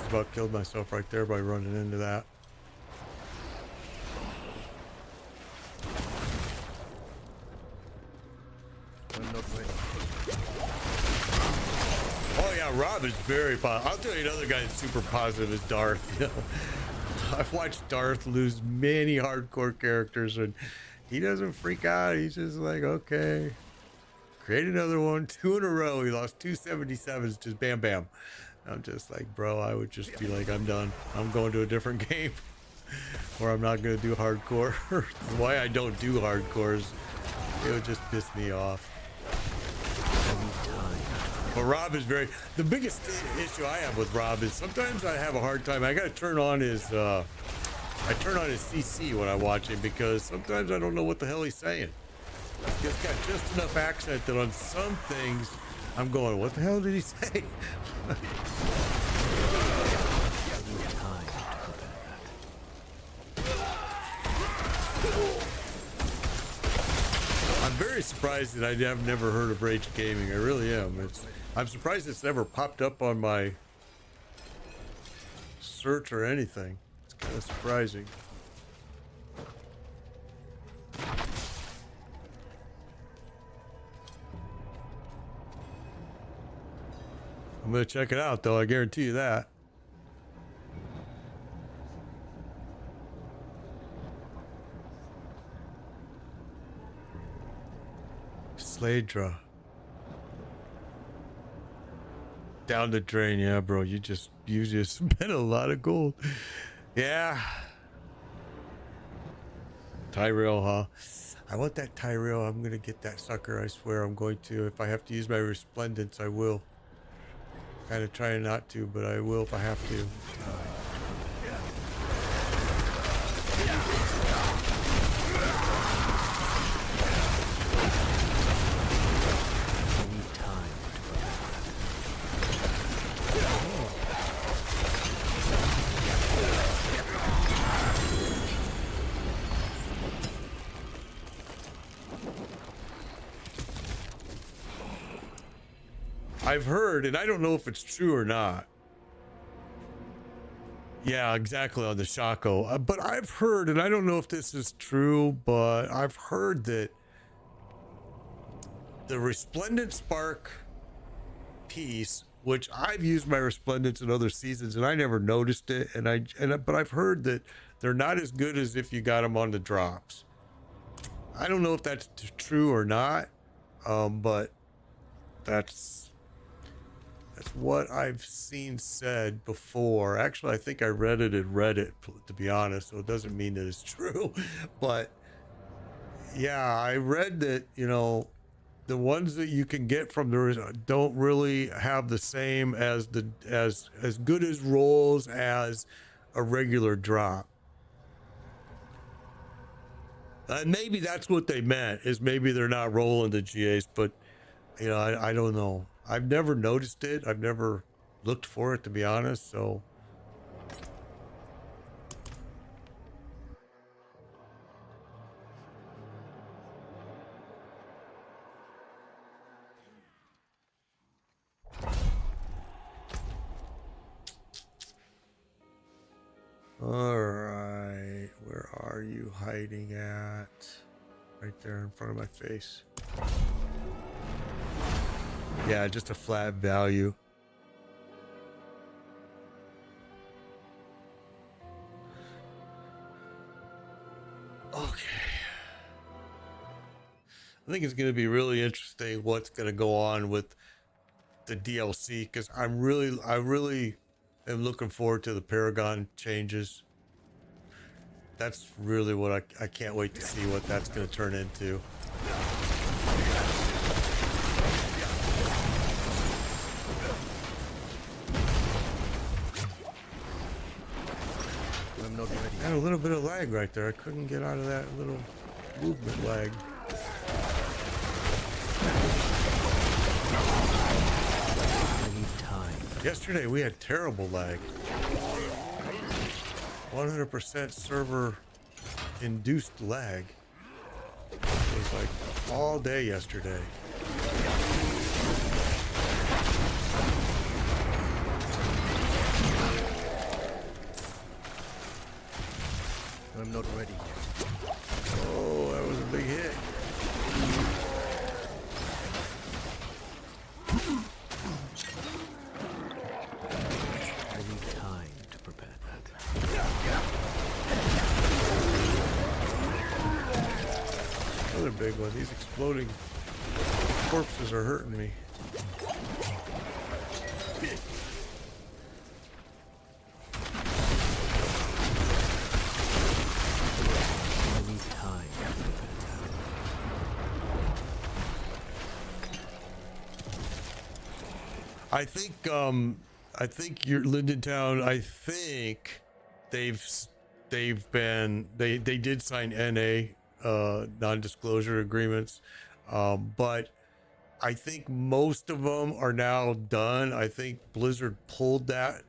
About killed myself right there by running into that. I'm not ready. Oh yeah, Rob is very positive. I'll tell you another guy that's super positive is Darth. I've watched Darth lose many hardcore characters and he doesn't freak out. He's just like, okay, create another one. 2 in a row. He lost 2 77s, just bam bam. I'm just like, bro, I would just be like, I'm done. I'm going to a different game or I'm not going to do hardcore. Why I don't do hardcores, it would just piss me off. But Rob is very, the biggest issue I have with Rob is sometimes I have a hard time. I got to turn on his, CC when I watch him because sometimes I don't know what the hell he's saying. He's got just enough accent that on some things I'm going, what the hell did he say? I'm very surprised that I have never heard of Rage Gaming. I really am. I'm surprised it's never popped up on my search or anything. It's kind of surprising. I'm gonna check it out though, I guarantee you that. Sladra. Down the drain, yeah, bro. You just spent a lot of gold. Yeah. Tyrell, huh? I want that Tyrell. I'm gonna get that sucker, I swear I'm going to. If I have to use my resplendence, I will. Kind of trying not to, but I will if I have to. I've heard, and I don't know if it's true or not. Yeah, exactly, on the Shaco. But I've heard, and I don't know if this is true, but I've heard that the Resplendent Spark piece, which I've used my Resplendents in other seasons, and I never noticed it, but I've heard that they're not as good as if you got them on the drops. I don't know if that's true or not, but that's what I've seen said before. Actually, I think I read it in Reddit, to be honest, so it doesn't mean that it's true. But yeah, I read that, you know, the ones that you can get from the don't really have the same as as good as rolls as a regular drop. And maybe that's what they meant, is maybe they're not rolling the GAs, but you know, I don't know. I've never noticed it. I've never looked for it, to be honest. So all right, where are you hiding at? Right there in front of my face. Yeah, just a flat value. Okay. I think it's going to be really interesting what's going to go on with the DLC, because I really am looking forward to the Paragon changes. That's really what I can't wait to see what that's going to turn into. I'm not ready. I had a little bit of lag right there. I couldn't get out of that little movement lag. I need time. Yesterday we had terrible lag. 100% server induced lag. It was like all day yesterday. I'm not ready yet. Oh, that was a big hit. I need time to prepare that. Another big one. These exploding corpses are hurting me. I think your Lindentown, I think they did sign NA non-disclosure agreements, but I think most of them are now done. I think Blizzard pulled that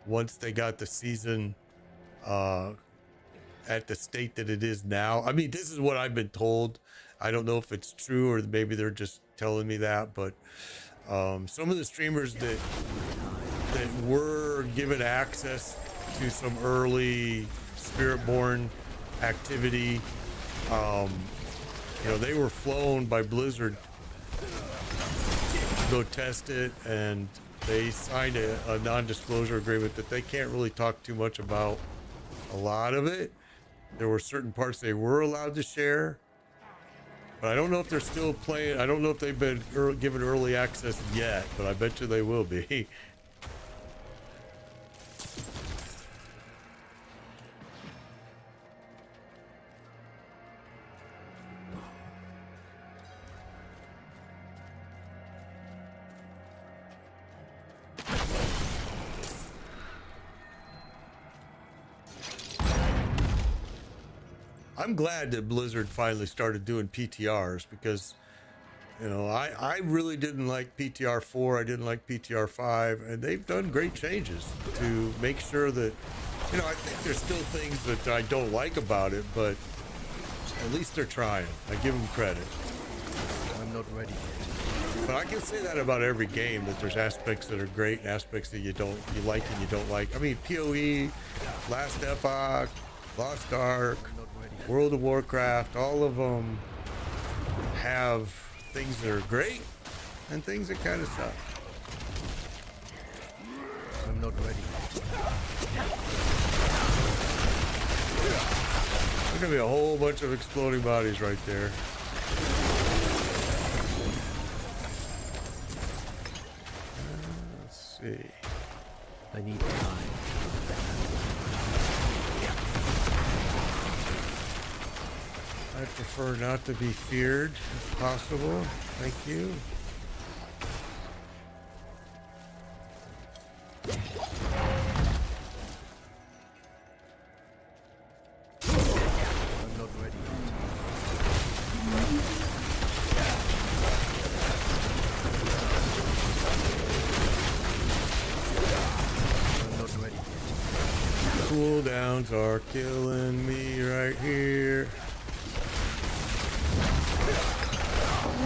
once they got the season at the state that it is now. I mean, this is what I've been told. I don't know if it's true or maybe they're just telling me that, but some of the streamers that were given access to some early Spiritborn activity, you know, they were flown by Blizzard to go test it, and they signed a non-disclosure agreement that they can't really talk too much about a lot of it. There were certain parts they were allowed to share, but I don't know if they're still playing. I don't know if they've been given early access yet, but I bet you they will be. I'm glad that Blizzard finally started doing PTRs, because, you know, I really didn't like PTR 4. I didn't like PTR 5, and they've done great changes to make sure that, you know, I think there's still things that I don't like about it, but at least they're trying. I give them credit. I'm not ready yet. But I can say that about every game, that there's aspects that are great and aspects that you like and you don't like. I mean, PoE, Last Epoch, Lost Ark, World of Warcraft, all of them have things that are great and things that kind of suck. I'm not ready. There's gonna be a whole bunch of exploding bodies right there. Let's see. I need time. I prefer not to be feared if possible. Thank you. I'm not ready. I'm not ready yet. Cooldowns are killing me right here. I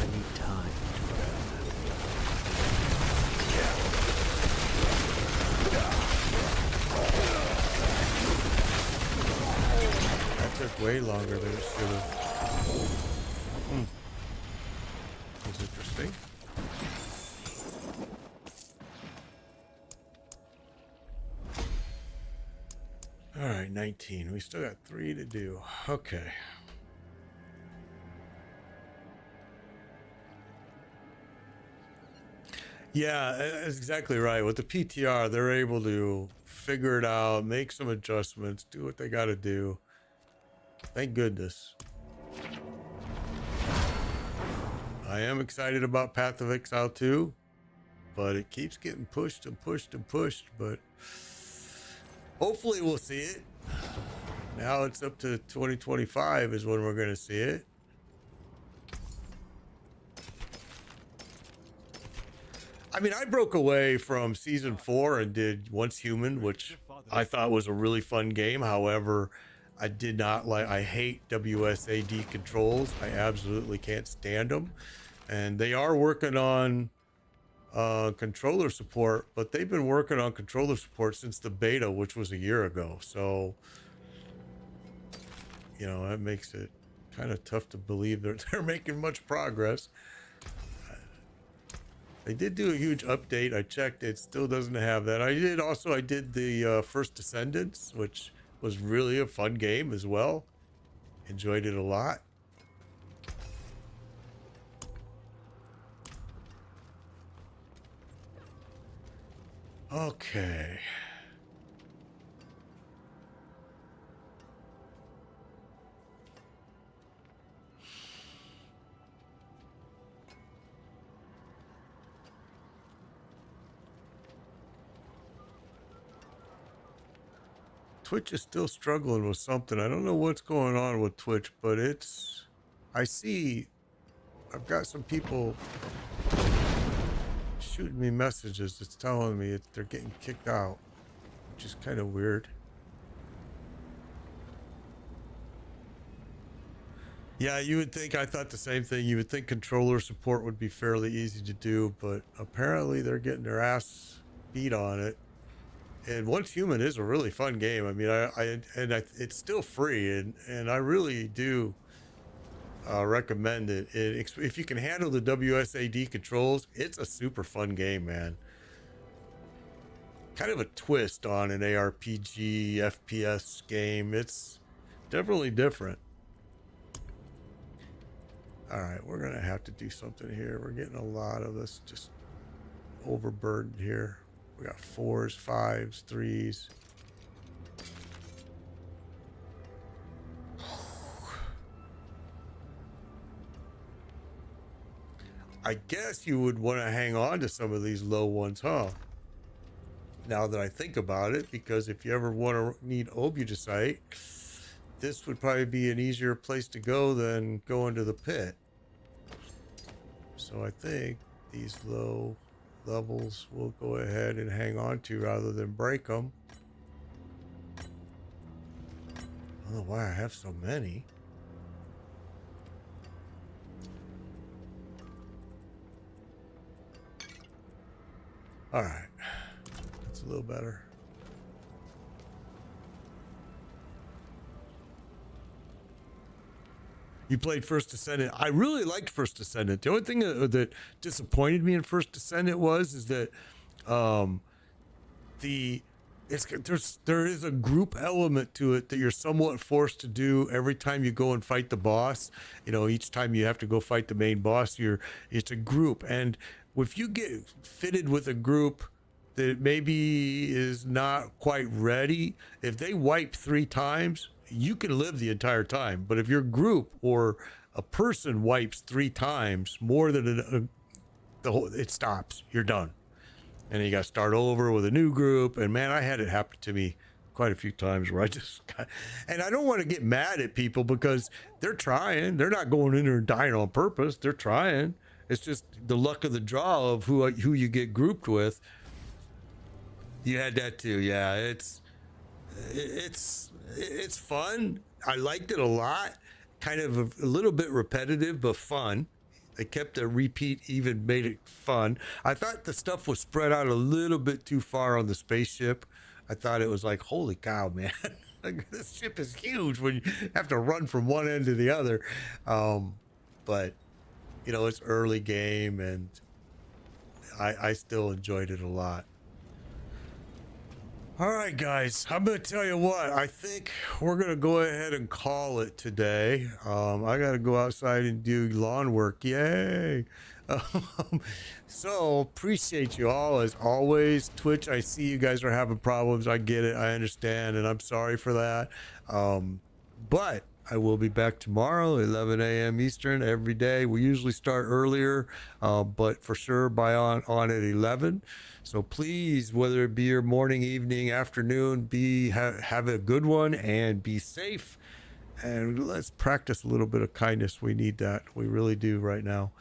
need time to prepare. That took way longer than it should have. That's interesting. All right, 19. We still got 3 to do. Okay. Yeah, that's exactly right. With the PTR, they're able to figure it out, make some adjustments, do what they got to do. Thank goodness. I am excited about Path of Exile 2, but it keeps getting pushed and pushed and pushed. But hopefully we'll see it. Now it's up to 2025 is when we're going to see it. I mean, I broke away from season 4 and did Once Human, which I thought was a really fun game. However, I did not like, I hate WSAD controls. I absolutely can't stand them. And they are working on controller support, but they've been working on controller support since the beta, which was a year ago. So, you know, that makes it kind of tough to believe that they're making much progress. They did do a huge update. I checked, it still doesn't have that. I did the First Descendants, which was really a fun game as well. Enjoyed it a lot. Okay. Twitch is still struggling with something. I don't know what's going on with Twitch, but I've got some people shooting me messages. It's telling me they're getting kicked out, which is kind of weird. Yeah, you would think, I thought the same thing. You would think controller support would be fairly easy to do, but apparently they're getting their ass beat on it. And Once Human is a really fun game. I mean, it's still free, and I really do recommend it. If you can handle the WSAD controls, it's a super fun game, man. Kind of a twist on an ARPG FPS game. It's definitely different. All right, we're gonna have to do something here. We're getting a lot of this just overburdened here. We got 4s, 5s, 3s. I guess you would want to hang on to some of these low ones, huh? Now that I think about it, because if you ever need Obudicite, this would probably be an easier place to go than going to the pit. So I think these low levels we'll go ahead and hang on to rather than break them. I don't know why I have so many. All right. That's a little better. You played First Descendant. I really liked First Descendant. The only thing that disappointed me in First Descendant is that there is a group element to it that you're somewhat forced to do every time you go and fight the boss. You know, each time you have to go fight the main boss, it's a group, and if you get fitted with a group that maybe is not quite ready, if they wipe 3 times, you can live the entire time. But if your group or a person wipes 3 times more than it stops. You're done, and you got to start over with a new group. And man, I had it happen to me quite a few times where I just got, and I don't want to get mad at people because they're trying. They're not going in there and dying on purpose. They're trying. It's just the luck of the draw of who you get grouped with. You had that too, yeah. It's fun. I liked it a lot. Kind of a little bit repetitive, but fun. They kept the repeat, even made it fun. I thought the stuff was spread out a little bit too far on the spaceship. I thought it was like, holy cow, man. Like, this ship is huge when you have to run from one end to the other. But, you know, it's early game, and I still enjoyed it a lot. All right, guys, I'm going to tell you what, I think we're going to go ahead and call it today. I got to go outside and do lawn work. Yay. So appreciate you all as always. Twitch, I see you guys are having problems. I get it. I understand. And I'm sorry for that. But I will be back tomorrow, 11 a.m. Eastern every day. We usually start earlier, but for sure by on at 11. So please, whether it be your morning, evening, afternoon, have a good one and be safe. And let's practice a little bit of kindness. We need that. We really do right now.